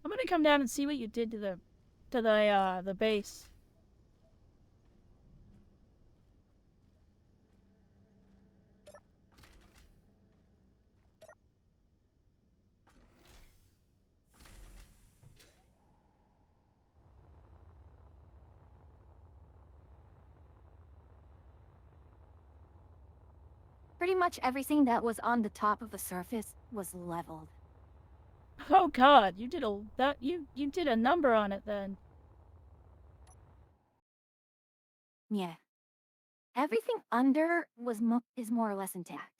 I'm gonna come down and see what you did to the base. Pretty much everything that was on the top of the surface was leveled. Oh God, you did you did a number on it then. Yeah. Everything under is more or less intact.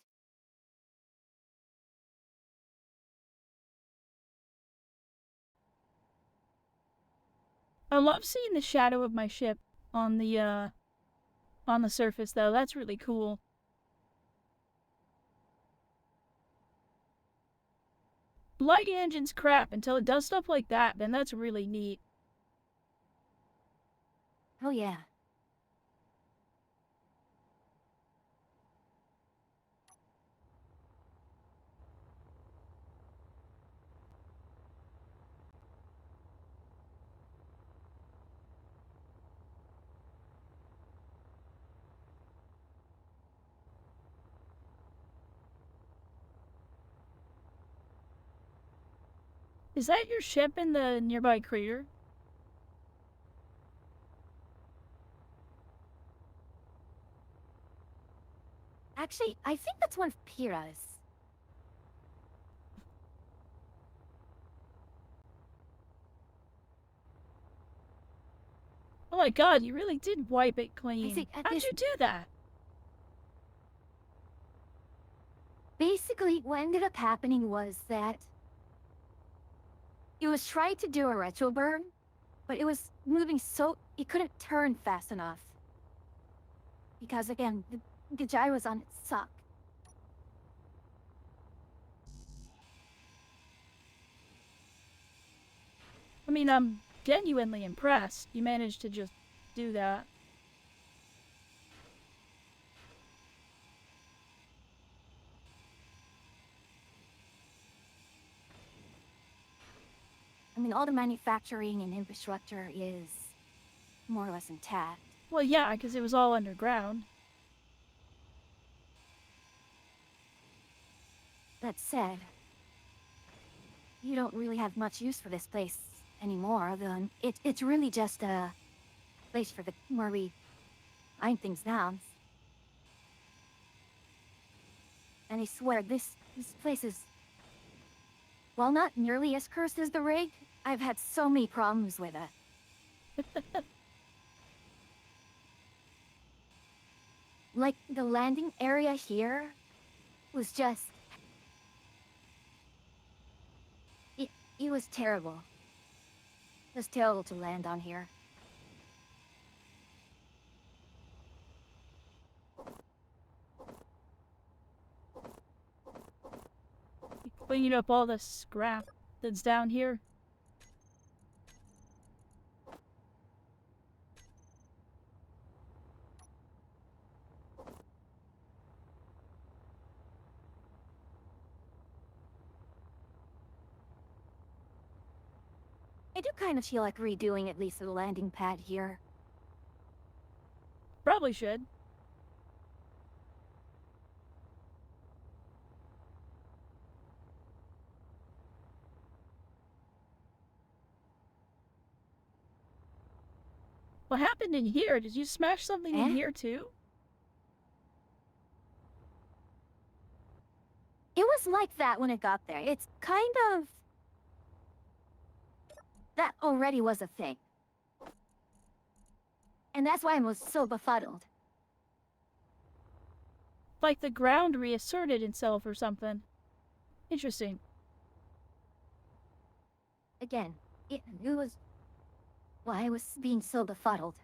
I love seeing the shadow of my ship on the surface though. That's really cool. Light engine's crap until it does stuff like that, then that's really neat. Oh yeah. Is that your ship in the nearby crater? Actually, I think that's one of Pyrrha's. Oh my God, you really did wipe it clean. think at How'd this- you do that? Basically, what ended up happening was that It was trying to do a retro burn, but it was moving so it couldn't turn fast enough. Because again, the gyros on it suck. I mean, I'm genuinely impressed. You managed to just do that. I mean, all the manufacturing and infrastructure is more or less intact. Well, yeah, because it was all underground. That said, you don't really have much use for this place anymore. It's really just a place for the where we find things down. And I swear, this place is, while not nearly as cursed as the rig, I've had so many problems with it. Like, the landing area here was just... It was terrible. It was terrible to land on here. You cleaned up all the scrap that's down here. I do kind of feel like redoing at least the landing pad here. Probably should. What happened in here? Did you smash something in Eh? here too? It was like that when it got there. It's kind of... That already was a thing. And that's why I was so befuddled. Like the ground reasserted itself or something. Interesting. Again, it was... why I was being so befuddled.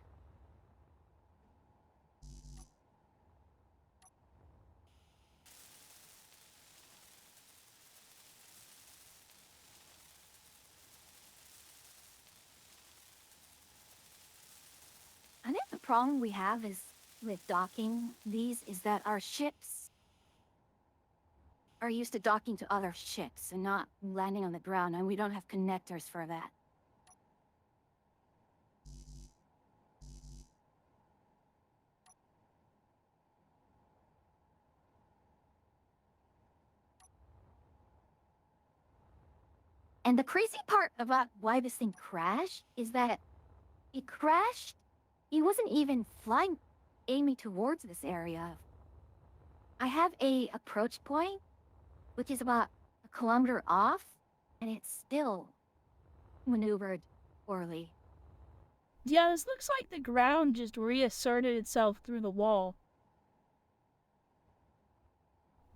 I think the problem we have is with docking these is that our ships are used to docking to other ships and not landing on the ground, and we don't have connectors for that. And the crazy part about why this thing crashed is that it crashed. It wasn't even flying, aiming towards this area. I have a approach point, which is about 1 kilometer off, and it's still maneuvered poorly. Yeah, this looks like the ground just reasserted itself through the wall.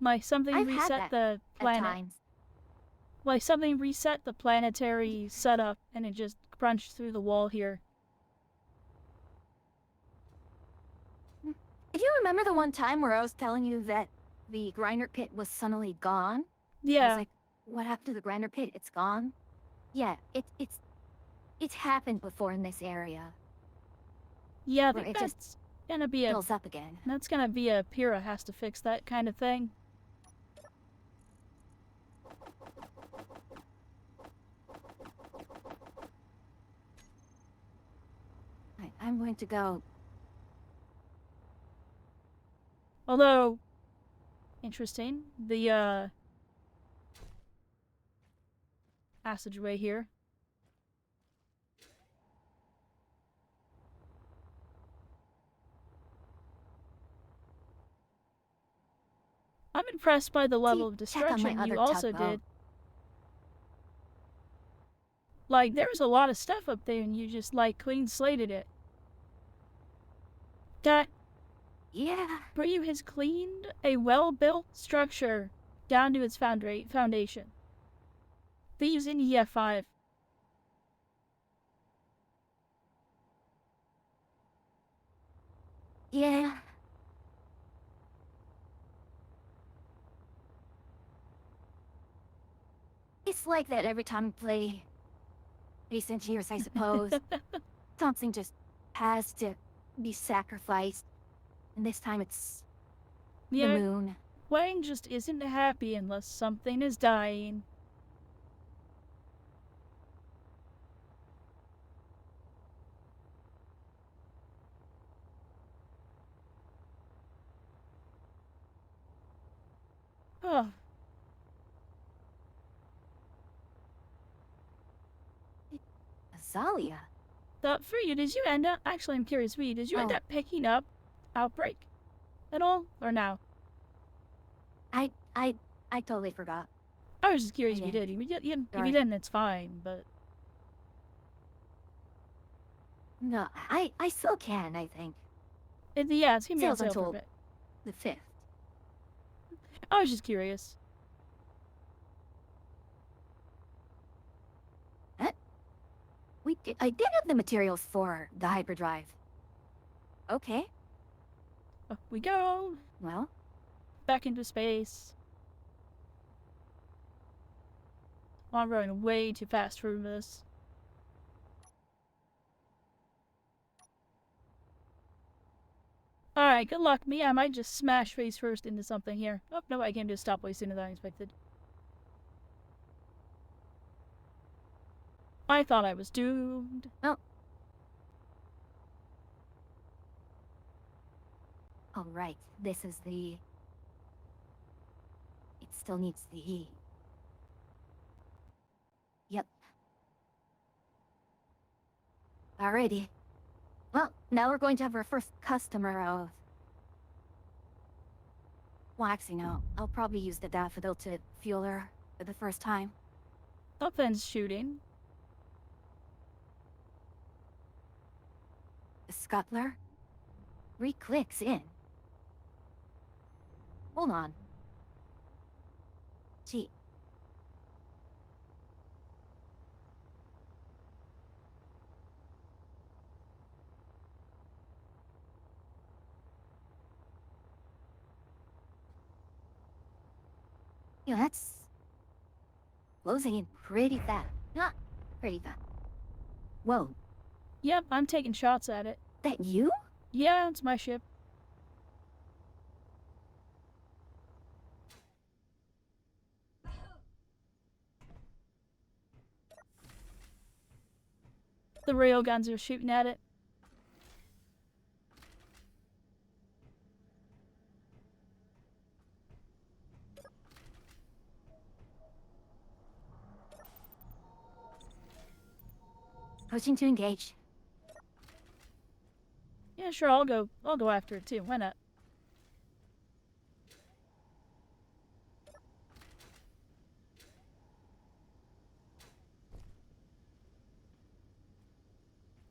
Like something I've had reset that the At planet. times. Like something reset the planetary setup and it just crunched through the wall here. If you remember the one time where I was telling you that the grinder pit was suddenly gone? I was Yeah, like, what happened to the grinder pit? It's gone? Yeah, it's happened before in this area. yeah, I where think it just that's gonna be a Fills up again. Pyrrha has to fix that kind of thing. I'm going to go. Although, interesting, the passageway here. I'm impressed by the level of check on my destruction you other also tugboat. did. Like, there was a lot of stuff up there and you just, like, clean slated it. That Yeah. Bryu has cleaned a well-built structure down to its foundation. Thieves in EF5. Yeah. It's like that every time we play recent years, I suppose. Something just has to be sacrificed. And this time it's the Yeah, moon. Wang just isn't happy unless something is dying. Oh, Azalea. Free, did you end up, actually I'm curious, Free, did you end Oh. up picking up Outbreak at all, or no? I totally forgot. I was just curious I if you didn't. did. If you Sorry. didn't, it's fine, but... No, I still can, I think. yeah, it's gonna be on Sales sale for a until bit. the 5th. I was just curious. I did have the materials for the hyperdrive. Okay, Up we go. well, Back into space. Oh, I'm running way too fast for this. Alright, good luck me. I might just smash face first into something here. Oh, no, I came to a stop way sooner than I expected. I thought I was doomed. alright, this is the... It still needs the E. Yep. Alrighty. Well, now we're going to have our first customer of... Well, actually, no. I'll probably use the daffodil to fuel her for the first time. Something's shooting. The scuttler? 3 clicks in. Hold on. Gee. Yeah, that's... closing in pretty fast. Not pretty fast. Whoa, Yep, I'm taking shots at it. that you? Yeah, it's my ship. The railguns are shooting at it. Pushing to engage. Yeah, sure, I'll go after it too. Why not?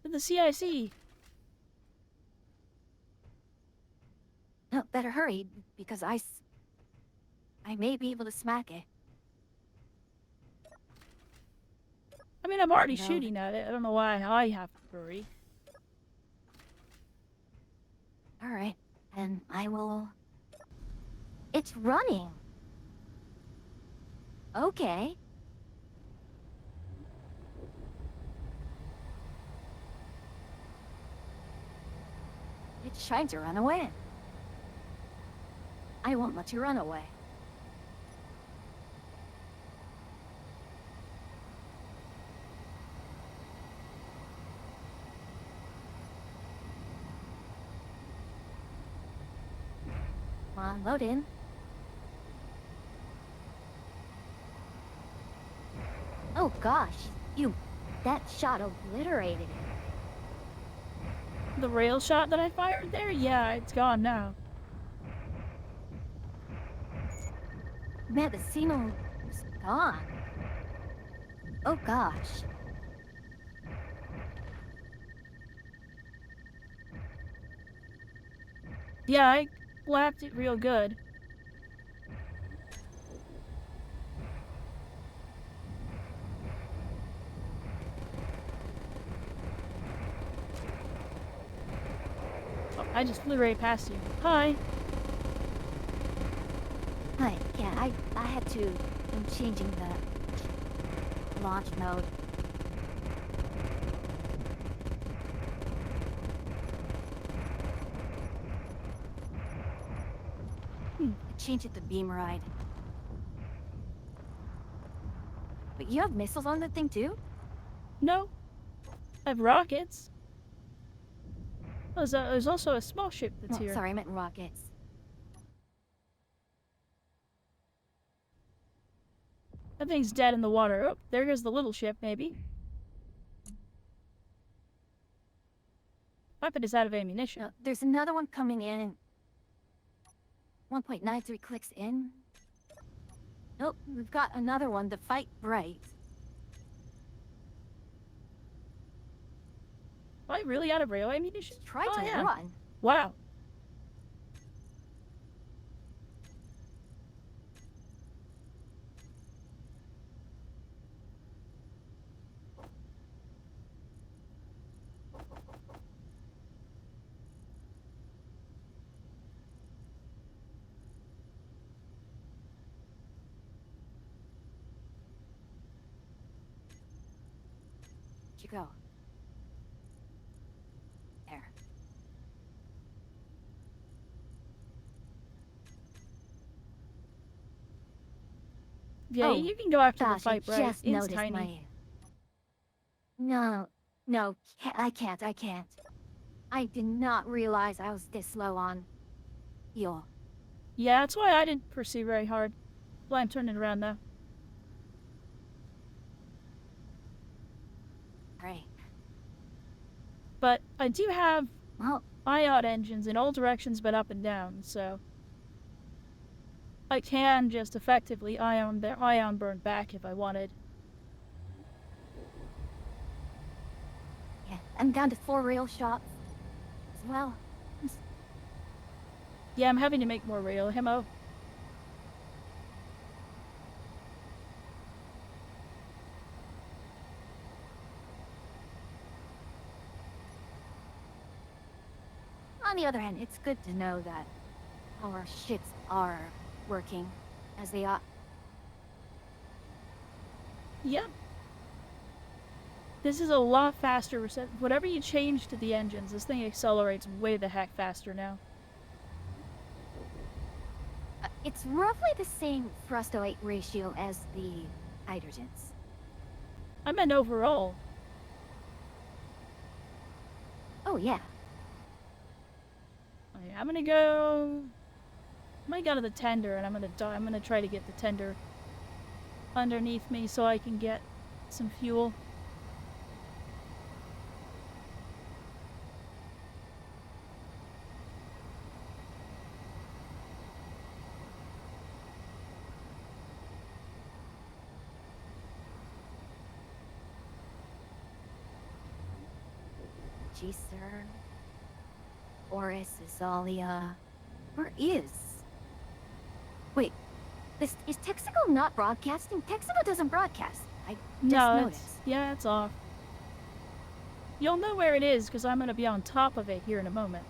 To the CIC. No, better hurry, because I may be able to smack it. I mean, I'm already No. shooting at it. I don't know why I have to hurry. Alright, and I will... It's running! Okay. It's trying to run away. I won't let you run away. Come on, load in. Oh gosh, that shot obliterated it. The rail shot that I fired there? Yeah, it's gone now. Man, the Simo is gone. Oh gosh. Yeah, I lapped it real good. Oh, I just flew right past you. Hi. Hi, yeah, I had to. I'm changing the launch mode. I changed it to beam ride. But you have missiles on the thing too? No. I have rockets. There's also a small ship that's Oh, here. sorry, I meant rockets. That thing's dead in the water. Oh, there goes the little ship, maybe. Weapon is out of ammunition. No, there's another one coming in. 1.93 clicks in. Nope, we've got another one to fight bright. Am I really out of rail ammunition? Try Oh, to yeah. run. Wow. Where'd you go? There. Yeah, Oh, you can go after the Gosh, I fight, right? just It's noticed tiny. my... No, I can't. I did not realize I was this low on fuel. Yeah, that's why I didn't pursue very hard. Well, I'm turning around now. Great. But I do have Well, ion engines in all directions but up and down, so I can just effectively ion burn back if I wanted. yeah, I'm down to 4 rail shots as well. Yeah, I'm having to make more rail ammo. On the other hand, it's good to know that our ships are working as they ought. Yep. This is a lot faster. Whatever you change to the engines, this thing accelerates way the heck faster now. It's roughly the same thrust-to-weight ratio as the hydrogens. I meant overall. Oh, yeah. Okay, I'm gonna go to the tender, and I'm gonna try to get the tender underneath me so I can get some fuel. Sir. Oris, Azalia. Where is? Wait, is Texaco not broadcasting? Texaco doesn't broadcast. I just No, noticed. it's off. You'll know where it is because I'm gonna be on top of it here in a moment.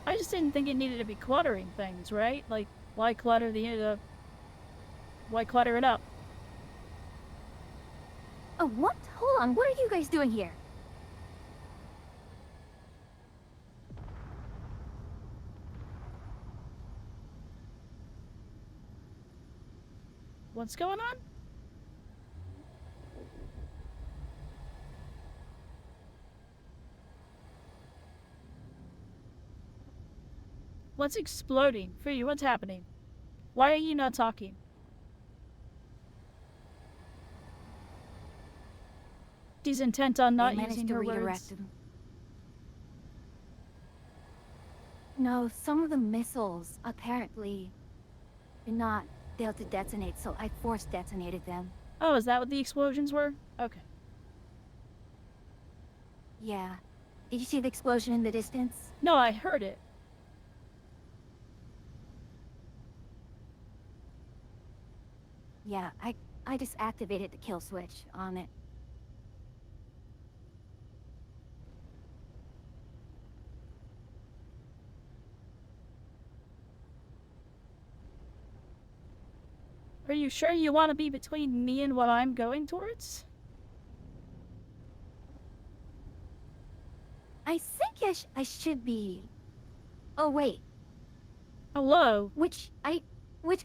I just didn't think it needed to be cluttering things, right? Like, why clutter why clutter it up? Oh, what? Hold on, what are you guys doing here? What's going on? What's exploding? For you, what's happening? Why are you not talking? She's intent on not They managed using to her redirect words. them. No, some of the missiles apparently did not fail to detonate, so I force detonated them. Oh, is that what the explosions were? Okay. Yeah. Did you see the explosion in the distance? No, I heard it. Yeah, I just activated the kill switch on it. Are you sure you want to be between me and what I'm going towards? I think I should be... Oh, wait. Hello? Which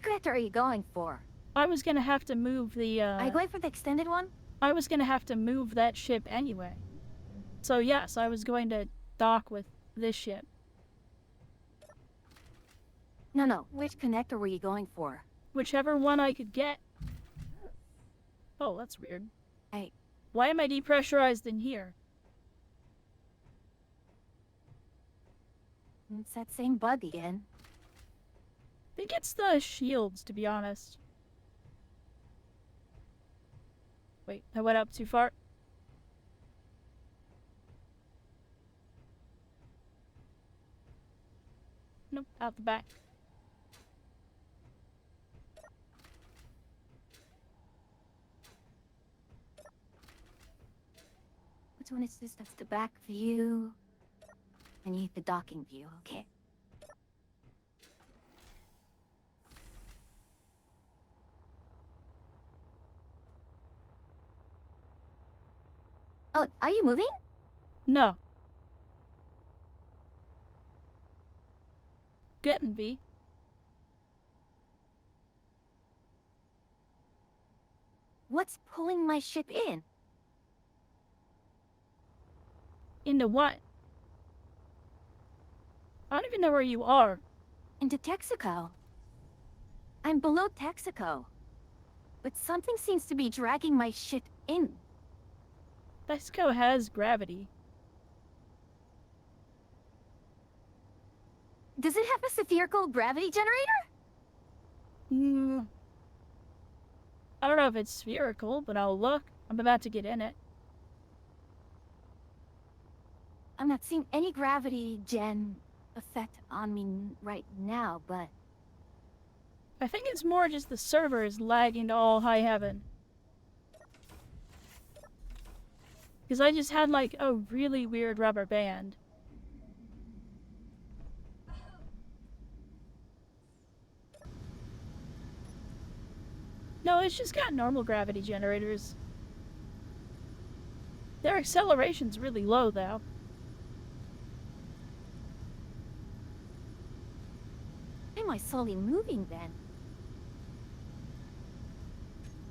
character are you going for? I was gonna have to move the, Are you going for the extended one? I was gonna have to move that ship anyway. So yes, I was going to dock with this ship. No. Which connector were you going for? Whichever one I could get. Oh, that's weird. Why am I depressurized in here? It's that same bug again. I think it's the shields, to be honest. Wait, I went up too far. Nope, out the back. Which one is this? That's the back view. I need the docking view, okay. Oh, are you moving? No. Getting B. What's pulling my ship in? Into what? I don't even know where you are. Into Texaco. I'm below Texaco. But something seems to be dragging my ship in. Texaco has gravity. Does it have a spherical gravity generator? I don't know if it's spherical, but I'll look. I'm about to get in it. I'm not seeing any gravity gen effect on me right now, but... I think it's more just the server is lagging to all high heaven. Because I just had like a really weird rubber band. No, it's just got normal gravity generators. Their acceleration's really low though. Why am I slowly moving then?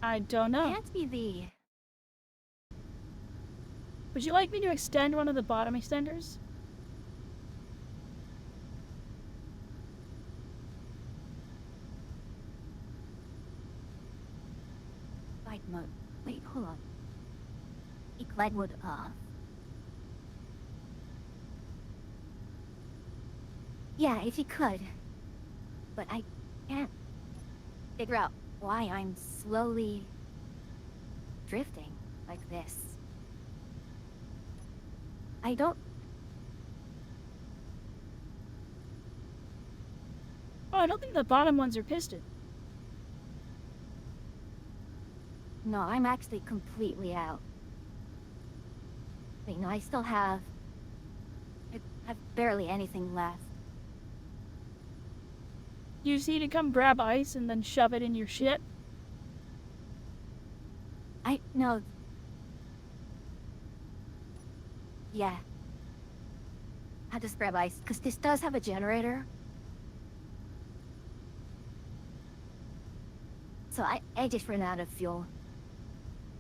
I don't know. Can't be the... Would you like me to extend one of the bottom extenders? Glide mode. Wait, hold on. Glide mode off. Yeah, if you could. But I can't figure out why I'm slowly drifting like this. I don't... Oh, I don't think the bottom ones are piston. No, I'm actually completely out. Wait, no, I still have... I have barely anything left. You just need to come grab ice and then shove it in your shit. No. Yeah. I'll just grab ice, because this does have a generator. So I just ran out of fuel.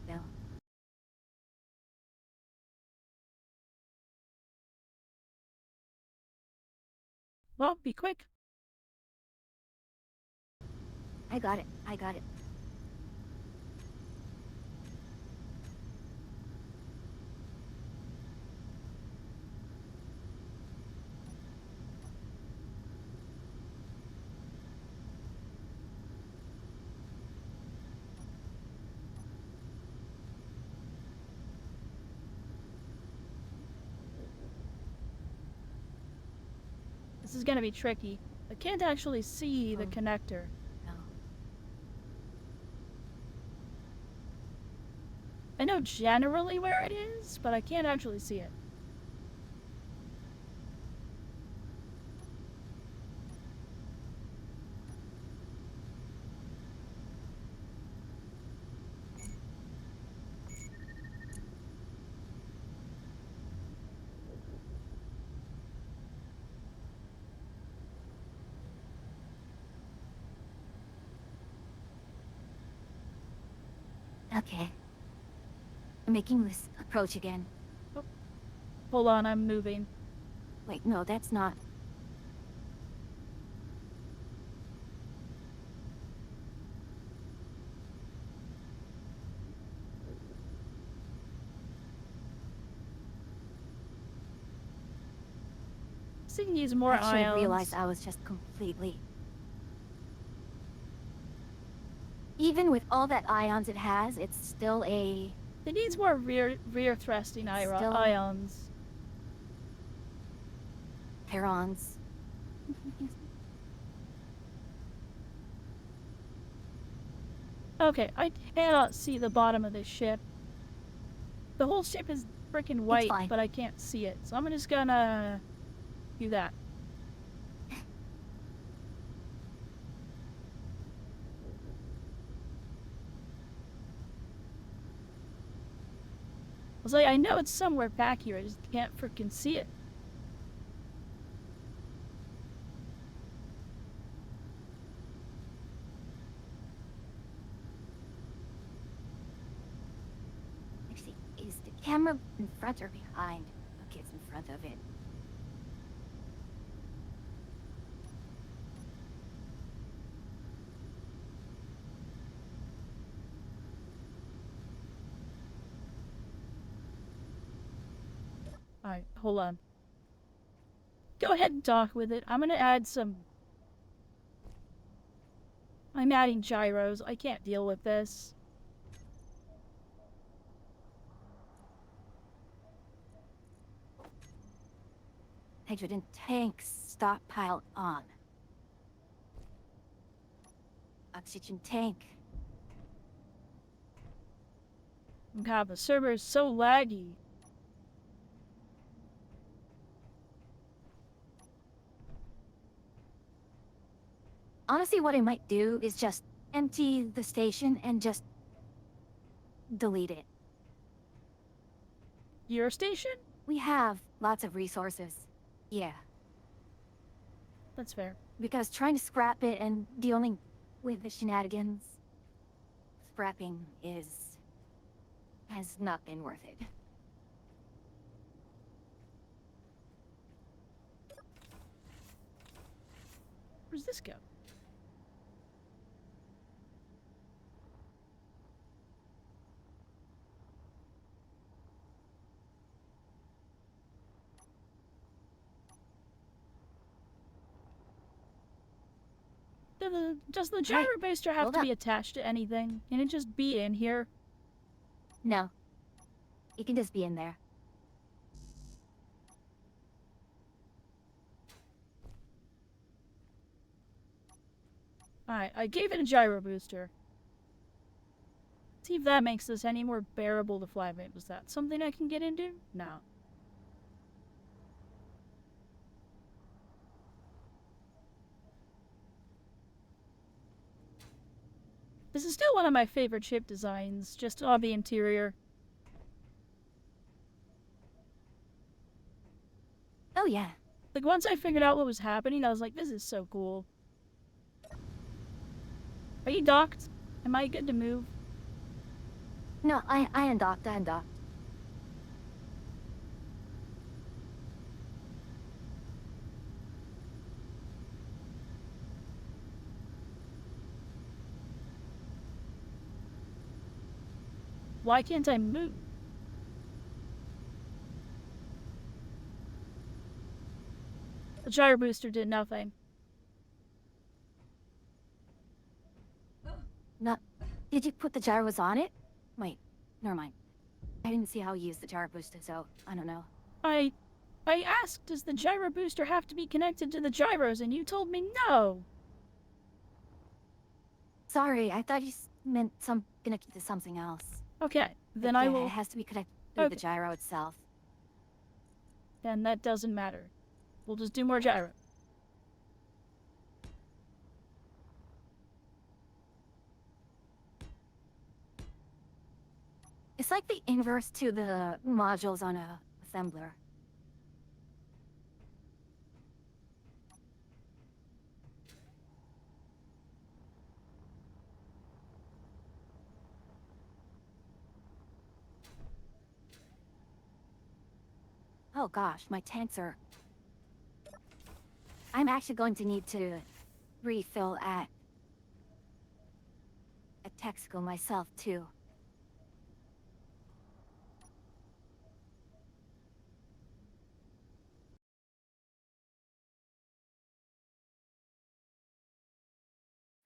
No. Well, be quick. I got it. I got it. This is gonna be tricky. I can't actually see the Oh. connector. No. I know generally where it is, but I can't actually see it. Okay. I'm making this approach again. Hold on, I'm moving. Wait, no, that's not. This thing needs more I should have ions. realized I was just completely. Even with all that ions it has, it's still a. It needs more rear thrusting Still- ions. Herons. Okay, I cannot see the bottom of this ship. The whole ship is freaking white, fine. but I can't see it. So I'm just gonna do that. I was like, I know it's somewhere back here. I just can't freaking see it. Actually, is the camera in front or behind? Okay, it's in front of it. Alright, hold on. Go ahead and dock with it. I'm gonna add some... I'm adding gyros. I can't deal with this. Hydrogen tanks stockpile on. Oxygen tank. God, the server is so laggy. Honestly, what I might do is just empty the station and just delete it. Your station? We have lots of resources. Yeah, That's fair. because trying to scrap it and dealing with the shenanigans, scrapping has not been worth it. Where's this go? Does the gyro booster have hold to up. be attached to anything? Can it just be in here? No, it can just be in there. Alright, I gave it a gyro booster. See if that makes this any more bearable to fly. Wait, was that something I can get into? No. This is still one of my favorite ship designs, just on the interior. Oh yeah. Like, once I figured out what was happening, I was like, this is so cool. Are you docked? Am I good to move? No, I undocked. Why can't I move? The gyro booster did nothing. Not. Did you put the gyros on it? Wait, never mind. I didn't see how you used the gyro booster, so I don't know. I asked, does the gyro booster have to be connected to the gyros? And you told me no. Sorry, I thought you meant connected to something else. Okay, then But I yeah, will. It has to be connected to Okay. the gyro itself. Then that doesn't matter. We'll just do more gyro. It's like the inverse to the modules on a assembler. Oh gosh, my tanks are... I'm actually going to need to refill at Texaco myself, too.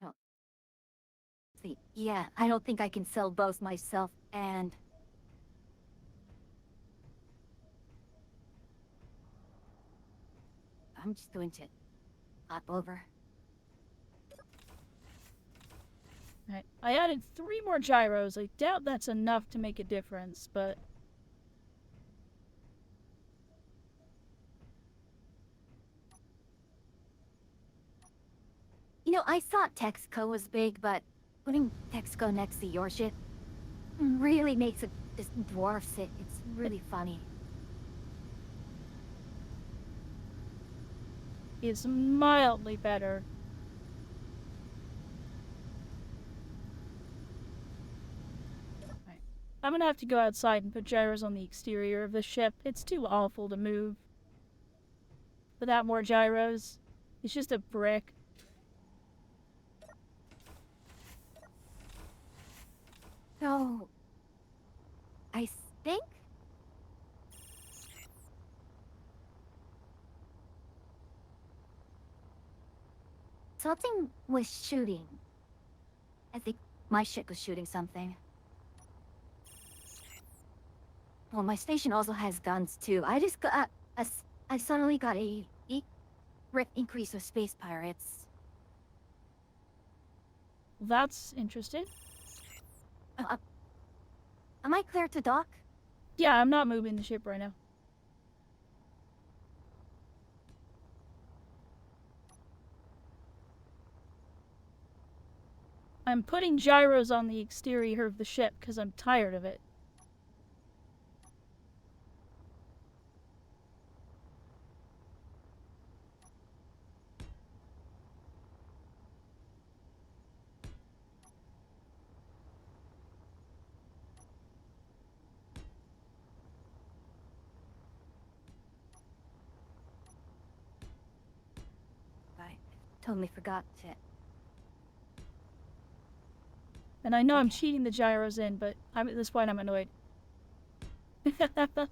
Oh. See, yeah, I don't think I can sell both myself and... I'm just going to hop over. Right. I added 3 more gyros. I doubt that's enough to make a difference, but... You know, I thought Texaco was big, but putting Texaco next to your ship really makes it just dwarfs it. It's really funny. Is mildly better. Right. I'm gonna have to go outside and put gyros on the exterior of the ship. It's too awful to move without more gyros. It's just a brick. So, I think something was shooting. I think my ship was shooting something. Well, my station also has guns too. I just got I suddenly got a increase of space pirates. That's interesting. Am I clear to dock? Yeah, I'm not moving the ship right now. I'm putting gyros on the exterior of the ship because I'm tired of it. I totally forgot to. And I know I'm Okay. cheating the gyros in, but at this point I'm annoyed. Are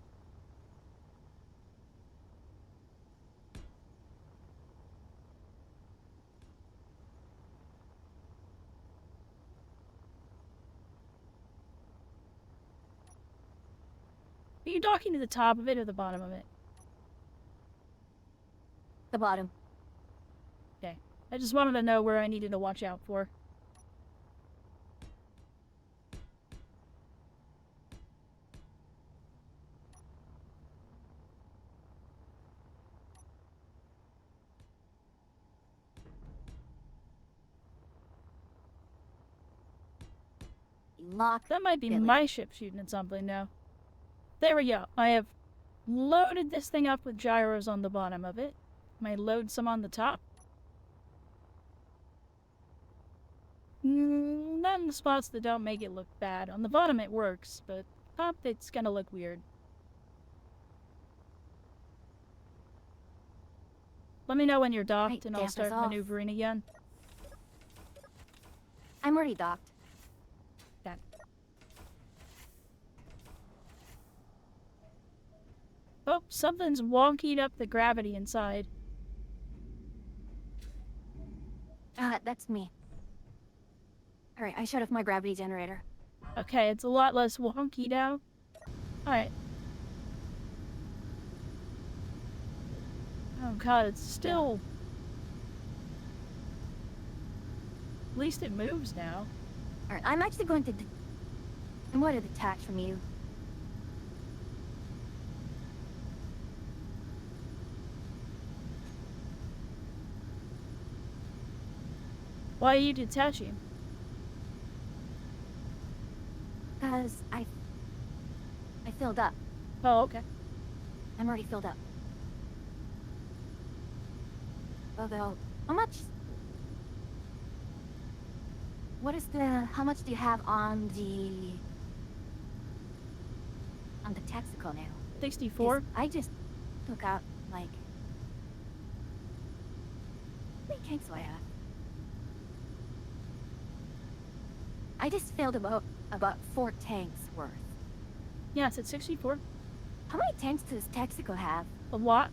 you docking to the top of it or the bottom of it? The bottom. Okay. I just wanted to know where I needed to watch out for. Lock. That might be Billy. my ship shooting at something now. There we go. I have loaded this thing up with gyros on the bottom of it. Might load some on the top. Not in the spots that don't make it look bad. On the bottom it works, but top it's gonna look weird. Let me know when you're docked Right, and I'll dampers start off. maneuvering again. I'm already docked. That. Oh, something's wonkied up the gravity inside. That's me. Alright, I shut off my gravity generator. Okay, it's a lot less wonky now. Alright. Oh god, it's still... At least it moves now. Alright, I'm actually going to... I'm going to detach from you. Why are you detaching? Because I filled up. Oh, okay. I'm already filled up. Although, how much... How much do you have on the Texaco now? 64? 'Cause took out, like... How many tanks do I have? I just filled about 4 tanks worth. Yeah, it's at 64. How many tanks does Texaco have? A lot.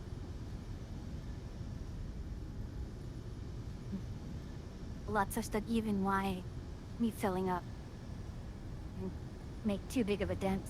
Lots such that even why me filling up and make too big of a dent.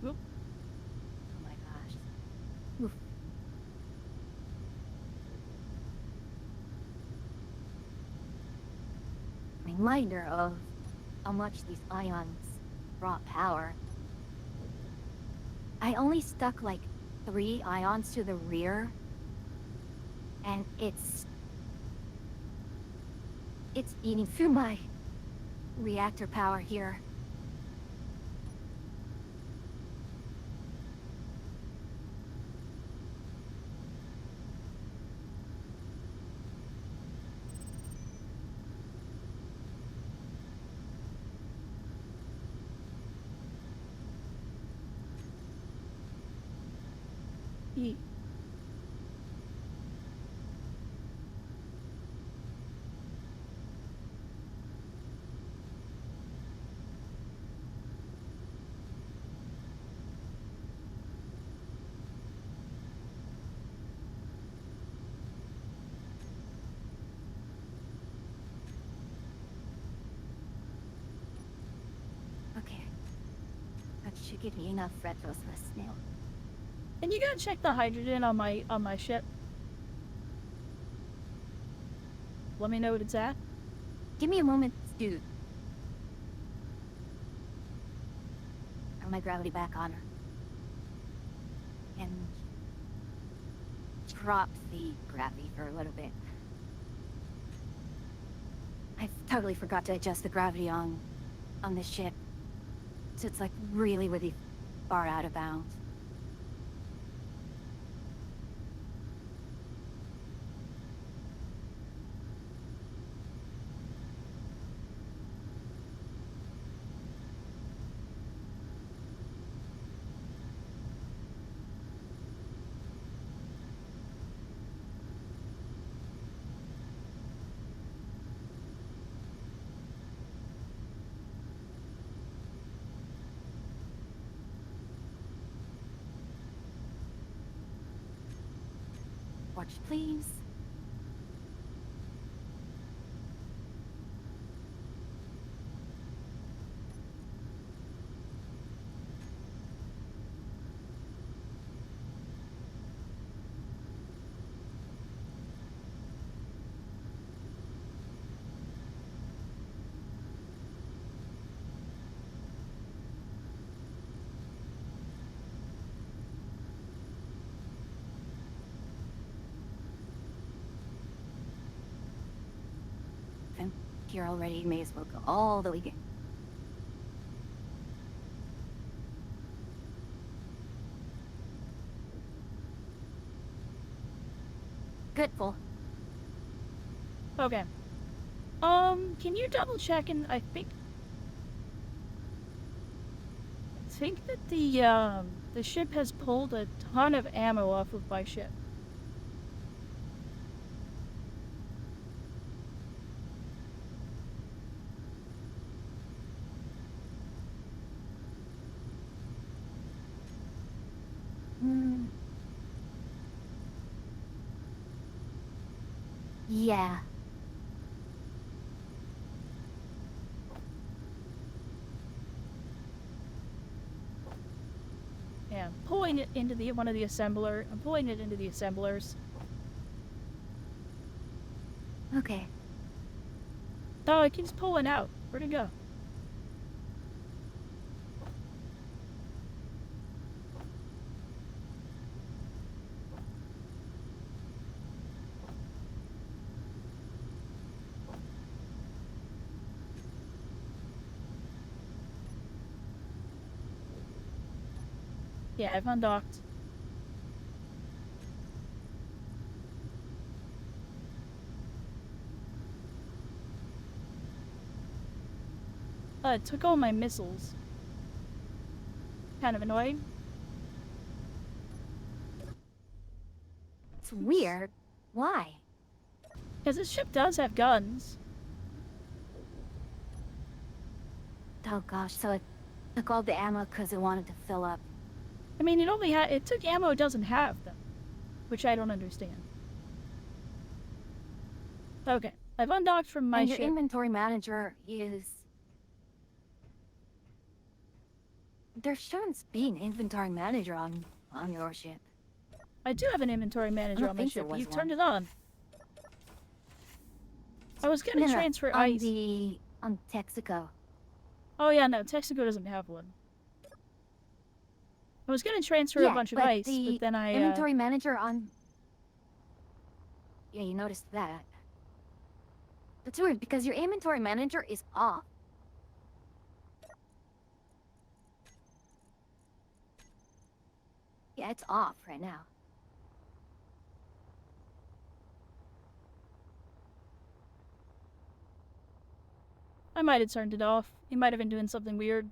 Oop. Oh my gosh. Oof. Reminder of how much these ions draw power. I only stuck like 3 ions to the rear, and it's eating through my reactor power here. E. Okay. That should give me enough retros for a snail. And you gotta check the hydrogen on my ship. Let me know what it's at. Give me a moment, dude. Turn my gravity back on her. And drop the gravity for a little bit. I totally forgot to adjust the gravity on this ship. So it's like really far out of bounds. Watch, please. If I'm here already, may as well go all the way again. Good, full. Okay. Can you double check? And I think that the ship has pulled a ton of ammo off of my ship. Hmm. Yeah. Yeah, I'm pulling it into one of the assembler. I'm pulling it into the assemblers. Okay. Oh, it keeps pulling out. Where'd it go? Yeah, I've undocked. It took all my missiles. Kind of annoying. It's weird. Why? Because this ship does have guns. Oh gosh, so it took all the ammo because it wanted to fill up. I mean, it took ammo it doesn't have, though. Which I don't understand. Okay, I've undocked from my And your ship. inventory manager is... There shouldn't be an inventory manager on your ship. I do have an inventory manager don't on my think there ship. was You've one. turned it on. I was gonna No, transfer on ice. on Texaco. Oh yeah, no, Texaco doesn't have one. I was gonna transfer a bunch of ice, the but then I inventory manager on... Yeah, you noticed that. That's weird because your inventory manager is off. Yeah, it's off right now. I might have turned it off. He might have been doing something weird.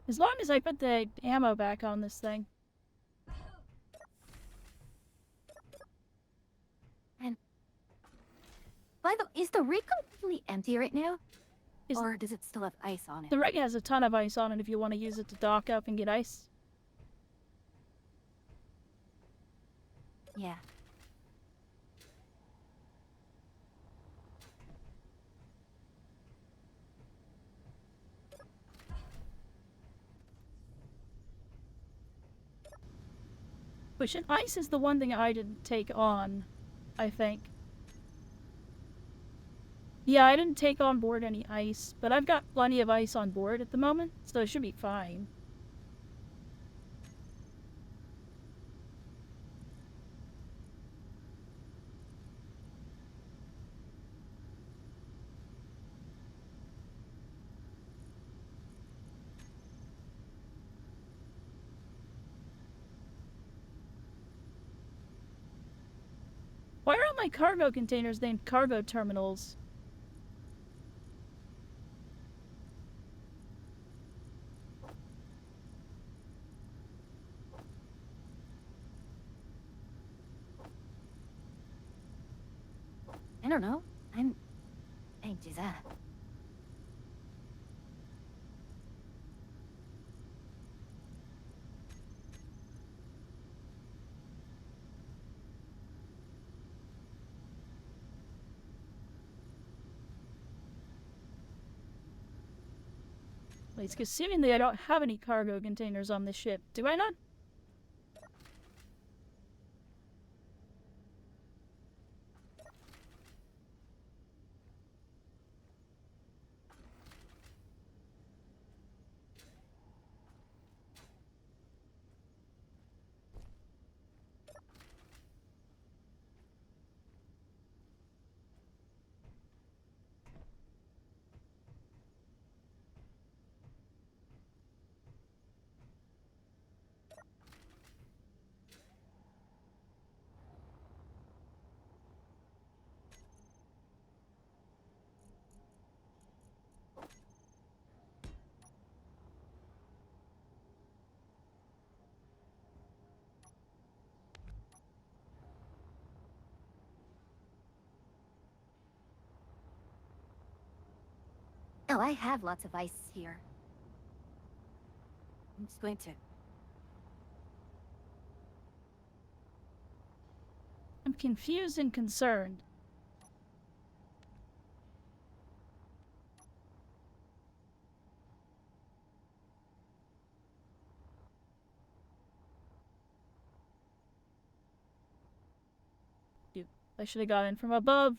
As long as I put the ammo back on this thing. And by the way, is the rig completely empty right now? Is- Or does it still have ice on it? The rig has a ton of ice on it if you want to use it to dock up and get ice. Yeah. Which ice is the one thing I didn't take on, I think. Yeah, I didn't take on board any ice, but I've got plenty of ice on board at the moment, so it should be fine. Why are all my cargo containers named cargo terminals? I don't know. Hey, Giselle. Like, because seemingly I don't have any cargo containers on this ship. Do I not? Oh, I have lots of ice here. I'm just going to... I'm confused and concerned. I should have got in from above.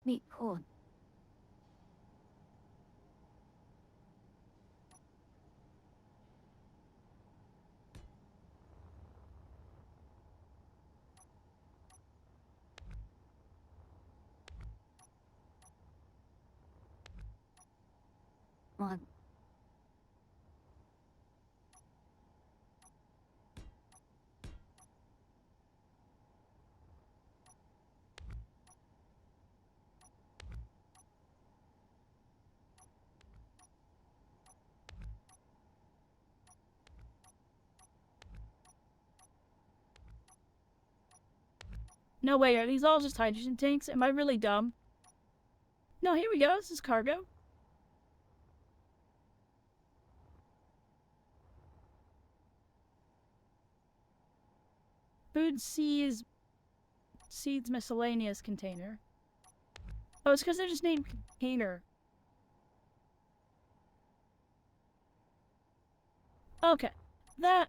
Me, cool. One. No way, are these all just hydrogen tanks? Am I really dumb? No, here we go. This is cargo. Food seeds miscellaneous container. Oh, it's because they're just named container. Okay, that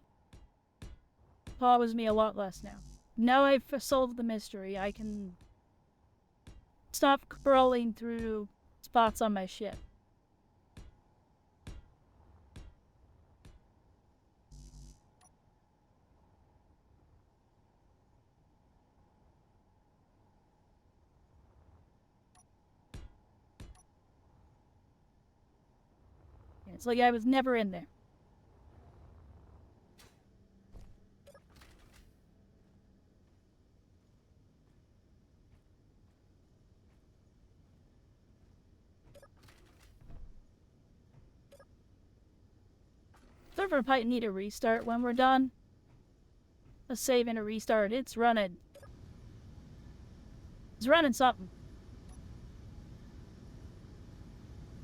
bothers me a lot less now. Now I've solved the mystery, I can stop crawling through spots on my ship. It's like I was never in there. Server might need a restart when we're done. A save and a restart. It's running. It's running something.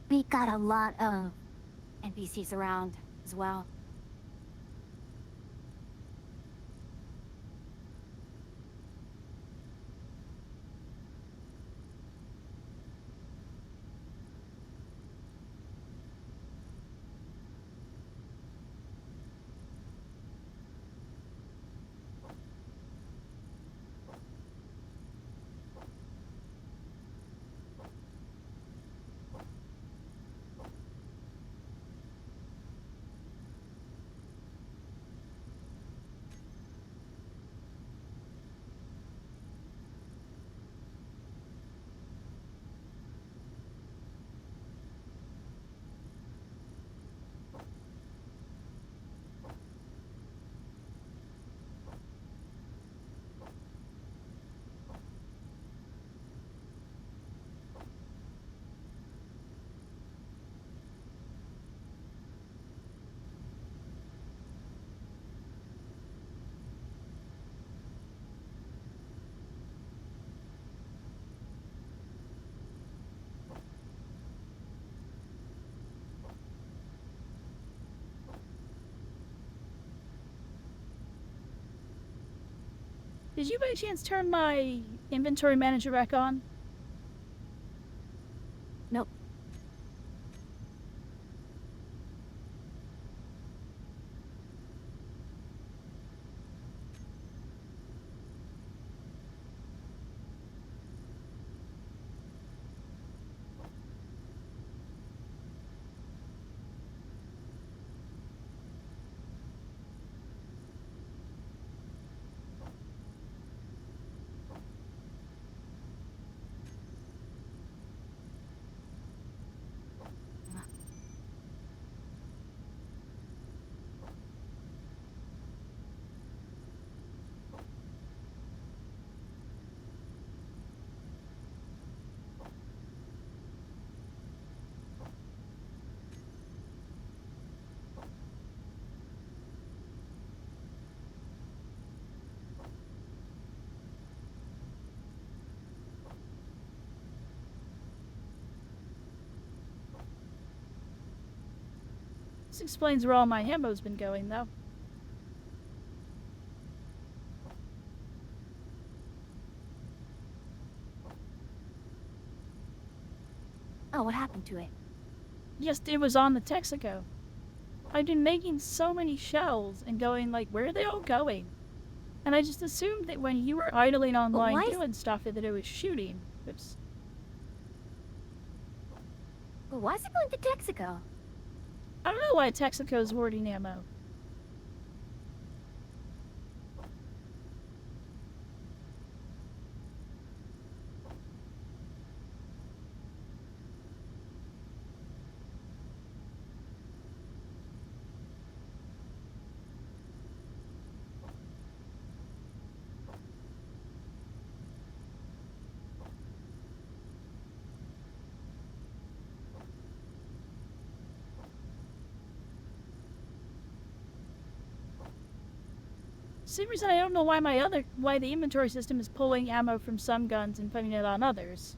We got a lot of NPCs around as well. Did you by chance turn my inventory manager back on? Nope. This explains where all my ammo's been going, though. Oh, what happened to it? Yes, it was on the Texaco. I've been making so many shells and going like, where are they all going? And I just assumed that when you were idling online why is- doing stuff that it was shooting. Oops. But why is it going to Texaco? I don't know why Texaco's hoarding ammo. Same reason I don't know why why the inventory system is pulling ammo from some guns and putting it on others.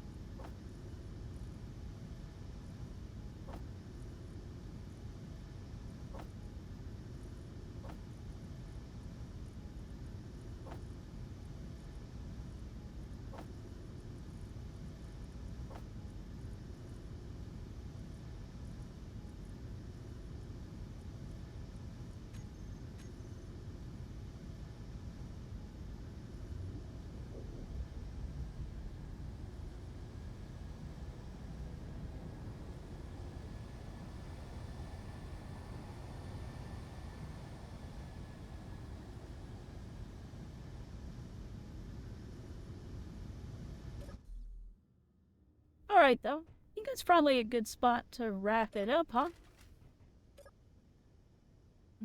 Alright, though. I think that's probably a good spot to wrap it up, huh?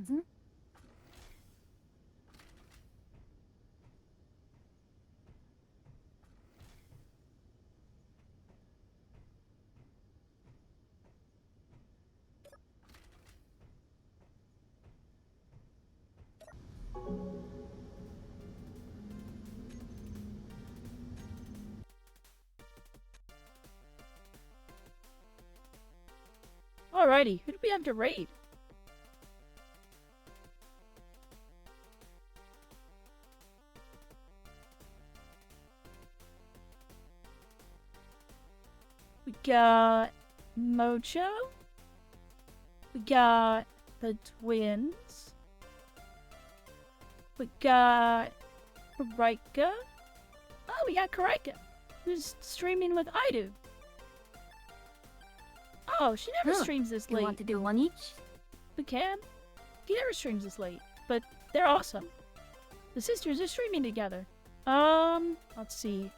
Mm-hmm. Alrighty, who do we have to raid? We got Mojo. We got the twins. We got Karika. Oh, we got Karika, who's streaming with Idu. Oh, she never Huh. streams this You late. want to do one each? We can. He never streams this late, but they're awesome. The sisters are streaming together. Let's see.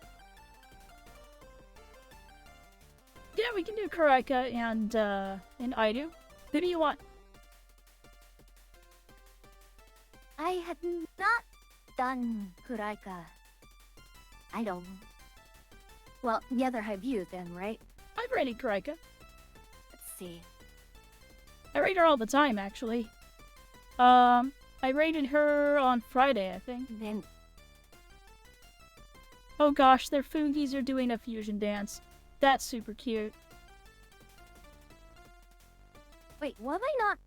Yeah, we can do Karika and Idu. Who do you want? I had not done Kuraika. I don't. Well, neither have you then, right? I've raided Karika. Let's see. I raid her all the time, actually. I raided her on Friday, I think. Then, Oh gosh, their Fugis are doing a fusion dance. That's super cute. wait, why am I not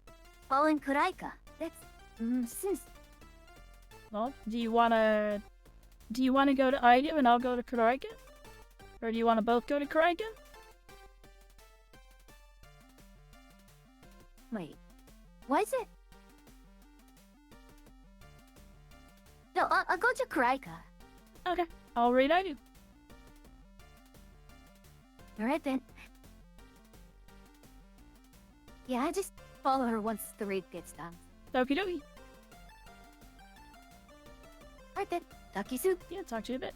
following Kuraika? That's since Well, do you wanna go to Idu and I'll go to Karika? Or do you wanna both go to Karika? wait, why is it? No, I'll go to Kuraika. Okay, I'll raid Idu. All right then. Yeah, I just follow her once the raid gets done. Okie dokie. All right then. Talk to you soon. Yeah, talk to you in a bit.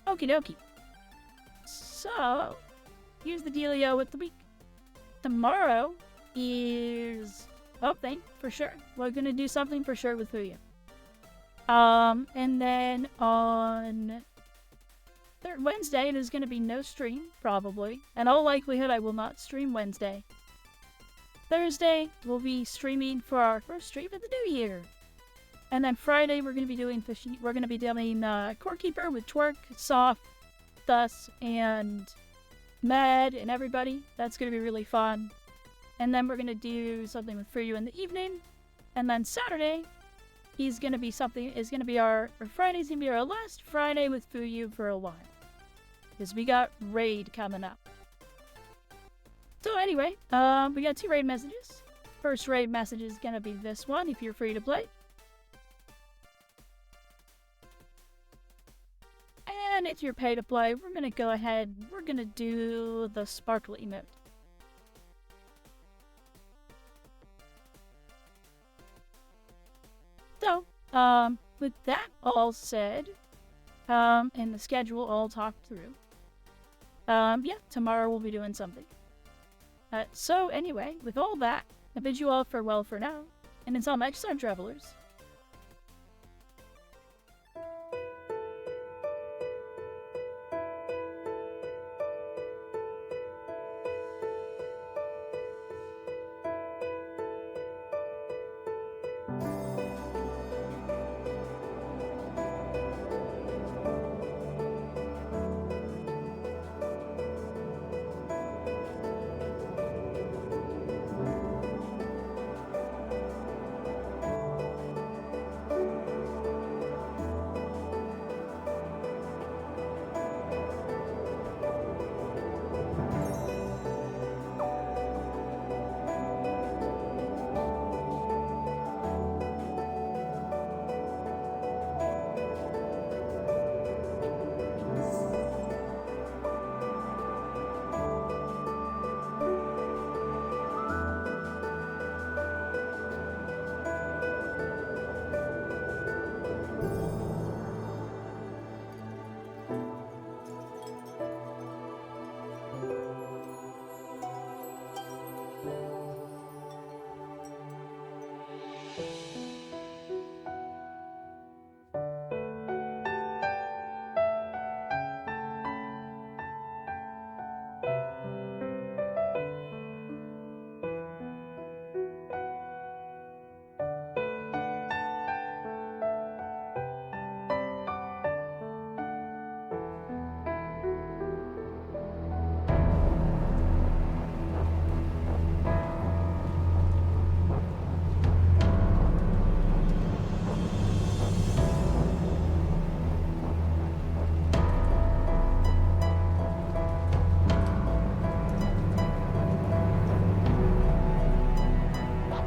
Okie dokie. So, here's the dealio with the week. Tomorrow is something for sure. We're gonna do something for sure with Fuyu. And then on Wednesday, it is gonna be no stream, probably. In all likelihood, I will not stream Wednesday. Thursday, we'll be streaming for our first stream of the new year. And then Friday, we're gonna be doing Core Keeper with Twerk, Soft, Thus, and Mad, and everybody. That's gonna be really fun. And then we're gonna do something with Fuyu in the evening. And then Saturday, Friday's gonna be our last Friday with Fuyu for a while. Because we got raid coming up. So anyway, we got 2 raid messages. First raid message is gonna be this one, if you're free to play. And if you're pay to play, we're gonna go ahead, we're gonna do the sparkle emote. So, with that all said, and the schedule all talked through, yeah, tomorrow we'll be doing something. So anyway, with all that, I bid you all farewell for now, and until next time, travelers,